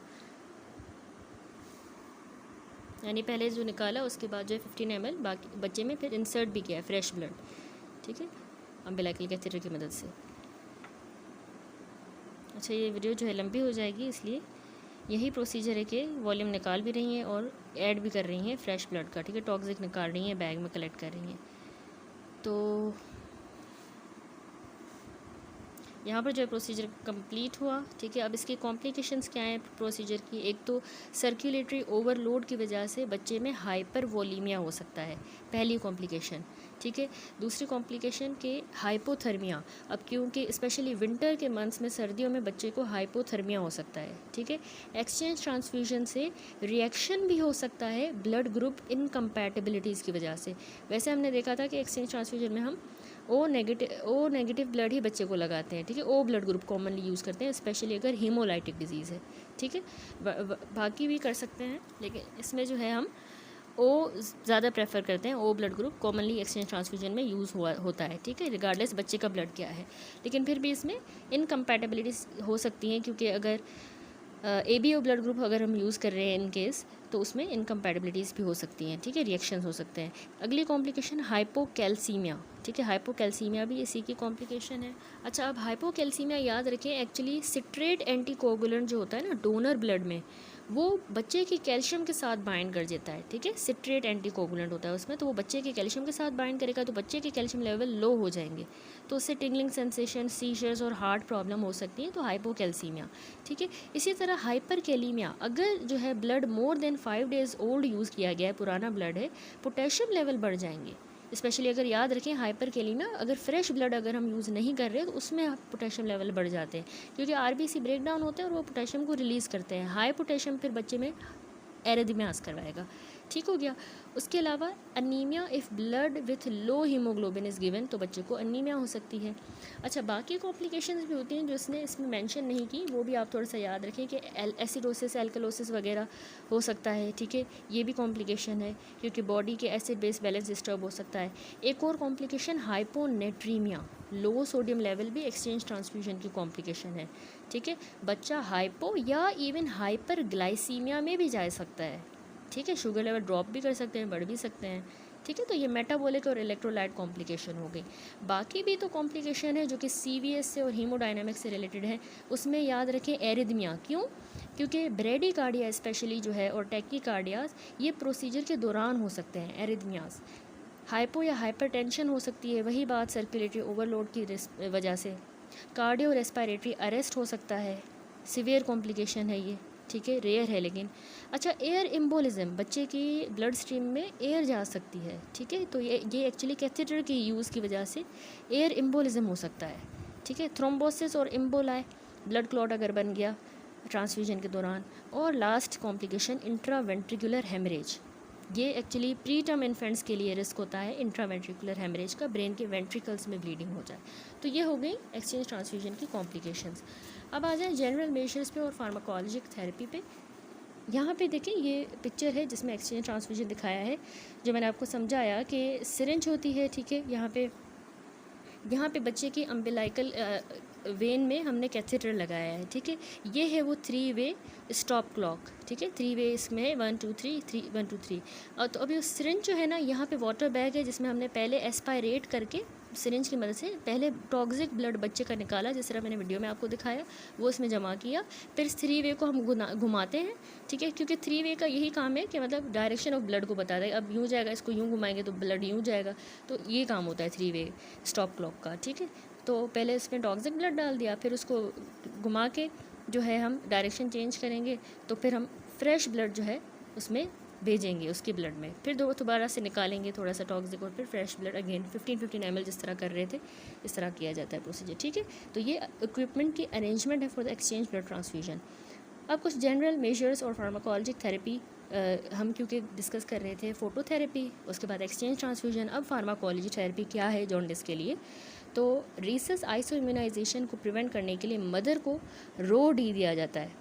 यानी पहले जो निकाला उसके बाद जो है 15 ml बाकी बच्चे में फिर इंसर्ट भी किया फ्रेश ब्लड, ठीक है, अम्बिलाइकल कैथेटर की मदद से। अच्छा, ये वीडियो जो है लंबी हो जाएगी, इसलिए यही प्रोसीजर है कि वॉल्यूम निकाल भी रही हैं और ऐड भी कर रही हैं फ्रेश ब्लड का, ठीक है। टॉक्सिक निकाल रही हैं, बैग में कलेक्ट कर रही हैं। तो यहाँ पर जो है प्रोसीजर कंप्लीट हुआ, ठीक है। अब इसके कॉम्प्लिकेशंस क्या हैं प्रोसीजर की? एक तो सर्कुलेटरी ओवरलोड की वजह से बच्चे में हाइपर वोलीमिया हो सकता है, पहली कॉम्प्लिकेशन, ठीक है। दूसरी कॉम्प्लिकेशन के हाइपोथर्मिया, अब क्योंकि स्पेशली विंटर के मंथ्स में, सर्दियों में बच्चे को हाइपोथर्मिया हो सकता है, ठीक है। एक्सचेंज ट्रांसफ्यूजन से रिएक्शन भी हो सकता है ब्लड ग्रुप इनकम्पैटिबिलिटीज़ की वजह से। वैसे हमने देखा था कि एक्सचेंज ट्रांसफ्यूजन में हम ओ नेगेटिव ब्लड ही बच्चे को लगाते हैं, ठीक है। O blood group commonly use करते हैं, स्पेशली अगर हीमोलाइटिक डिजीज़ है, ठीक है। बाकी भी कर सकते हैं, लेकिन इसमें जो है हम ओ ज़्यादा प्रेफर करते हैं। O blood group commonly exchange transfusion में यूज़ होता है, ठीक है, रिगार्डलेस बच्चे का ब्लड क्या है। लेकिन फिर भी इसमें इनकम्पैटिबिलिटीज़ हो सकती हैं, क्योंकि अगर ABO ब्लड ग्रुप अगर हम यूज़ कर रहे हैं इन केस, तो उसमें इनकम्पैटिबिलिटीज़ भी हो सकती हैं, ठीक है, रिएक्शंस हो सकते हैं। अगली कॉम्प्लिकेशन हाइपोकैल्सीमिया, ठीक है। हाइपोकैल्सीमिया भी इसी की कॉम्प्लिकेशन है। अच्छा, अब हाइपोकैल्सीमिया याद रखें, एक्चुअली सिट्रेट एंटीकोगुलेंट जो होता है ना डोनर ब्लड में, वो बच्चे के कैल्शियम के साथ बाइंड कर देता है, ठीक है। सिट्रेट एंटीकोगुलेंट होता है उसमें, तो वो बच्चे के कैल्शियम के साथ बाइंड करेगा, तो बच्चे के कैल्शियम लेवल लो हो जाएंगे, तो उससे टिंगलिंग सेंसेशन, सीजर्स और हार्ट प्रॉब्लम हो सकती है, तो हाइपोकैल्सीमिया, ठीक है। इसी तरह हाइपरकैलीमिया, अगर जो है blood more than 5 days old use किया गया है, पुराना ब्लड है, पोटेशियम लेवल बढ़ जाएंगे। स्पेशली अगर याद रखें हाइपरकैलीमिया, अगर फ्रेश ब्लड अगर हम यूज़ नहीं कर रहे तो उसमें पोटेशियम लेवल बढ़ जाते हैं, क्योंकि RBC ब्रेक डाउन होते हैं और वो पोटेशियम को रिलीज़ करते हैं। हाई पोटेशियम फिर बच्चे में एरिथमियास करवाएगा, ठीक हो गया। उसके अलावा anaemia, if blood with low haemoglobin is given, तो बच्चे को अनीमिया हो सकती है। अच्छा, बाकी कॉम्प्लिकेशंस भी होती हैं जो इसमें मेंशन नहीं की, वो भी आप थोड़ा सा याद रखें कि एसिडोसिस, एल्कलोसिस वगैरह हो सकता है, ठीक है। ये भी कॉम्प्लिकेशन है, क्योंकि बॉडी के एसिड बेस बैलेंस डिस्टर्ब हो सकता है। एक और कॉम्प्लिकेशन हाइपोनेट्रीमिया, लो सोडियम लेवल भी एक्सचेंज ट्रांसफ्यूजन की कॉम्प्लिकेशन है, ठीक है। बच्चा हाइपो या इवन हाइपर ग्लाइसीमिया में भी जा सकता है, ठीक है। शुगर लेवल ड्रॉप भी कर सकते हैं, बढ़ भी सकते हैं, ठीक है। तो ये मेटाबॉलिक और इलेक्ट्रोलाइट कॉम्प्लिकेशन हो गई। बाकी भी तो कॉम्प्लिकेशन है जो कि CVS से और हीमोडायनामिक्स से रिलेटेड है। उसमें याद रखें एरिथमिया, क्यों? क्योंकि ब्रेडिकार्डिया स्पेशली जो है और टैकीकार्डियाज ये प्रोसीजर के दौरान हो सकते हैं एरिथमियाज। हाइपो या हाइपरटेंशन हो सकती है, वही बात सर्कुलेटरी ओवरलोड की वजह से। कार्डियो रेस्पिरेटरी अरेस्ट हो सकता है, सीवियर कॉम्प्लिकेशन है ये, ठीक है, रेयर है लेकिन। अच्छा, एयर एम्बोलिज्म, बच्चे की ब्लड स्ट्रीम में एयर जा सकती है, ठीक है, तो ये एक्चुअली कैथेटर की यूज़ की वजह से एयर एम्बोलिज्म हो सकता है, ठीक है। थ्रोम्बोसिस और एम्बोलाई, ब्लड क्लॉट अगर बन गया ट्रांसफ्यूजन के दौरान। और लास्ट कॉम्प्लिकेशन इंट्रावेंट्रिकुलर हेमरेज, ये एक्चुअली प्री टर्म इन्फेंट्स के लिए रिस्क होता है इंट्रावेंट्रिकुलर हेमरेज का, ब्रेन के वेंट्रिकल्स में ब्लीडिंग हो जाए। तो ये हो गई एक्सचेंज ट्रांसफ्यूजन की कॉम्प्लिकेशंस। अब आ जाए जनरल मेजर्स पे और फार्माकोलॉजिक थेरेपी पे। यहाँ पे देखिए ये पिक्चर है जिसमें एक्सचेंज ट्रांसफ्यूजन दिखाया है, जो मैंने आपको समझाया कि सिरिंज होती है, ठीक है। यहाँ पे बच्चे की अम्बिलाइकल वेन में हमने कैथेटर लगाया है, ठीक है। ये है वो 3 वे स्टॉप क्लॉक, ठीक है, 3 वे इसमें है 1 2 3 3 1 2 3। और तो अभी उस सिरिंज जो है ना, यहाँ पे वाटर बैग है जिसमें हमने पहले एस्पायरेट करके सिरिंज की मदद से पहले टॉक्सिक ब्लड बच्चे का निकाला, जिस तरह मैंने वीडियो में आपको दिखाया, वो इसमें जमा किया। फिर इस 3 वे को हम घुमाते हैं, ठीक है, क्योंकि 3 वे का यही काम है कि मतलब डायरेक्शन ऑफ ब्लड को बताता है। अब यूँ जाएगा, इसको यूँ घुमाएंगे तो ब्लड यूँ जाएगा, तो ये काम होता है 3 वे स्टॉप क्लॉक का, ठीक है। तो पहले इसमें टॉक्सिक ब्लड डाल दिया, फिर उसको घुमा के जो है हम डायरेक्शन चेंज करेंगे, तो फिर हम फ्रेश ब्लड जो है उसमें भेजेंगे उसकी ब्लड में, फिर दोबारा से निकालेंगे थोड़ा सा टॉक्सिक और फिर फ्रेश ब्लड अगेन 15 ml जिस तरह कर रहे थे, इस तरह किया जाता है प्रोसीजर, ठीक है। तो ये इक्विपमेंट की अरेंजमेंट है for the exchange blood transfusion. अब कुछ जनरल मेजर्स और फार्माकोलॉजिक थेरेपी हम क्योंकि डिस्कस कर रहे थे, फोटोथेरेपी, उसके बाद एक्सचेंज ट्रांसफ्यूजन, अब फार्माकोलॉजी थेरेपी क्या है जॉन्डिस के लिए। तो रीसस आइसो इम्यूनाइजेशन को प्रिवेंट करने के लिए मदर को रो डी दिया जाता है,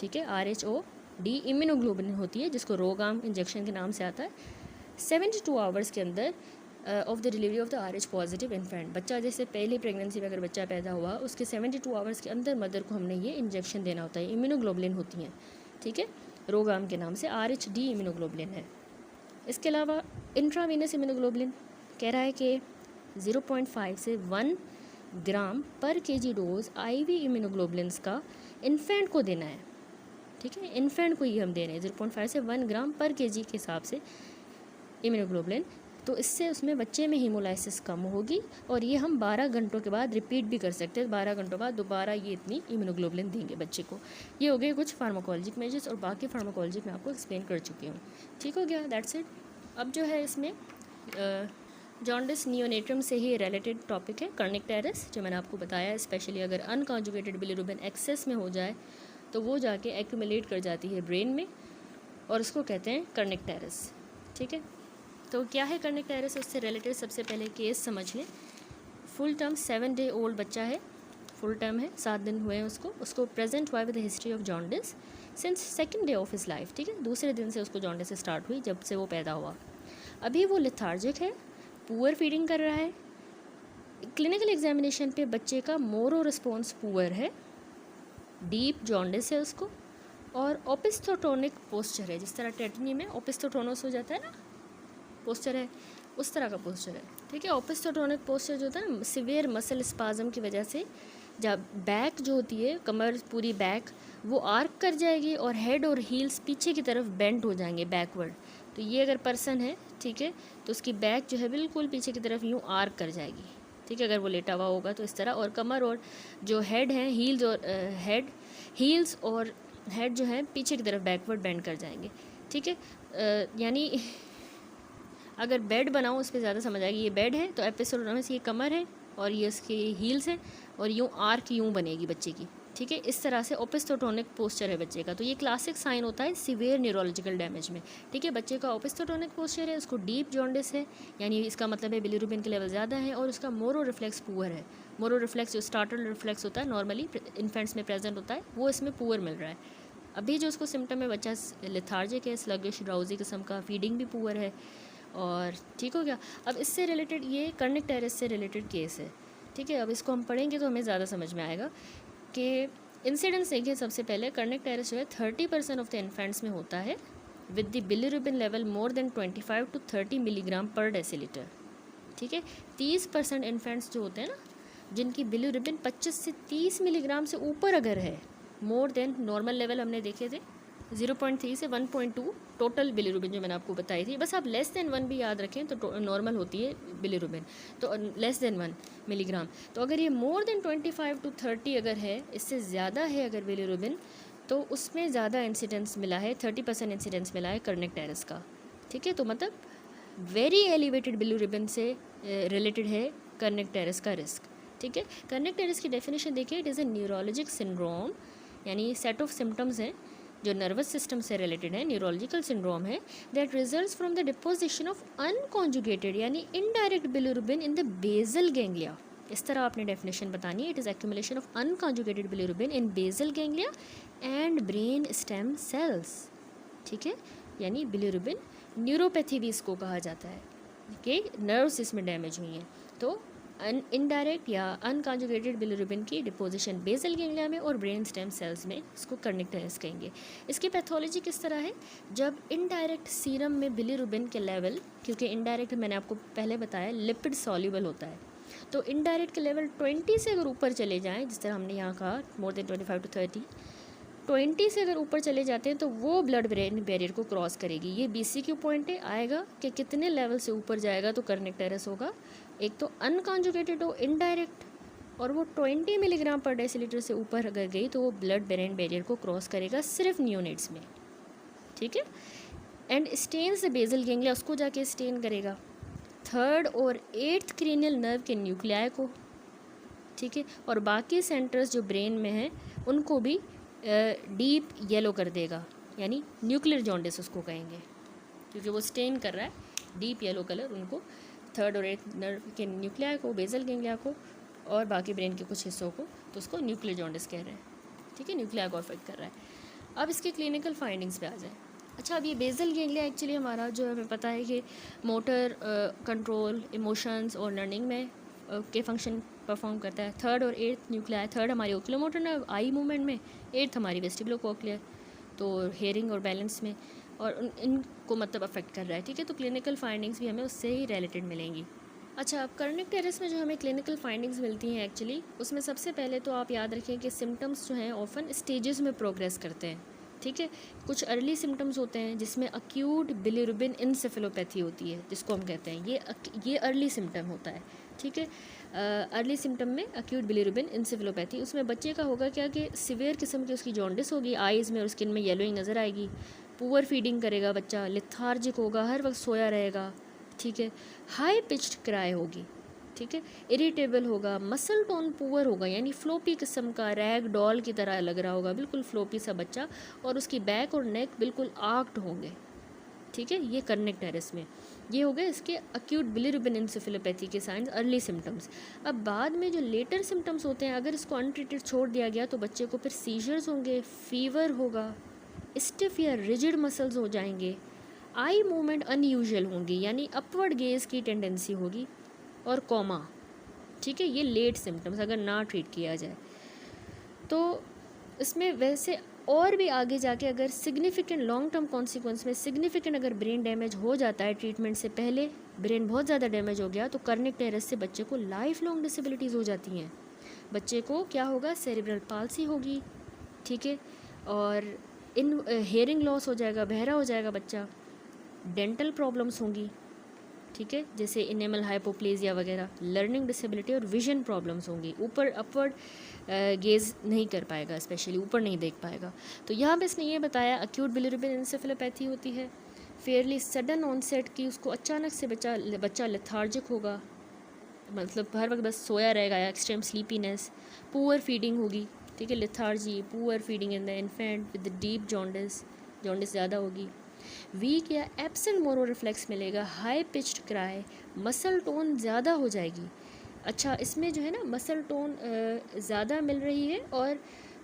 ठीक है, RHOD इम्यूनोग्लोबुलिन होती है, जिसको रोगाम इंजेक्शन के नाम से आता है। 72 आवर्स के अंदर of the delivery of the RH positive infant, बच्चा जैसे पहली प्रेगनेंसी में अगर बच्चा पैदा हुआ, उसके 72 आवर्स के अंदर मदर को हमने ये इंजेक्शन देना होता है। इम्यूनोग्लोबुलिन होती हैं, ठीक है, रोगाम के नाम से RH इम्यूनोग्लोबुलिन है। इसके अलावा इंट्रावीनस इम्यूनोग्लोबुलिन कह रहा है कि 0.5 से 1 ग्राम पर kg डोज IV इम्यूनोग्लोबुलिन्स का इन्फेंट को देना है, ठीक है, इन्फेंट को ही हम दे रहे हैं 0.5 से 1 ग्राम पर kg के हिसाब से इम्यूनोग्लोबुलिन। तो इससे उसमें बच्चे में हीमोलाइसिस कम होगी और ये हम 12 घंटों के बाद रिपीट भी कर सकते हैं, 12 घंटों बाद दोबारा ये इतनी इम्यूनोग्लोबुलिन देंगे बच्चे को। ये हो गए कुछ फार्माकोलॉजिक मेजर्स, और बाकी फार्माकोलॉजिक मैं आपको एक्सप्लेन कर चुकी हूँ, ठीक हो गया, दैट्स इट। अब जो है इसमें जॉन्डिस नियोनेट्रम से ही रिलेटेड टॉपिक है कर्निक्टेरिस, जो मैंने आपको बताया, स्पेशली अगर अनकॉन्जुगेटेड बिलिरुबिन एक्सेस में हो जाए तो वो जाके एक्यूमुलेट कर जाती है ब्रेन में, और उसको कहते हैं कर्निक्टेरिस, ठीक है। तो क्या है कर्निक्टेरिस, उससे रिलेटेड सबसे पहले केस समझ लें। फुल टर्म 7 डे ओल्ड बच्चा है, फुल टर्म है, 7 दिन हुए हैं उसको प्रेजेंट हुआ with history of jaundice since second day of his life, ठीक है, दूसरे दिन से उसको जॉन्डिस स्टार्ट हुई जब से वो पैदा हुआ। अभी वो लेथार्जिक है, पुअर फीडिंग कर रहा है। क्लिनिकल एग्जामिनेशन पे बच्चे का मोरो रिस्पॉन्स पुअर है, डीप जॉन्डिस है उसको, और ओपिस्थोटोनिक पोस्चर है, जिस तरह टेटनी में ओपिस्थोटोनस हो जाता है ना, पोस्चर है, उस तरह का पोस्चर है, ठीक है। ओपिस्थोटोनिक पोस्चर जो होता है ना, सिवियर मसल स्पाज्म की वजह से जब बैक जो होती है, कमर पूरी बैक वो आर्क कर जाएगी और हेड और हील्स पीछे की तरफ बेंड हो जाएंगे बैकवर्ड। तो ये अगर पर्सन है, ठीक है, तो उसकी बैक जो है बिल्कुल पीछे की तरफ यूँ आर्क कर जाएगी, ठीक है, अगर वो लेटा हुआ होगा तो इस तरह। और कमर और जो हेड है, हील्स और हेड जो है पीछे की तरफ बैकवर्ड बेंड कर जाएंगे, ठीक है। यानी अगर बेड बनाओ उस पर ज़्यादा समझ आएगी। ये बेड है तो एपिसोडोनमस ये कमर है और ये उसकी हील्स है, और यूँ आर्क यूँ बनेगी बच्चे की, ठीक है, इस तरह से ओपिस्थोटोनिक पोस्चर है बच्चे का। तो ये क्लासिक साइन होता है सीवियर न्यूरोलॉजिकल डैमेज में, ठीक है। बच्चे का ओपिस्थोटोनिक पोस्चर है, उसको डीप जॉन्डिस है, यानी इसका मतलब है बिलिरुबिन के लेवल ज़्यादा है, और उसका मोरो रिफ्लेक्स पुअर है। मोरो रिफ्लेक्स जो स्टार्टल रिफ्लेक्स होता है नॉर्मली इन्फेंट्स में प्रेजेंट होता है, वो इसमें पुअर मिल रहा है। अभी जो उसको सिम्टम है, बच्चा लेथार्जिक है, स्लगिश ड्राउजी किस्म का, फीडिंग भी पुअर है, और ठीक हो गया। अब इससे रिलेटेड ये कर्निक्टेरिस से रिलेटेड केस है, ठीक है। अब इसको हम पढ़ेंगे तो हमें ज़्यादा समझ में आएगा कि इंसिडेंस देखिए। सबसे पहले कर्निक्टेरिस जो है 30% ऑफ द इन्फेंट्स में होता है with the bilirubin level more than 25 to 30 milligram per decilitre. ठीक है, 30% इन्फेंट्स जो होते हैं ना, जिनकी बिलीरुबिन 25 से 30 मिलीग्राम से ऊपर अगर है, मोर देन नॉर्मल लेवल हमने देखे थे 0.3 से 1.2 टोटल बिलीरुबिन जो मैंने आपको बताई थी, बस आप लेस देन 1 भी याद रखें तो नॉर्मल होती है बिलीरुबिन, तो लेस देन 1 मिलीग्राम। तो अगर ये मोर देन 25 to 30 अगर है, इससे ज़्यादा है अगर बिलीरुबिन, तो उसमें ज़्यादा इंसिडेंस मिला है, 30% इंसिडेंस मिला है कर्निक का। ठीक है, तो मतलब वेरी एलिवेटेड बिलीरुबिन से रिलेटेड है कर्निक का रिस्क। ठीक है, कर्निक की डेफिनेशन देखिए, it is a neurologic syndrome, यानी सेट ऑफ सिम्टम्स हैं जो नर्वस सिस्टम से रिलेटेड है, न्यूरोलॉजिकल सिंड्रोम है, that results from the deposition of unconjugated यानी indirect bilirubin in the basal ganglia. इस तरह आपने डेफिनेशन बतानी है, it is accumulation of unconjugated bilirubin in basal ganglia and brain stem cells. ठीक है, यानी बिलीरुबिन न्यूरोपैथी भी इसको कहा जाता है कि नर्व्स इसमें डैमेज हुई हैं। तो इनडायरेक्ट या अनकॉन्जुगेटेड बिलीरुबिन की डिपोजिशन बेसल गैंग्लिया में और ब्रेन स्टेम सेल्स में, इसको कर्निक कहेंगे। इसकी पैथोलॉजी किस तरह है, जब इनडायरेक्ट सीरम में बिलीरुबिन के लेवल, क्योंकि इनडायरेक्ट मैंने आपको पहले बताया लिपिड सॉल्युबल होता है, तो इनडायरेक्ट के लेवल 20 से अगर ऊपर चले जाएँ, जिस तरह हमने यहाँ कहा मोर देन 25 to 30, 20 से अगर ऊपर चले जाते हैं तो वो ब्लड ब्रेन बैरियर को क्रॉस करेगी। ये BCQ पॉइंट आएगा कि कितने लेवल से ऊपर जाएगा तो कर्निक होगा। एक तो अनकॉन्जुगेटेड हो इनडायरेक्ट, और वो 20 मिलीग्राम पर डेसीलीटर से ऊपर अगर गई तो वो ब्लड ब्रेन बैरियर को क्रॉस करेगा सिर्फ नियोनेट्स में। ठीक है, and stains the basal ganglia, उसको जाके स्टेन करेगा 3rd और 8th क्रेनियल नर्व के न्यूक्लियाई को। ठीक है, और बाकी सेंटर्स जो ब्रेन में हैं उनको भी डीप येलो कर देगा, यानी न्यूक्लियर जॉन्डिस उसको कहेंगे, क्योंकि वो स्टेन कर रहा है डीप येलो कलर उनको, 3rd और 8th नर्व के न्यूक्लियाई को, बेसल गैंग्लिया को और बाकी ब्रेन के कुछ हिस्सों को, तो उसको न्यूक्लियर जॉन्डिस कह रहे हैं। ठीक है, न्यूक्लिया को अफेक्ट कर रहा है। अब इसके क्लिनिकल फाइंडिंग्स पे आ जाए। अच्छा, अब ये बेसल गैंग्लिया एक्चुअली हमारा जो हमें पता है कि मोटर कंट्रोल, इमोशंस और लर्निंग में के फंक्शन परफॉर्म करता है। 3rd और 8th न्यूक्लियाई, 3rd हमारी ओक्यूलोमोटर नर्व आई मूवमेंट में, 8th हमारी वेस्टिबुलोकोक्लियर तो हेयरिंग और बैलेंस में, और इनको मतलब अफेक्ट कर रहा है। ठीक है, तो क्लिनिकल फाइंडिंग्स भी हमें उससे ही रिलेटेड मिलेंगी। अच्छा, अब कर्निक में जो हमें क्लिनिकल फाइंडिंग्स मिलती हैं एक्चुअली, उसमें सबसे पहले तो आप याद रखें कि सिम्टम्स जो हैं ऑफन स्टेजेस में प्रोग्रेस करते हैं। ठीक है, कुछ अर्ली सिम्टम्स होते हैं जिसमें अक्यूट बिलीरुबिन इंसेफेलोपैथी होती है, जिसको हम कहते हैं ये अर्ली सिम्टम होता है। ठीक है, अर्ली सिम्टम में अक्यूट बिलीरुबिन इंसेफेलोपैथी, उसमें बच्चे का होगा क्या कि सिवियर किस्म की उसकी जॉन्डिस होगी, आइज़ में और स्किन में येलोइंग नज़र आएगी, पुअर फीडिंग करेगा बच्चा, लेथार्जिक होगा, हर वक्त सोया रहेगा। ठीक है, हाई पिच्ड क्राई होगी। ठीक है, इरिटेबल होगा, मसल टोन पुअर होगा, यानी फ्लोपी किस्म का, रैग डॉल की तरह लग रहा होगा, बिल्कुल फ्लोपी सा बच्चा, और उसकी बैक और नेक बिल्कुल आर्क्ड होंगे। ठीक है, ये कर्निक में ये हो गए इसके अक्यूट बिलीरुबिन इंसेफेलोपैथी के साइंस, अर्ली सिम्टम्स। अब बाद में जो लेटर सिम्टम्स होते हैं, अगर इसको अनट्रीटेड छोड़ दिया गया तो बच्चे को फिर सीजर्स होंगे, फीवर होगा, स्टिफ या रिजिड मसल्स हो जाएंगे, आई मूवमेंट अनयूजुअल होंगी, यानी अपवर्ड गेज की टेंडेंसी होगी, और कोमा। ठीक है, ये लेट सिम्टम्स अगर ना ट्रीट किया जाए तो इसमें वैसे और भी आगे जाके अगर सिग्निफिकेंट लॉन्ग टर्म कॉन्सिक्वेंस में सिग्निफिकेंट अगर ब्रेन डैमेज हो जाता है, ट्रीटमेंट से पहले ब्रेन बहुत ज़्यादा डैमेज हो गया, तो कर्निक से बच्चे को लाइफ लॉन्ग डिसेबिलिटीज़ हो जाती हैं। बच्चे को क्या होगा, सेरिब्रल पाल्सी होगी। ठीक है, और हेयरिंग लॉस हो जाएगा, बहरा हो जाएगा बच्चा, डेंटल प्रॉब्लम्स होंगी। ठीक है, जैसे इनेमल हाइपोप्लेजिया वगैरह, लर्निंग डिसेबिलिटी और विजन प्रॉब्लम्स होंगी, ऊपर अपवर्ड गेज नहीं कर पाएगा, स्पेशली ऊपर नहीं देख पाएगा। तो यहाँ पे इसने ये बताया अक्यूट बिलीरुबिन इंसेफेलोपैथी होती है, फेयरली सडन ऑनसेट की, उसको अचानक से बच्चा लेथार्जिक होगा, मतलब हर वक्त बस सोया रहेगा, या एक्सट्रीम स्लीपीनेस, पुअर फीडिंग होगी। ठीक है, lethargy, poor feeding in the infant with deep jaundice ज़्यादा होगी, वीक या एब्सेंट मोरो रिफ्लेक्स मिलेगा, high pitched cry, muscle tone ज़्यादा हो जाएगी। अच्छा, इसमें जो है ना मसल टोन ज़्यादा मिल रही है और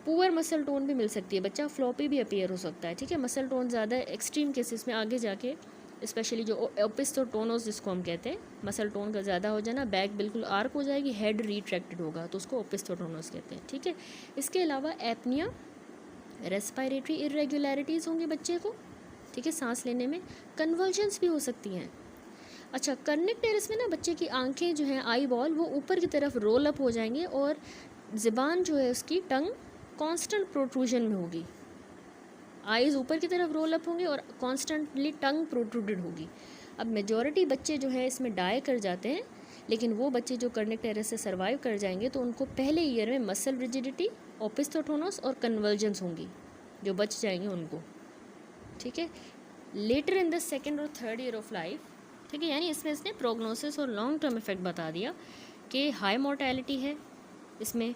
पुअर मसल टोन भी मिल सकती है, बच्चा फ्लॉपी भी अपीयर हो सकता है। ठीक है, मसल टोन ज़्यादा एक्सट्रीम केसेस में आगे जाके, स्पेशली जो ओपिस्थोटोनोस जिसको हम कहते हैं, मसल टोन का ज़्यादा हो जाना, बैक बिल्कुल आर्क हो जाएगी, हेड रिट्रैक्टेड होगा, तो उसको ओपिस्थोटोनोस कहते हैं। ठीक है, इसके अलावा एपनिया, रेस्पिरेटरी इरेगुलरिटीज़ होंगे बच्चे को। ठीक है, सांस लेने में कन्वर्जेंस भी हो सकती हैं। अच्छा, कर्निक टेरेस में ना बच्चे की आंखें जो हैं, आई बॉल, वो ऊपर की तरफ रोल अप हो जाएंगे और ज़ुबान जो है उसकी टंग कांस्टेंट प्रोट्रूजन में होगी। आईज़ ऊपर की तरफ रोल अप होंगे और कॉन्स्टेंटली टंग प्रोट्रूडेड होगी। अब मेजॉरिटी बच्चे जो है इसमें डाई कर जाते हैं, लेकिन वो बच्चे जो कर्निक टेरेस से सर्वाइव कर जाएंगे तो उनको पहले ईयर में मसल रिजिडिटी, ओपिस्थोटोनस और कन्वर्जेंस होंगी, जो बच जाएंगे उनको। ठीक है, लेटर इन द सेकेंड और थर्ड ईयर ऑफ लाइफ, ठीक है, यानी इसमें इसने प्रोग्नोसिस और लॉन्ग टर्म इफेक्ट बता दिया कि हाई मोर्टेलिटी है, इसमें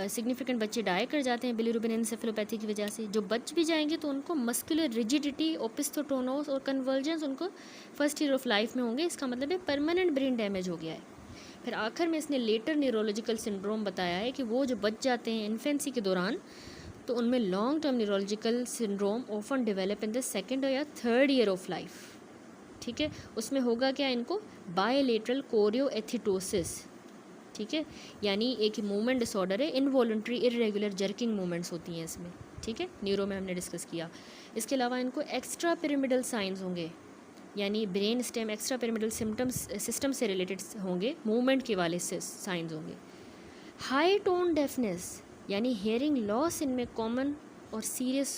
सिग्निफिकेंट बच्चे डाई कर जाते हैं बिलीरुबिन एन्सेफेलोपैथी की वजह से। जो बच भी जाएंगे तो उनको मस्कुलर रिजिडिटी, ओपिस्थोटोनोस और कन्वर्जेंस उनको फर्स्ट ईयर ऑफ लाइफ में होंगे। इसका मतलब है परमानेंट ब्रेन डैमेज हो गया है। फिर आखिर में इसने लेटर न्यूरोलॉजिकल सिंड्रोम बताया है कि वो जो बच जाते हैं इन्फेंसी के दौरान, तो उनमें long term neurological syndrome often develop in the second या थर्ड ईयर ऑफ लाइफ। ठीक है, उसमें होगा क्या, इनको बायलेटरल कोरियोएथिटोसिस, ठीक है, यानी एक मूवमेंट डिसऑर्डर है, इनवॉलंटरी इरेगुलर जर्किंग मूवमेंट्स होती हैं इसमें। ठीक है, न्यूरो में हमने डिस्कस किया। इसके अलावा इनको एक्स्ट्रा पिरामिडल साइंस होंगे, यानी brain stem extra pyramidal system से रिलेटेड होंगे, मूवमेंट के वाले साइंस होंगे। हाई टोन डेफनेस यानी हेयरिंग लॉस इनमें कॉमन और सीरियस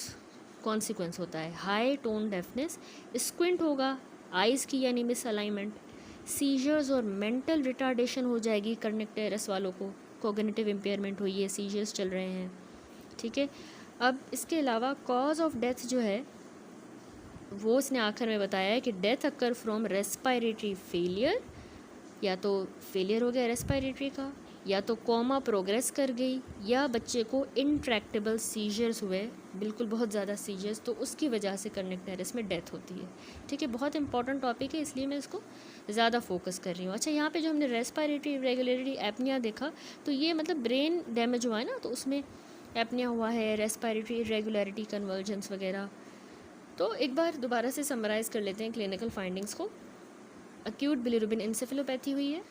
कॉन्सिक्वेंस होता है। हाई टोन डेफनेस, स्क्विंट होगा आइज़ की यानी मिस अलाइनमेंट, सीजर्स और मेंटल रिटार्डेशन हो जाएगी कर्निक टेरेस वालों को, कोग्निटिव इम्पेयरमेंट हुई है, सीजर्स चल रहे हैं। ठीक है, अब इसके अलावा कॉज ऑफ डेथ जो है वो इसने आखिर में बताया है कि death occur from respiratory failure, या तो फेलियर हो गया रेस्पायरेटरी का, या तो कोमा प्रोग्रेस कर गई, या बच्चे को इंट्रैक्टेबल सीजर्स हुए, बिल्कुल बहुत ज़्यादा सीजर्स, तो उसकी वजह से कर्निक टेरेस में डेथ होती है। ठीक है, बहुत इंपॉर्टेंट टॉपिक है, इसलिए मैं इसको ज़्यादा फोकस कर रही हूँ। अच्छा, यहाँ पे जो हमने रेस्पायरेटरी इरेगुलरिटी एपनिया देखा, तो ये मतलब ब्रेन डैमेज हुआ है ना, तो उसमें एपनिया हुआ है, रेस्पायरेटरी इरेगुलरिटी, कन्वर्जेंस वगैरह। तो एक बार दोबारा से समराइज़ कर लेते हैं क्लिनिकल फाइंडिंग्स को। एक्यूट बिलिरुबिन एन्सेफेलोपैथी हुई है।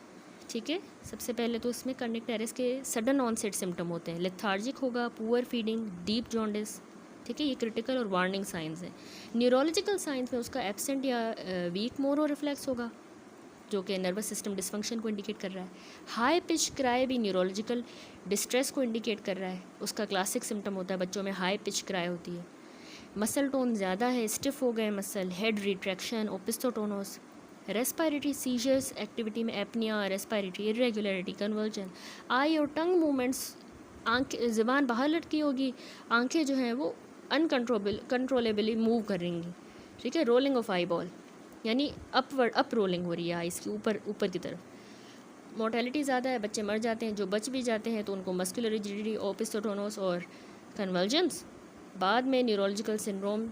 ठीक है, सबसे पहले तो इसमें कर्निक टेरेस के सडन ऑनसेट सिम्टम होते हैं, लेथार्जिक होगा, पुअर फीडिंग, डीप जॉन्डिस। ठीक है, ये क्रिटिकल और वार्निंग साइंस हैं। न्यूरोलॉजिकल साइंस में उसका एब्सेंट या वीक मोरो रिफ्लेक्स होगा, जो कि नर्वस सिस्टम डिस्फंक्शन को इंडिकेट कर रहा है। हाई पिच क्राई भी न्यूरोलॉजिकल डिस्ट्रेस को इंडिकेट कर रहा है, उसका क्लासिक सिम्टम होता है, बच्चों में हाई पिच क्राई होती है। मसल टोन ज़्यादा है, स्टिफ हो गए muscle, head retraction, opisthotonos. Respiratory seizures activity में apnoea, respiratory irregularity, conversion. Eye और टंग मूवमेंट्स, आंखें, ज़ुबान बाहर लटकी होगी, आंखें जो हैं वो कंट्रोलेबली मूव करेंगी। ठीक है, रोलिंग ऑफ आई बॉल यानी अपवर्ड अप रोलिंग हो रही है आइज़ की ऊपर की तरफ। मोर्टेलिटी ज़्यादा है, बच्चे मर जाते हैं, जो बच भी जाते हैं तो उनको मस्कुलर रिजिडिटी, ओपिस्थोटोनोस और कन्वर्जेंस। बाद में न्यूरोलॉजिकल सिंड्रोम,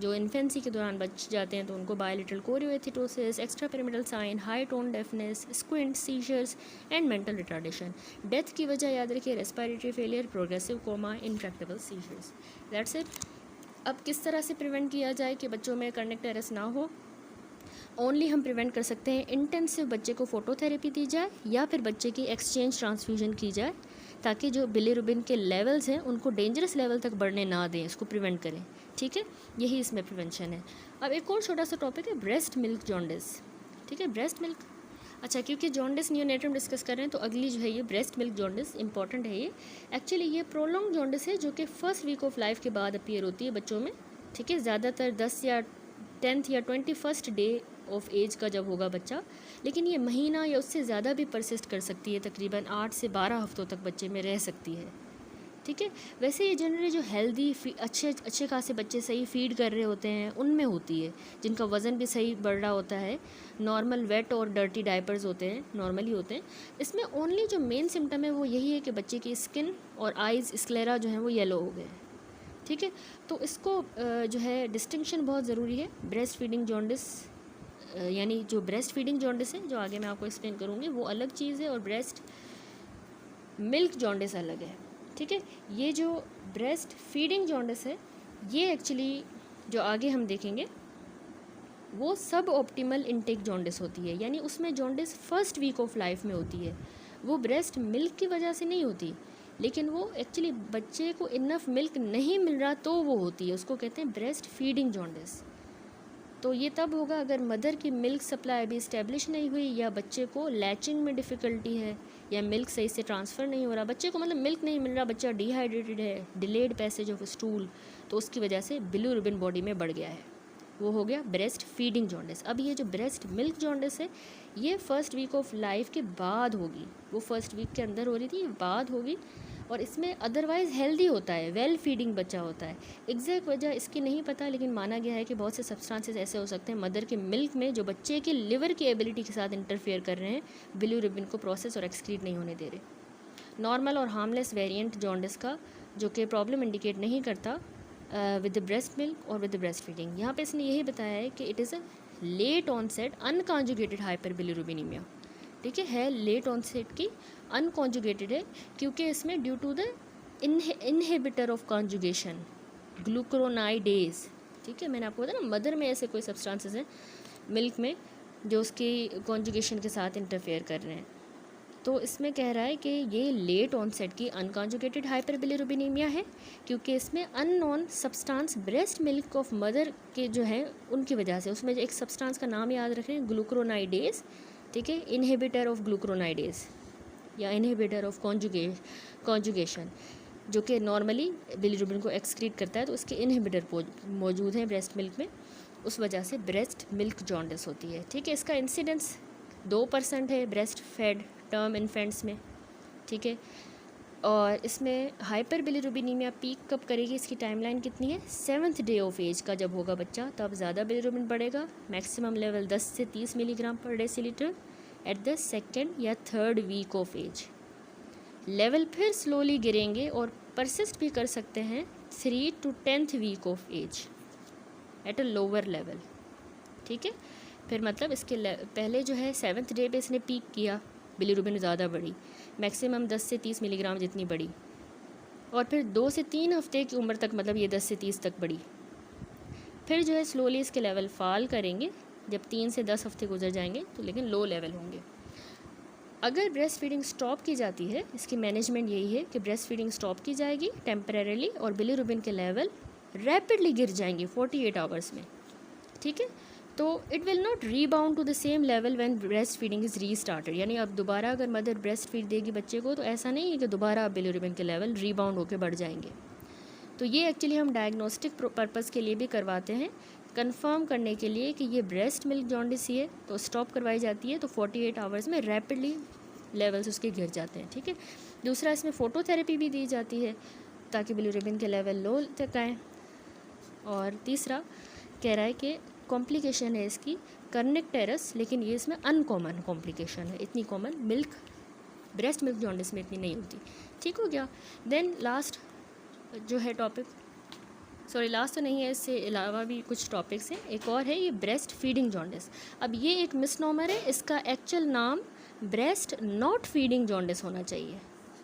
जो इन्फेंसी के दौरान बच जाते हैं तो उनको bilateral choreoathetosis, extrapyramidal sign, high tone deafness, squint, seizures and mental retardation. Death की वजह याद रखिए respiratory failure, progressive coma, intractable seizures. That's it. अब किस तरह से प्रिवेंट किया जाए कि बच्चों में कर्निक टेरेस ना हो? ओनली हम प्रिवेंट कर सकते हैं इंटेंसिव बच्चे को फोटोथेरेपी दी जाए, या फिर बच्चे की एक्सचेंज ट्रांसफ्यूजन की जाए, ताकि जो बिलिरुबिन के लेवल्स हैं उनको डेंजरस लेवल तक बढ़ने ना दें, इसको प्रिवेंट करें। ठीक है, यही इसमें प्रिवेंशन है। अब एक और छोटा सा टॉपिक है ब्रेस्ट मिल्क जॉन्डिस। ठीक है, ब्रेस्ट मिल्क, अच्छा, क्योंकि जॉन्डिस नियोनेट्रम डिस्कस कर रहे हैं तो अगली जो है ये ब्रेस्ट मिल्क जॉन्डिस इंपॉर्टेंट है। ये एक्चुअली ये प्रोलॉन्ग जॉन्डिस है, जो कि फर्स्ट वीक ऑफ लाइफ के बाद अपीयर होती है बच्चों में। ठीक है, ज़्यादातर 10 या 10th या 21st डे ऑफ एज का जब होगा बच्चा, लेकिन ये महीना या उससे ज़्यादा भी परसिस्ट कर सकती है, तकरीबन 8 से 12 हफ्तों तक बच्चे में रह सकती है। ठीक है, वैसे ये जनरली जो हेल्दी अच्छे खासे बच्चे सही फीड कर रहे होते हैं उनमें होती है, जिनका वज़न भी सही बढ़ रहा होता है, नॉर्मल वेट और डर्टी डायपर्स होते हैं, नॉर्मली होते हैं। इसमें ओनली जो मेन सिम्टम है वो यही है कि बच्चे की स्किन और आइज़ स्क्लेरा जो है वो येलो हो गए। ठीक है, तो इसको जो है डिस्टिंक्शन बहुत ज़रूरी है। ब्रेस्ट फीडिंग जॉन्डिस यानी जो ब्रेस्ट फीडिंग जॉन्डिस है, जो आगे मैं आपको एक्सप्लेन करूँगी, वो अलग चीज़ है, और ब्रेस्ट मिल्क जॉन्डिस अलग है। ठीक है, ये जो ब्रेस्ट फीडिंग जॉन्डिस है ये एक्चुअली जो आगे हम देखेंगे वो सब ऑप्टिमल इनटेक जॉन्डिस होती है, यानी उसमें jaundice first week of life में होती है। वो ब्रेस्ट मिल्क की वजह से नहीं होती, लेकिन वो एक्चुअली बच्चे को इनफ मिल्क नहीं मिल रहा तो वो होती है, उसको कहते हैं ब्रेस्ट फीडिंग जॉन्डिस। तो ये तब होगा अगर मदर की मिल्क सप्लाई अभी इस्टेब्लिश नहीं हुई, या बच्चे को लैचिंग में डिफ़िकल्टी है, या मिल्क सही से ट्रांसफ़र नहीं हो रहा, बच्चे को मतलब मिल्क नहीं मिल रहा, बच्चा डिहाइड्रेटेड है, डिलेड पैसेज ऑफ स्टूल, तो उसकी वजह से बिलिरुबिन बॉडी में बढ़ गया है, वो हो गया ब्रेस्ट फीडिंग जॉन्डिस। अब ये जो ब्रेस्ट मिल्क जॉन्डिस है ये फर्स्ट वीक ऑफ लाइफ के बाद होगी, वो फर्स्ट वीक के अंदर हो रही थी, बाद होगी, और इसमें अदरवाइज़ हेल्दी होता है, वेल फीडिंग बच्चा होता है। एग्जैक्ट वजह इसकी नहीं पता, लेकिन माना गया है कि बहुत से सब्सटेंसेस ऐसे हो सकते हैं मदर के मिल्क में जो बच्चे के लिवर की एबिलिटी के साथ इंटरफेयर कर रहे हैं, बिलिरुबिन को प्रोसेस और एक्सक्रीट नहीं होने दे रहे। नॉर्मल और हार्मलेस वेरिएंट जॉन्डिस का जो कि प्रॉब्लम इंडिकेट नहीं करता विद द ब्रेस्ट मिल्क और विद द ब्रेस्ट फीडिंग। यहाँ पे इसने यही बताया है कि it is a late onset unconjugated hyperbilirubinaemia, ठीक है लेट ऑनसेट की, अनकॉन्जुगेटेड है, क्योंकि इसमें due to the inhibitor of conjugation glucuronidase, ठीक है, मैंने आपको बताया ना मदर में ऐसे कोई सब्सटेंसेस हैं मिल्क में जो उसकी कॉन्जुगेशन के साथ इंटरफेयर कर रहे हैं। तो इसमें कह रहा है कि ये लेट ऑनसेट की अनकॉन्जुगेटेड हाइपर बिलिरुबिनीमिया है, क्योंकि इसमें unknown substance breast milk of mother के जो है उनकी वजह से, उसमें एक सब्सटेंस का नाम याद रखें ग्लूक्रोनाइडेज, ठीक है, इनहिबिटर ऑफ ग्लूक्रोनाइडेज या इनहिबिटर ऑफ कॉन्जुगेशन, जो कि नॉर्मली बिलिरुबिन को एक्सक्रीट करता है, तो उसके इनहिबिटर मौजूद हैं ब्रेस्ट मिल्क में, उस वजह से ब्रेस्ट मिल्क जॉन्डिस होती है, ठीक है। इसका इंसिडेंस 2% है ब्रेस्ट फेड टर्म इन्फेंट्स में, ठीक है, और इसमें हाइपर बिलिरुबिनीमिया पीक कब करेगी, इसकी टाइमलाइन कितनी है, 7th डे ऑफ एज का जब होगा बच्चा तब ज़्यादा बिलिरुबिन बढ़ेगा, मैक्सिमम लेवल 10 से 30 milligram per decilitre at the 2nd या 3rd week of age. Level फिर स्लोली गिरेंगे और परसिस्ट भी कर सकते हैं 3 to 10th week of age at a lower level, ठीक है। फिर मतलब इसके पहले जो है 7th डे पे इसने पीक किया, बिलिरुबिन ज़्यादा बढ़ी, मैक्सिमम 10 से 30 मिलीग्राम जितनी बढ़ी, और फिर 2 से 3 हफ्ते की उम्र तक मतलब ये 10 से 30 तक बढ़ी, फिर जो है स्लोली इसके लेवल फॉल करेंगे, जब 3 से 10 हफ्ते गुजर जाएंगे तो लेकिन लो लेवल होंगे। अगर ब्रेस्ट फीडिंग स्टॉप की जाती है, इसकी मैनेजमेंट यही है कि ब्रेस्ट फीडिंग स्टॉप की जाएगी टेम्परेरीली और बिलिरुबिन के लेवल रैपिडली गिर जाएंगे 48 आवर्स में, ठीक है। तो it will not rebound to the same level when breast feeding is restarted, यानी अब दोबारा अगर मदर ब्रेस्ट फीड देगी बच्चे को तो ऐसा नहीं है कि दोबारा बिलिरुबिन के लेवल रीबाउंड होकर बढ़ जाएंगे। तो ये एक्चुअली हम डायग्नोस्टिक पर्पज़ के लिए भी करवाते हैं, कंफर्म करने के लिए कि ये ब्रेस्ट मिल्क जॉन्डिस ही है, तो स्टॉप करवाई जाती है, तो 48 आवर्स में रैपिडली लेवल्स उसके गिर जाते हैं, ठीक है। दूसरा इसमें फ़ोटोथेरेपी भी दी जाती है ताकि बिलिरुबिन के लेवल लो तक आएँ। और तीसरा कह रहा है कि कॉम्प्लिकेशन है इसकी कर्निकटेरस, लेकिन ये इसमें अनकॉमन कॉम्प्लिकेशन है, इतनी कॉमन ब्रेस्ट मिल्क जॉन्डिस में इतनी नहीं होती, ठीक हो गया। देन लास्ट जो है टॉपिक, सॉरी लास्ट तो नहीं है, इससे अलावा भी कुछ टॉपिक्स हैं, एक और है ये ब्रेस्ट फीडिंग जॉन्डिस। अब ये एक मिसनोमर है, इसका एक्चुअल नाम ब्रेस्ट नॉट फीडिंग जॉन्डिस होना चाहिए,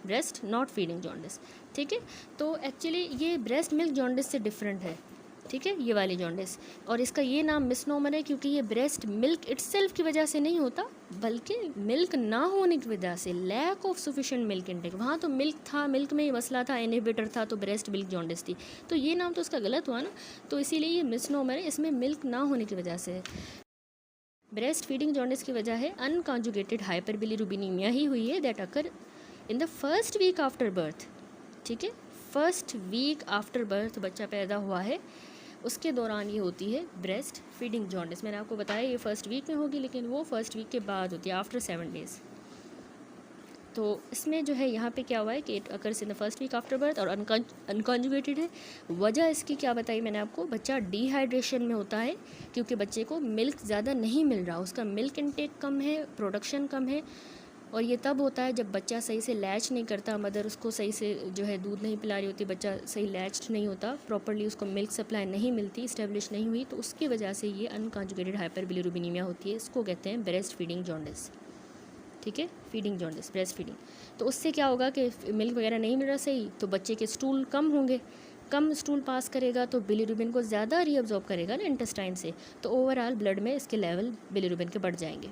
ब्रेस्ट नॉट फीडिंग जॉन्डिस, ठीक है। तो एक्चुअली ये ब्रेस्ट मिल्क जॉन्डिस से डिफरेंट है, ठीक है, ये वाली जॉन्डिस, और इसका ये नाम मिसनोमर है क्योंकि ये ब्रेस्ट मिल्क इटसेल्फ की वजह से नहीं होता, बल्कि मिल्क ना होने की वजह से, lack of sufficient milk intake, वहाँ तो मिल्क था, मिल्क में ही मसला था, इनहिबिटर था, तो ब्रेस्ट मिल्क जॉन्डिस थी, तो ये नाम तो उसका गलत हुआ ना, तो इसीलिए ये मिसनोमर है, इसमें मिल्क ना होने की वजह से। ब्रेस्ट फीडिंग जॉन्डिस की वजह है अनकॉन्जुगेटेड हाइपर बिलिरुबिनीमिया ही हुई है, that occur in the first week after birth, ठीक है, फर्स्ट वीक आफ्टर बर्थ बच्चा पैदा हुआ है उसके दौरान ये होती है ब्रेस्ट फीडिंग जॉन्डिस। मैंने आपको बताया ये फर्स्ट वीक में होगी, लेकिन वो फर्स्ट वीक के बाद होती है, आफ्टर 7 डेज़। तो इसमें जो है यहाँ पे क्या हुआ है कि it occurs in the first week after birth और अनकॉन्जुगेटेड है। वजह इसकी क्या बताई मैंने आपको, बच्चा डिहाइड्रेशन में होता है क्योंकि बच्चे को मिल्क ज़्यादा नहीं मिल रहा, उसका मिल्क इनटेक कम है, प्रोडक्शन कम है, और ये तब होता है जब बच्चा सही से लैच नहीं करता, मदर उसको सही से जो है दूध नहीं पिला रही होती, बच्चा सही लैच्ड नहीं होता प्रॉपरली, उसको मिल्क सप्लाई नहीं मिलती, इस्टेब्लिश नहीं हुई, तो उसकी वजह से ये अनकॉन्जुगेटेड हाइपर बिलिरुबिनीमिया होती है, इसको कहते हैं ब्रेस्ट फीडिंग जॉन्डिस, ठीक है, फीडिंग जॉन्डिस, ब्रेस्ट फीडिंग। तो उससे क्या होगा कि मिल्क वगैरह नहीं मिल रहा सही, तो बच्चे के स्टूल कम होंगे, कम स्टूल पास करेगा तो बिलिरुबिन को ज़्यादा रीअब्जॉर्ब करेगा ना इंटेस्टाइन से, तो ओवरऑल ब्लड में इसके लेवल बिलिरुबिन के बढ़ जाएंगे।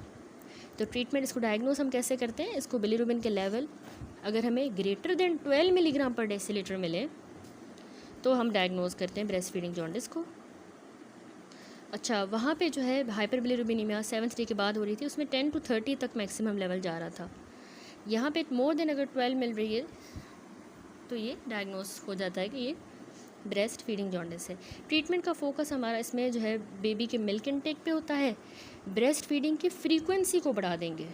तो ट्रीटमेंट इसको डायग्नोस हम कैसे करते हैं, इसको बिलिरुबिन के लेवल अगर हमें greater than 12 milligram per decilitre मिले तो हम डायग्नोस करते हैं ब्रेस्ट फीडिंग जॉन्डिस को। अच्छा, वहाँ पे जो है हाइपर बिलिरुबिनीमिया 7th डे के बाद हो रही थी, उसमें 10 to 30 तक मैक्सिमम लेवल जा रहा था। यहाँ पे मोर देन अगर 12 मिल रही है तो ये डायग्नोस हो जाता है कि ये ब्रेस्ट फीडिंग जॉन्डिस है। ट्रीटमेंट का फोकस हमारा इसमें जो है बेबी के मिल्क इनटेक पे होता है, ब्रेस्ट फीडिंग की फ्रीक्वेंसी को बढ़ा देंगे।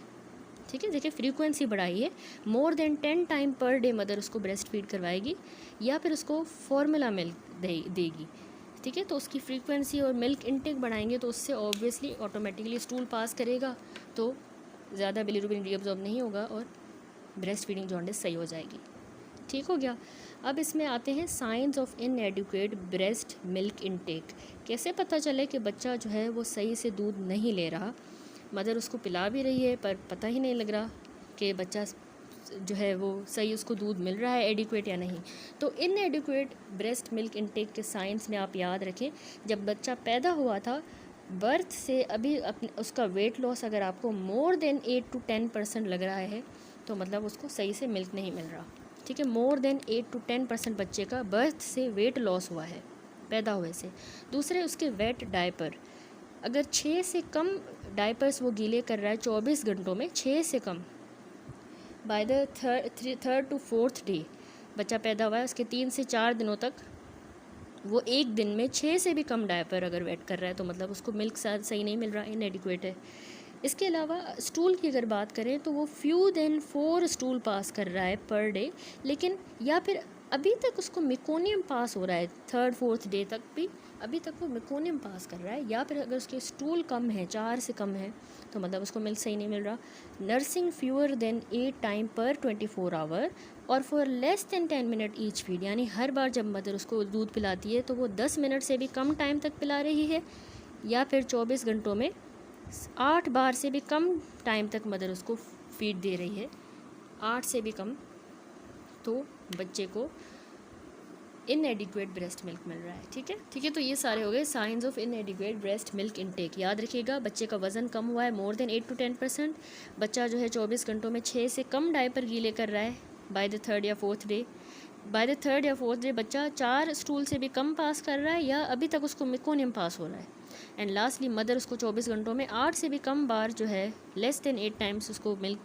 ठीक है, देखिए फ्रीक्वेंसी बढ़ाइए, more than 10 time per day mother उसको ब्रेस्ट फीड करवाएगी या फिर उसको फॉर्मूला मिल्क देगी। ठीक है, तो उसकी फ्रीक्वेंसी और मिल्क इनटेक बढ़ाएंगे तो उससे ऑब्वियसली ऑटोमेटिकली स्टूल पास करेगा, तो ज़्यादा बिलिरुबिन रीअब्जॉर्ब नहीं होगा और ब्रेस्ट फीडिंग जॉन्डिस सही हो जाएगी। ठीक हो गया। अब इसमें आते हैं science of इनएडिक्वेट breast milk intake. कैसे पता चले कि बच्चा जो है वो सही से दूध नहीं ले रहा, मदर उसको पिला भी रही है पर पता ही नहीं लग रहा कि बच्चा जो है वो सही उसको दूध मिल रहा है एडिक्वेट या नहीं। तो इनएडिक्वेट ब्रेस्ट मिल्क इनटेक के साइंस में आप याद रखें, जब बच्चा पैदा हुआ था बर्थ से अभी अपने उसका वेट लॉस अगर आपको मोर देन 8 to 10% लग रहा है तो मतलब उसको सही से मिल्क नहीं मिल रहा। ठीक है, मोर देन 8 to 10% बच्चे का बर्थ से वेट लॉस हुआ है पैदा हुए से। दूसरे, उसके वेट डायपर, अगर 6 से कम डायपर्स वो गीले कर रहा है 24 घंटों में, 6 से कम, by the third to fourth day बच्चा पैदा हुआ है उसके 3 से 4 दिनों तक वो एक दिन में 6 से भी कम डायपर अगर वेट कर रहा है तो मतलब उसको मिल्क सही नहीं मिल रहा, इनएडिक्वेट है। इसके अलावा स्टूल की अगर बात करें तो वो फ्यू देन 4 स्टूल पास कर रहा है पर डे, लेकिन या फिर अभी तक उसको मेकोनियम पास हो रहा है 3rd 4th डे तक भी अभी तक वो मेकोनियम पास कर रहा है, या फिर अगर उसके स्टूल कम है 4 से कम है तो मतलब उसको मिल्क सही नहीं मिल रहा। नर्सिंग फ्यूअर देन 8 टाइम पर 24 आवर और for less than 10 minute each feed, यानी हर बार जब मदर उसको दूध पिलाती है तो वो 10 मिनट से भी कम टाइम तक पिला रही है, या फिर 24 घंटों में 8 बार से भी कम टाइम तक मदर उसको फीड दे रही है, 8 से भी कम, तो बच्चे को इनएडिक्वेट ब्रेस्ट मिल्क मिल रहा है। ठीक है, तो ये सारे हो गए science of इनएडिक्वेट breast milk intake. याद रखिएगा, बच्चे का वज़न कम हुआ है मोर देन 8 to 10%, बच्चा जो है 24 घंटों में 6 से कम डायपर गीले कर रहा है बाय द 3rd या 4th डे, बच्चा 4 स्टूल से भी कम पास कर रहा है या अभी तक उसको मेकोनियम पास हो रहा है, एंड लास्टली मदर उसको 24 घंटों में 8 से भी कम बार जो है लेस देन 8 टाइम्स उसको मिल्क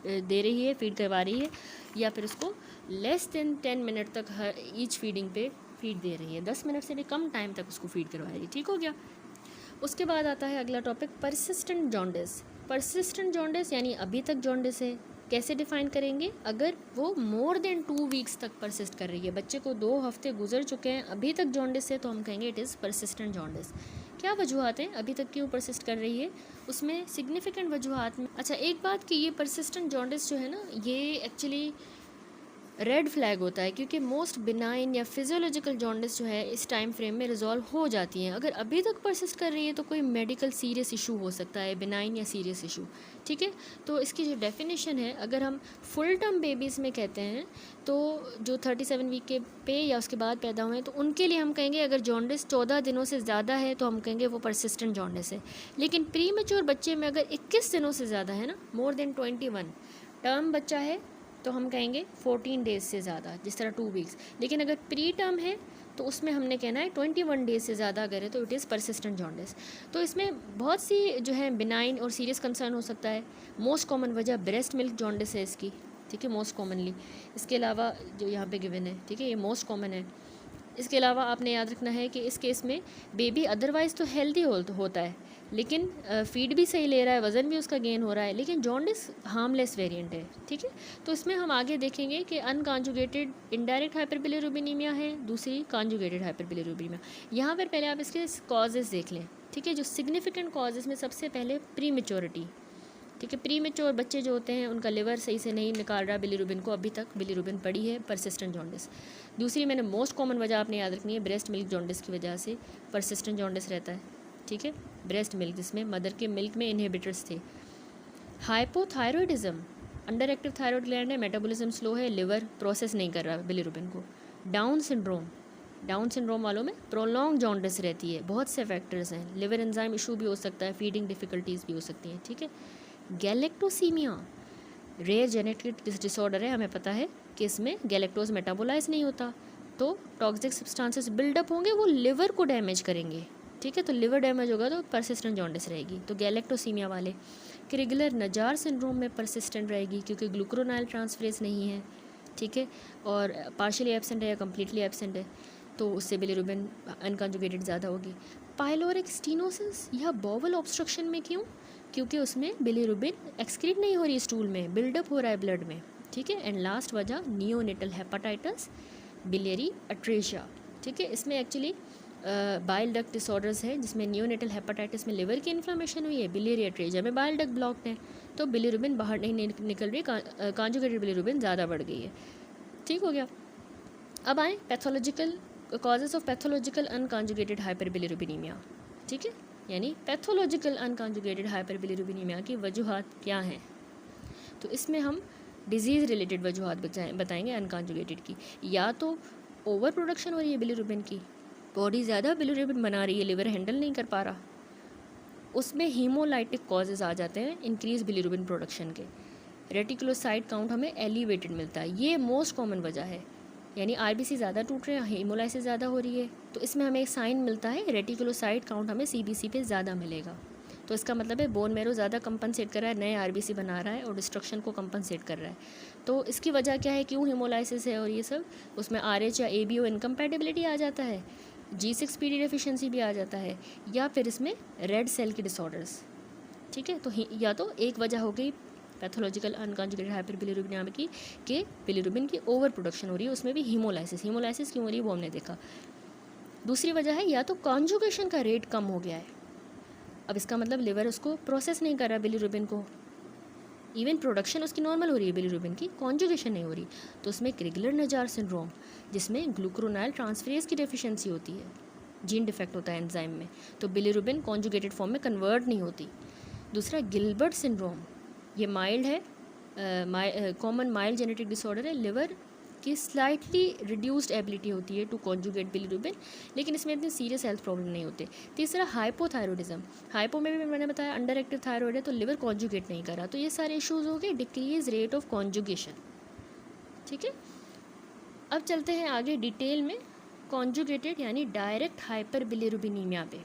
दे रही है, फीड करवा रही है, या फिर उसको लेस देन 10 मिनट तक हर ईच फीडिंग पे फीड दे रही है, 10 मिनट से भी कम टाइम तक उसको फीड करवा रही है। ठीक हो गया। उसके बाद आता है अगला topic, persistent jaundice. Persistent jaundice यानी अभी तक जॉन्डिस है। कैसे डिफाइन करेंगे? अगर वो मोर देन 2 वीक्स तक परसिस्ट कर रही है, बच्चे को 2 हफ्ते गुजर चुके हैं, अभी तक जॉन्डिस है, तो हम कहेंगे इट इज़ परसिस्टेंट जॉन्डिस। क्या वजूहत हैं अभी तक क्यों परसिस्ट कर रही है? उसमें सिग्निफिकेंट वजूहत में, अच्छा एक बात कि ये परसिस्टेंट जॉन्डिस जो है ना, ये एक्चुअली रेड फ्लैग होता है, क्योंकि मोस्ट बिनाइन या फिजियोलॉजिकल जॉन्डिस जो है इस टाइम फ्रेम में रिजॉल्व हो जाती हैं। अगर अभी तक परसिस्ट कर रही है तो कोई मेडिकल सीरियस इशू हो सकता है, बिनाइन या सीरियस इशू। ठीक है, तो इसकी जो डेफिनेशन है, अगर हम फुल टर्म बेबीज़ में कहते हैं तो जो 37 वीक के पे या उसके बाद पैदा हुए हैं, तो उनके लिए हम कहेंगे अगर जॉन्डिस 14 दिनों से ज़्यादा है तो हम कहेंगे वो परसिस्टेंट जॉन्डिस है। लेकिन प्री मैच्योर बच्चे में अगर 21 दिनों से ज़्यादा है ना, मोर देन 21 टर्म बच्चा है, तो हम कहेंगे 14 डेज़ से ज़्यादा, जिस तरह 2 वीक्स। लेकिन अगर प्री टर्म है तो उसमें हमने कहना है 21 डेज़ से ज़्यादा अगर है तो इट इज़ परसिस्टेंट जॉन्डिस। तो इसमें बहुत सी जो है बिनाइन और सीरियस कंसर्न हो सकता है। मोस्ट कॉमन वजह ब्रेस्ट मिल्क जॉन्डिस है इसकी, ठीक है, मोस्ट कॉमनली। इसके अलावा जो यहाँ पे गिवन है, ठीक है, ये मोस्ट कॉमन है। इसके अलावा आपने याद रखना है कि इस केस में बेबी अदरवाइज़ तो हेल्दी होता है, लेकिन फीड भी सही ले रहा है, वज़न भी उसका गेन हो रहा है, लेकिन जॉन्डिस हार्मलेस वेरिएंट है। ठीक है, तो इसमें हम आगे देखेंगे कि अनकॉन्जुगेटेड इनडायरेक्ट हाइपरबिलिरुबिनीमिया है, दूसरी कॉन्जुगेटेड हाइपरबिलिरुबिनीमिया। यहाँ पर पहले आप इसके कॉजेज़ देख लें। ठीक है, जो सिग्निफिकेंट कॉजेज़ में सबसे पहले प्री मेच्योरिटी। ठीक है, प्री मेच्योर बच्चे जो होते हैं उनका लिवर सही से नहीं निकाल रहा बिलिरुबिन को, अभी तक बिलिरुबिन पड़ी है, परसिस्टेंट जॉन्डिस। दूसरी मैंने मोस्ट कॉमन वजह आपने याद रखनी है, ब्रेस्ट मिल्क जॉन्डिस की वजह से परसिस्टेंट जॉन्डिस रहता है। ठीक है, ब्रेस्ट मिल्क जिसमें मदर के मिल्क में इनहिबिटर्स थे। Hypothyroidism, under active thyroid gland है, मेटाबॉलिज्म स्लो है, लिवर प्रोसेस नहीं कर रहा बिलिरुबिन को। डाउन सिंड्रोम वालों में प्रोलॉन्ग जॉन्डिस रहती है, बहुत से फैक्टर्स हैं, लिवर एंजाइम इशू भी हो सकता है, फीडिंग डिफ़िकल्टीज़ भी हो सकती हैं। ठीक है, गैलेक्टोसीमिया रेयर जेनेटिक डिसऑर्डर है, हमें पता है कि इसमें गैलेक्टोज मेटाबोलाइज नहीं होता, तो टॉक्सिक सब्सटेंसेस बिल्डअप होंगे, वो लिवर को डैमेज करेंगे। ठीक है। तो लिवर डैमेज होगा तो परसिस्टेंट जॉन्डिस रहेगी। तो गैलेक्टोसीमिया वाले क्रिगलर नजार सिंड्रोम में परसिस्टेंट रहेगी क्योंकि ग्लूक्रोनाइल ट्रांसफरेज नहीं है, ठीक है, और पार्शियली एब्सेंट है या कम्प्लीटली एब्सेंट है, तो उससे बिलिरुबिन अनकॉन्जुगेटेड ज़्यादा होगी। पाइलोरिक स्टीनोसिस या बॉवल ऑब्स्ट्रक्शन में क्यों? क्योंकि उसमें बिलिरुबिन एक्सक्रीट नहीं हो रही स्टूल में, बिल्डअप हो रहा है ब्लड में, ठीक है। एंड लास्ट वजह नियोनेटल हेपाटाइटिस बिलियरी अट्रेशिया, ठीक है। इसमें एक्चुअली बाइल डक्ट डिसऑर्डर्स है जिसमें नियोनेटल हेपाटाइटिस में लिवर की इन्फ्लेमेशन हुई है, बिलियरी अट्रेशिया में बाइल डक्ट ब्लॉक्ड है, तो बिलिरुबिन बाहर नहीं निकल रही, कॉन्जुगेटेड बिलिरुबिन ज़्यादा बढ़ गई है, ठीक हो गया। अब आए pathological causes of pathological unconjugated hyperbilirubinaemia, ठीक है, यानी पैथोलॉजिकल अनकॉन्जुगेटेड हाइपरबिलिरुबिनीमिया की वजूहात क्या हैं। तो इसमें हम डिजीज़ रिलेटेड वजूहात बताएंगे अनकॉन्जुगेटेड की। या तो ओवर प्रोडक्शन हो रही है बिलिरुबिन की, बॉडी ज़्यादा बिलिरुबिन बना रही है, लिवर हैंडल नहीं कर पा रहा, उसमें हीमोलाइटिक कॉजेज आ जाते हैं इंक्रीज बिलिरुबिन प्रोडक्शन के। रेटिकुलोसाइट काउंट हमें एलिवेटेड मिलता है, ये मोस्ट कॉमन वजह है, यानी आरबीसी ज़्यादा टूट रहे हैं, हीमोलाइसिस ज़्यादा हो रही है, तो इसमें हमें एक साइन मिलता है, रेटिकुलोसाइट काउंट हमें सीबीसी पे ज़्यादा मिलेगा, तो इसका मतलब है बोन मैरो ज़्यादा कंपनसेट कर रहा है, नए आरबीसी बना रहा है और डिस्ट्रक्शन को कंपनसेट कर रहा है। तो इसकी वजह क्या है, क्यों हीमोलाइसिस है और ये सब, उसमें आरएच या एबीओ इनकम्पैटिबिलिटी आ जाता है, G6PD डेफिशिएंसी भी आ जाता है, या फिर इसमें रेड सेल की डिसऑर्डर्स, ठीक है। तो या तो एक वजह हो गई पैथोलॉजिकल अनकॉन्जुगेटेड हाइपरबिलिरुबिनिया की कि बिलिरुबिन की ओवर प्रोडक्शन हो रही है, उसमें भी हीमोलाइसिस क्यों हो रही है वो हमने देखा। दूसरी वजह है या तो कॉन्जुगेशन का रेट कम हो गया है, अब इसका मतलब लिवर उसको प्रोसेस नहीं कर रहा बिलिरुबिन को, इवन प्रोडक्शन उसकी नॉर्मल हो रही है बिलिरुबिन की, कॉन्जुगेशन नहीं हो रही, तो उसमें क्रिगलर नजार सिंड्रोम जिसमें ग्लूक्रोनाइल ट्रांसफरेज की डेफिशिएंसी होती है, जीन डिफेक्ट होता है एंजाइम में, तो बिलिरुबिन कॉन्जुगेटेड फॉर्म में कन्वर्ट नहीं होती। दूसरा गिलबर्ट सिंड्रोम, ये माइल्ड है, कॉमन माइल्ड जेनेटिक डिसऑर्डर है, लिवर की स्लाइटली रिड्यूस्ड एबिलिटी होती है टू कॉन्जुगेट बिलिरुबिन, लेकिन इसमें इतने सीरियस हेल्थ प्रॉब्लम नहीं होते। तीसरा हाइपोथायरॉयडिज्म, हाइपो में भी मैंने बताया अंडर एक्टिव थायरॉयड है, तो लिवर कॉन्जुगेट नहीं कर रहा, तो ये सारे इश्यूज हो गए, डिक्रीज रेट ऑफ कॉन्जुगेशन, ठीक है। अब चलते हैं आगे डिटेल में कॉन्जुगेटेड यानी डायरेक्ट हाइपरबिलिरुबिनीमिया पे।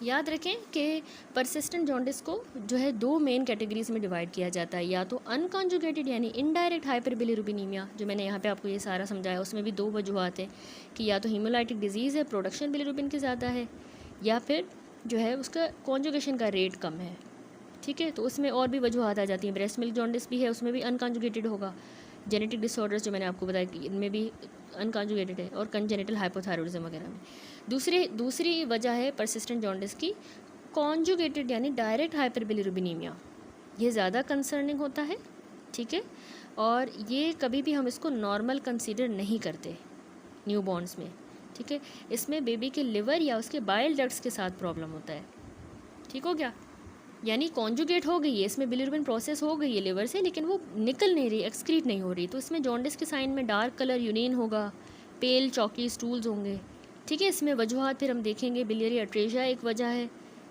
याद रखें कि परसिस्टेंट जॉन्डिस को जो है दो मेन कैटेगरीज में डिवाइड किया जाता है, या तो अनकॉन्जुगेटेड यानी इनडायरेक्ट हाइपरबिलिरुबिनीमिया, जो मैंने यहाँ पे आपको ये सारा समझाया, उसमें भी दो वजूहत हैं कि या तो हीमोलाइटिक डिजीज़ है, प्रोडक्शन बिलिरुबिन की ज़्यादा है, या फिर जो है उसका कॉन्जुगेशन का रेट कम है, ठीक है। तो उसमें और भी वजूहत आ जाती हैं, ब्रेस्ट मिल्क जॉन्डिस भी है, उसमें भी अनकॉन्जुगेटेड होगा, जेनेटिक डिसऑर्डर्स जो मैंने आपको बताया कि इनमें भी अनकॉन्जुगेटेड है, और कंजेनिटल हाइपोथायरॉयडिज्म वगैरह में। दूसरी वजह है परसिस्टेंट जॉन्डिस की कॉन्जुगेटेड यानी डायरेक्ट हाइपरबिलिरुबिनीमिया, ये ज़्यादा कंसर्निंग होता है, ठीक है, और ये कभी भी हम इसको नॉर्मल कंसीडर नहीं करते न्यूबॉर्न्स में, ठीक है। इसमें बेबी के लिवर या उसके बाइल डक्ट्स के साथ प्रॉब्लम होता है, ठीक हो गया, यानी कॉन्जुगेट हो गई है, इसमें बिलिरुबिन प्रोसेस हो गई है लिवर से, लेकिन वो निकल नहीं रही, एक्सक्रीट नहीं हो रही, तो इसमें जॉन्डिस के साइन में डार्क कलर यूरिन होगा, पेल चॉकी स्टूल्स होंगे, ठीक है। इसमें वजूहत फिर हम देखेंगे, बिलियरी अट्रेशिया एक वजह है,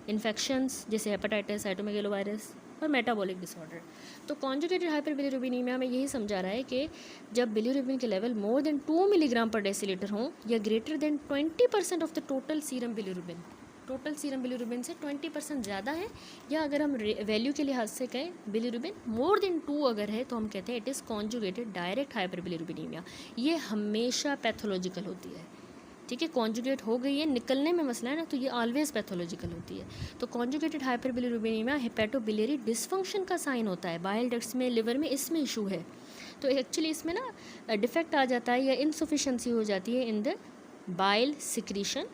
इन्फेक्शंस जैसे हेपेटाइटिस, साइटोमेगालोवायरस और मेटाबॉलिक डिसऑर्डर। तो कॉन्जुगेटेड हाइपरबिलिरुबिनीमिया में यही समझा रहा है कि जब बिलिरुबिन के level more than 2 milligram per decilitre हों या greater than 20% of the total serum bilirubin से 20% ज़्यादा है, या अगर हम वैल्यू के लिहाज से कहें बिलिरुबिन मोर देन 2 अगर है, तो हम कहते हैं इट इज़ कॉन्जुगेटेड डायरेक्ट हाइपरबिलिरुबिनीमिया। ये हमेशा पैथोलॉजिकल होती है, ठीक है। कॉन्जुगेट हो गई है, निकलने में मसला है ना, तो ये ऑलवेज पैथोलॉजिकल होती है। तो कॉन्जुगेटेड हाइपरबिलिरुबिनीमिया हेपेटोबिलियरी डिसफंक्शन का साइन होता है, बाइल डक्ट्स में, लिवर में, इसमें इशू है, तो एक्चुअली इसमें ना डिफेक्ट आ जाता है या इनसफिशेंसी हो जाती है in the bile secretion,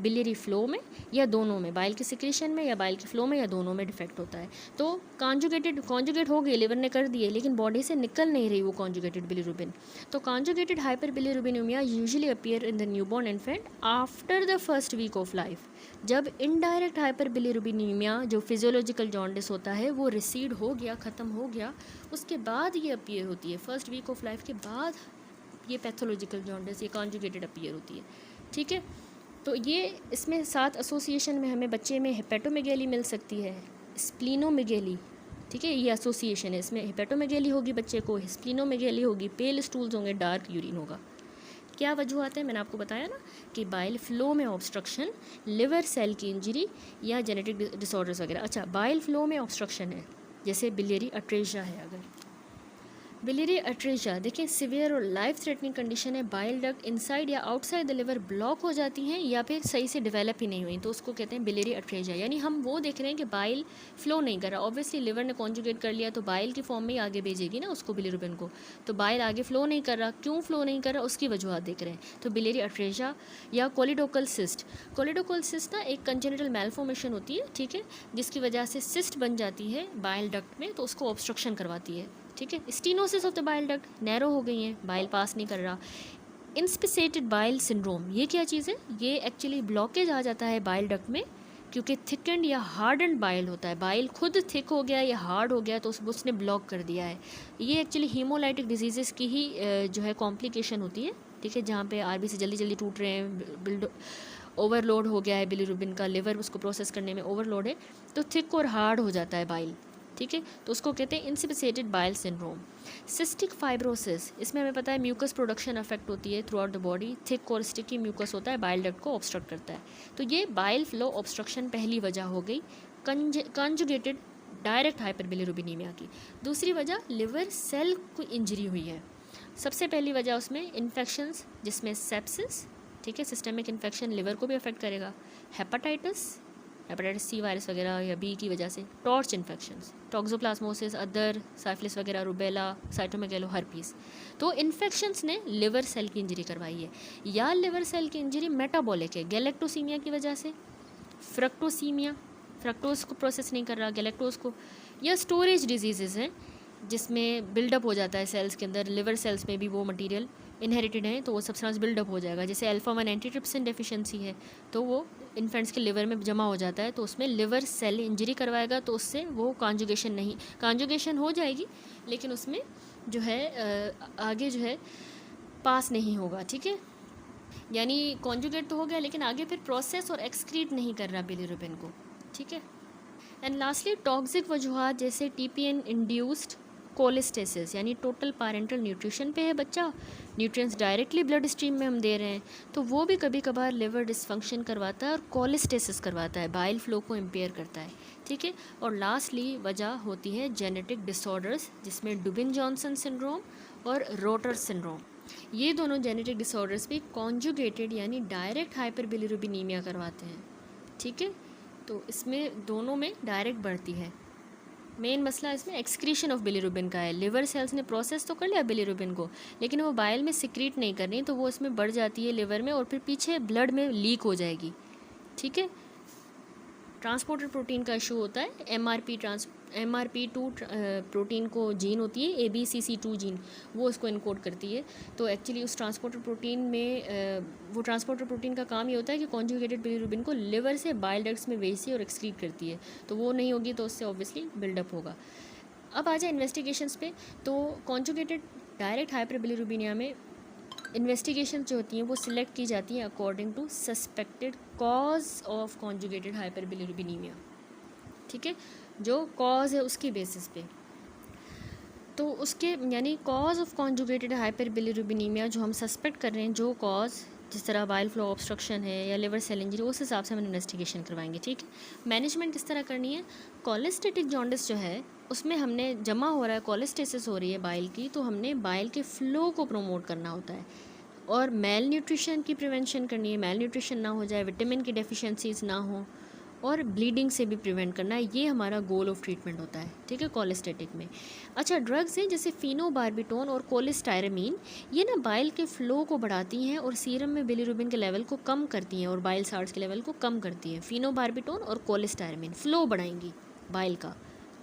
biliary flow में, या दोनों में, बाइल के सिक्रीशन में या बाइल के फ्लो में, या दोनों में डिफेक्ट होता है। तो कॉन्जुगेट हो गई, लिवर ने कर दिए, लेकिन बॉडी से निकल नहीं रही वो कॉन्जुगेटेड बिलिरुबिन। तो conjugated hyperbilirubinaemia usually appear in the newborn infant after the first week of life, जब इनडायरेक्ट हाइपरबिलिरुबिनीमिया जो फिजियोलॉजिकल जॉन्डिस होता है वो रिसीड हो गया, ख़त्म हो गया, उसके बाद ये अपीयर होती है, फर्स्ट वीक ऑफ लाइफ के बाद ये पैथोलॉजिकल जॉन्डिस, ये कॉन्जुगेटेड अपीयर होती है, ठीक है। तो ये इसमें साथ एसोसिएशन में हमें बच्चे में हेपेटोमेगेली मिल सकती है, स्प्लीनोमेगेली, ठीक है, ये एसोसिएशन है, इसमें हेपेटोमेगेली होगी बच्चे को, स्प्लीनोमेगेली होगी, पेल स्टूल्स होंगे, डार्क यूरिन होगा, क्या वजूहत है, मैंने आपको बताया ना कि बाइल फ्लो में ऑब्स्ट्रक्शन, लिवर सेल की इंजरी या जेनेटिक डिसऑर्डर्स वगैरह। अच्छा, बाइल फ्लो में ऑब्स्ट्रक्शन है जैसे बिलियरी अट्रेशिया है, अगर बिलियरी अट्रेशिया देखिए सिवियर और लाइफ थ्रेटनिंग कंडीशन है, बाइल डक्ट इनसाइड या आउटसाइड द लिवर ब्लॉक हो जाती हैं या फिर सही से डेवलप ही नहीं हुई, तो उसको कहते हैं बिलियरी अट्रेशिया। यानी हम वो देख रहे हैं कि बाइल फ्लो नहीं कर रहा, ऑब्वियसली लिवर ने कॉन्जुगेट कर लिया तो बाइल की फॉर्म में ही आगे भेजेगी ना उसको, बिलिरुबिन को, तो बाइल आगे फ्लो नहीं कर रहा, क्यों फ्लो नहीं कर रहा उसकी वजूहत देख रहे हैं। तो बिलियरी अट्रेशिया या कोलिडोकल सिस्ट, कोलिडोकल सिस्ट ना एक कंजेनिटल मैलफॉर्मेशन होती है, ठीक है, जिसकी वजह से सिस्ट बन जाती है बाइल डक्ट में, तो उसको ऑब्स्ट्रक्शन करवाती है, ठीक है। Stenosis of the bile duct, narrow हो गई हैं, बाइल पास नहीं कर रहा। इंस्पिसेटेड बाइल सिंड्रोम, ये क्या चीज़ है, ये एक्चुअली ब्लॉकेज आ जाता है बाइल डक्ट में क्योंकि थिकेंड या हार्डन्ड बाइल होता है, बाइल खुद थिक हो गया या हार्ड हो गया तो उसने ब्लॉक कर दिया है। ये एक्चुअली हीमोलाइटिक डिजीज़ की ही जो है कॉम्प्लिकेशन होती है, ठीक है, जहाँ पे आरबीसी जल्दी जल्दी टूट रहे हैं, ओवरलोड हो गया है बिलिरुबिन का, लिवर उसको प्रोसेस करने में ओवरलोड है, तो थिक और हार्ड हो जाता है बाइल, ठीक है, तो उसको कहते हैं इंसिपिसेटेड बाइल सिंड्रोम। सिस्टिक फाइब्रोसिस, इसमें हमें पता है म्यूकस प्रोडक्शन अफेक्ट होती है through out the body, thick और स्टिकी म्यूकस होता है, बाइल डक्ट को ऑब्स्ट्रक्ट करता है, तो ये बाइल फ्लो ऑब्स्ट्रक्शन पहली वजह हो गई कंजुगेटेड डायरेक्ट हाइपरबिलिरुबिनीमिया की। दूसरी वजह लिवर सेल को इंजरी हुई है, सबसे पहली वजह उसमें इन्फेक्शंस जिसमें सेप्सिस, ठीक है, सिस्टमिक इन्फेक्शन लिवर को भी अफेक्ट करेगा, हेपेटाइटिस सी वायरस वगैरह या बी की वजह से, torch infections, toxoplasmosis, other syphilis वगैरह, रूबेला, साइटोमेगेलो, हर्पीस, तो इन्फेक्शंस ने लिवर सेल की इंजरी करवाई है। या लिवर सेल की इंजरी मेटाबॉलिक है, गैलेक्टोसीमिया की वजह से, फ्रक्टोसीमिया, फ्रक्टोज को प्रोसेस नहीं कर रहा गैलेक्टोज को, या स्टोरेज डिजीज़ हैं जिसमें बिल्डअप हो जाता है सेल्स के अंदर, लिवर सेल्स में भी वो मटेरियल इनहेरिटेड है तो वो सब्सटेंस बिल्डअप हो जाएगा, जैसे अल्फा-1 एंटीट्रिप्सिन डेफिशिएंसी है तो वो इन्फेंट्स के लिवर में जमा हो जाता है, तो उसमें लिवर सेल इंजरी करवाएगा, तो उससे वो कॉन्जुगेशन हो जाएगी लेकिन उसमें जो है आगे जो है पास नहीं होगा, ठीक है, यानी कॉन्जुगेट तो हो गया लेकिन आगे फिर प्रोसेस और एक्सक्रीट नहीं कर रहा बिलिरुबिन को, ठीक है। एंड लास्टली टॉक्सिक वजूहत जैसे टीपीएन इंड्यूस्ड कोलेस्टेसिस, यानी टोटल पैरेंटल न्यूट्रिशन पे है बच्चा, न्यूट्रिएंट्स डायरेक्टली ब्लड स्ट्रीम में हम दे रहे हैं, तो वो भी कभी कभार लिवर डिसफंक्शन करवाता है और कोलेस्टेसिस करवाता है, बाइल फ्लो को इम्पेयर करता है, ठीक है। और लास्टली वजह होती है जेनेटिक डिसऑर्डर्स जिसमें डुबिन जॉनसन सिंड्रोम और रोटर सिंड्रोम, ये दोनों जेनेटिक डिसऑर्डर्स भी कॉन्जुगेटेड यानी डायरेक्ट हाइपरबिलिरुबिनीमिया करवाते हैं, ठीक है, तो इसमें दोनों में डायरेक्ट बढ़ती है। मेन मसला इसमें एक्सक्रीशन ऑफ बिलिरुबिन का है, लिवर सेल्स ने प्रोसेस तो कर लिया बिलिरुबिन को लेकिन वो बाइल में सिक्रीट नहीं कर रही, तो वो इसमें बढ़ जाती है लिवर में और फिर पीछे ब्लड में लीक हो जाएगी, ठीक है। ट्रांसपोर्टर प्रोटीन का इशू होता है, MRP2 प्रोटीन को जीन होती है, ABCC2 जीन, वो उसको इनकोड करती है, तो एक्चुअली उस ट्रांसपोर्टर प्रोटीन में वो ट्रांसपोर्टर प्रोटीन का काम ये होता है कि कॉन्जुगेटेड बिलिरुबिन को लिवर से बाइल डक्ट्स में भेजती है और एक्सक्रीट करती है, तो वो नहीं होगी तो उससे ऑब्वियसली बिल्डअप होगा। अब आ जाए इन्वेस्टिगेशंस पे, तो कॉन्जुगेटेड डायरेक्ट हाइपरबिलिरुबिनिया में इन्वेस्टिगेशन जो होती हैं वो सिलेक्ट की जाती हैं according to suspected cause of conjugated hyperbilirubinaemia, ठीक है, जो कॉज है उसकी बेसिस पे, तो उसके यानी कॉज ऑफ कॉन्जुगेटेड हाइपरबिलिरुबिनीमिया जो हम सस्पेक्ट कर रहे हैं, जो कॉज जिस तरह बाइल फ्लो ऑब्स्ट्रक्शन है या लिवर सेल इंजरी, उस हिसाब से हम इन्वेस्टिगेशन करवाएंगे, ठीक है। मैनेजमेंट किस तरह करनी है, कोलेस्टेटिक जॉन्डिस जो है उसमें हमने जमा हो रहा है, कोलेस्टेसिस हो रही है बाइल की, तो हमने बाइल के फ्लो को प्रमोट करना होता है और मेल न्यूट्रिशन की प्रिवेंशन करनी है, मेल न्यूट्रिशन ना हो जाए, विटामिन की डेफिशिएंसीज ना हो और ब्लीडिंग से भी प्रिवेंट करना है, ये हमारा गोल ऑफ ट्रीटमेंट होता है, ठीक है, कोलेस्टेटिक में। अच्छा, ड्रग्स हैं जैसे फिनोबार्बिटोन और कोलेस्टायरामीन, ये ना बाइल के फ़्लो को बढ़ाती हैं और सीरम में बिलिरुबिन के लेवल को कम करती हैं और बाइल साल्ट्स के लेवल को कम करती हैं। फिनोबार्बिटोन और कोलेस्टायरामीन फ़्लो बढ़ाएंगी बाइल का,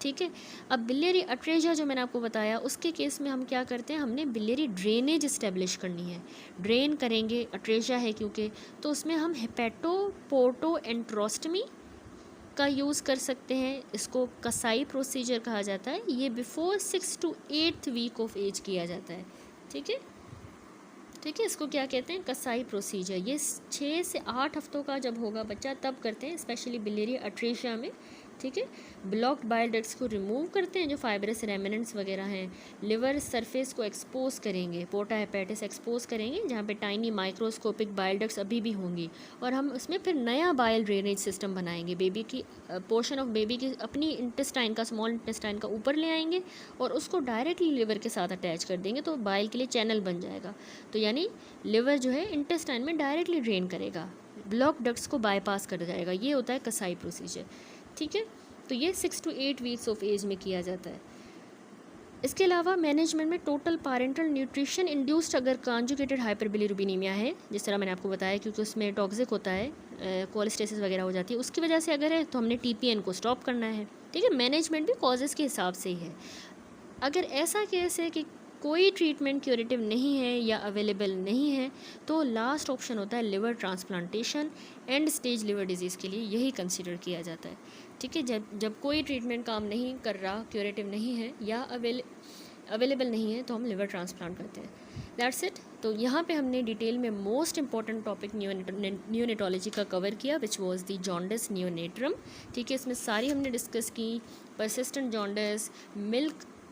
ठीक है। अब बिलियरी अट्रेशिया जो मैंने आपको बताया उसके केस में हम क्या करते हैं, हमने बिलियरी ड्रेनेज इस्टेब्लिश करनी है, ड्रेन करेंगे, अट्रेशिया है क्योंकि, तो उसमें हम हेपेटोपोर्टो एंट्रोस्टमी का यूज़ कर सकते हैं, इसको कसाई प्रोसीजर कहा जाता है, ये before 6 to 8 week of age किया जाता है, ठीक है, ठीक है, इसको क्या कहते हैं, कसाई प्रोसीजर। ये 6 से 8 हफ्तों का जब होगा बच्चा तब करते हैं, स्पेशली बिलियरी अट्रेशिया में ठीक है। ब्लॉक्ड बाइल डक्ट्स को रिमूव करते हैं, जो फाइब्रस रेमिनेंट्स वगैरह हैं। लिवर सरफेस को एक्सपोज करेंगे, पोर्टा हेपेटिस एक्सपोज करेंगे, जहाँ पे टाइनी माइक्रोस्कोपिक बाइल डक्ट्स अभी भी होंगी, और हम उसमें फिर नया बाइल ड्रेनेज सिस्टम बनाएंगे। बेबी की पोर्शन ऑफ बेबी की अपनी इंटेस्टाइन का, स्मॉल इंटेस्टाइन का ऊपर ले आएंगे और उसको डायरेक्टली लिवर के साथ अटैच कर देंगे, तो बाइल के लिए चैनल बन जाएगा। तो यानी लिवर जो है इंटेस्टाइन में डायरेक्टली ड्रेन करेगा, ब्लॉक डक्ट्स को बाईपास कर जाएगा। ये होता है कसाई प्रोसीजर, ठीक है। तो ये 6 to 8 वीक्स ऑफ एज में किया जाता है। इसके अलावा मैनेजमेंट में टोटल पैरेंटल न्यूट्रिशन इंड्यूस्ड अगर कॉन्जुगेटेड हाइपरबिलिरुबिनीमिया है, जिस तरह मैंने आपको बताया, क्योंकि उसमें टॉक्सिक होता है, कोलेस्टेसिस वगैरह हो जाती है, उसकी वजह से अगर है तो हमने TPN को स्टॉप करना है, ठीक है। मैनेजमेंट भी कॉजेज़ के हिसाब से ही है। अगर ऐसा केस है कि कोई ट्रीटमेंट क्यूरेटिव नहीं है या अवेलेबल नहीं है, तो लास्ट ऑप्शन होता है liver transplantation. And stage liver disease के लिए यही कंसिडर किया जाता है, ठीक है। जब कोई ट्रीटमेंट काम नहीं कर रहा, क्यूरेटिव नहीं है या अवेलेबल नहीं है, तो हम लिवर ट्रांसप्लांट करते हैं। That's it. तो यहाँ पे हमने डिटेल में मोस्ट इंपॉर्टेंट टॉपिक नियोनेटोलॉजी का कवर किया, विच वाज द जॉन्डिस नियोनेट्रम, ठीक है। इसमें सारी हमने डिस्कस की, persistent jaundice,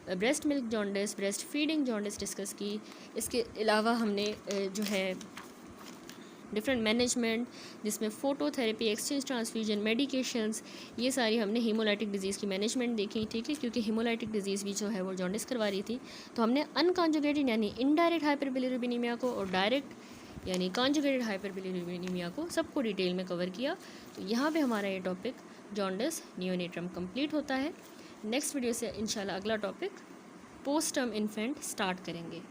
breast milk jaundice, breast feeding jaundice discuss की। इसके अलावा हमने जो है डिफरेंट मैनेजमेंट, जिसमें फ़ोटोथेरेपी, एक्सचेंज ट्रांसफ्यूजन, मेडिकेशंस, ये सारी हमने हीमोलाइटिक डिजीज़ की मैनेजमेंट देखी, ठीक है। क्योंकि हीमोलाइटिक डिजीज़ भी जो है वो जॉन्डिस करवा रही थी, तो हमने अनकॉन्जुगेटेड यानी इनडायरेक्ट हाइपरबिलिरुबिनीमिया को और डायरेक्ट यानी कॉन्जुगेटेड हाइपरबिलिरुबिनीमिया को सबको डिटेल में कवर किया। तो यहाँ पे हमारा ये टॉपिक जॉन्डिस नियोनेट्रम कंप्लीट होता है। नेक्स्ट वीडियो से इंशाल्लाह अगला topic post term infant start करेंगे।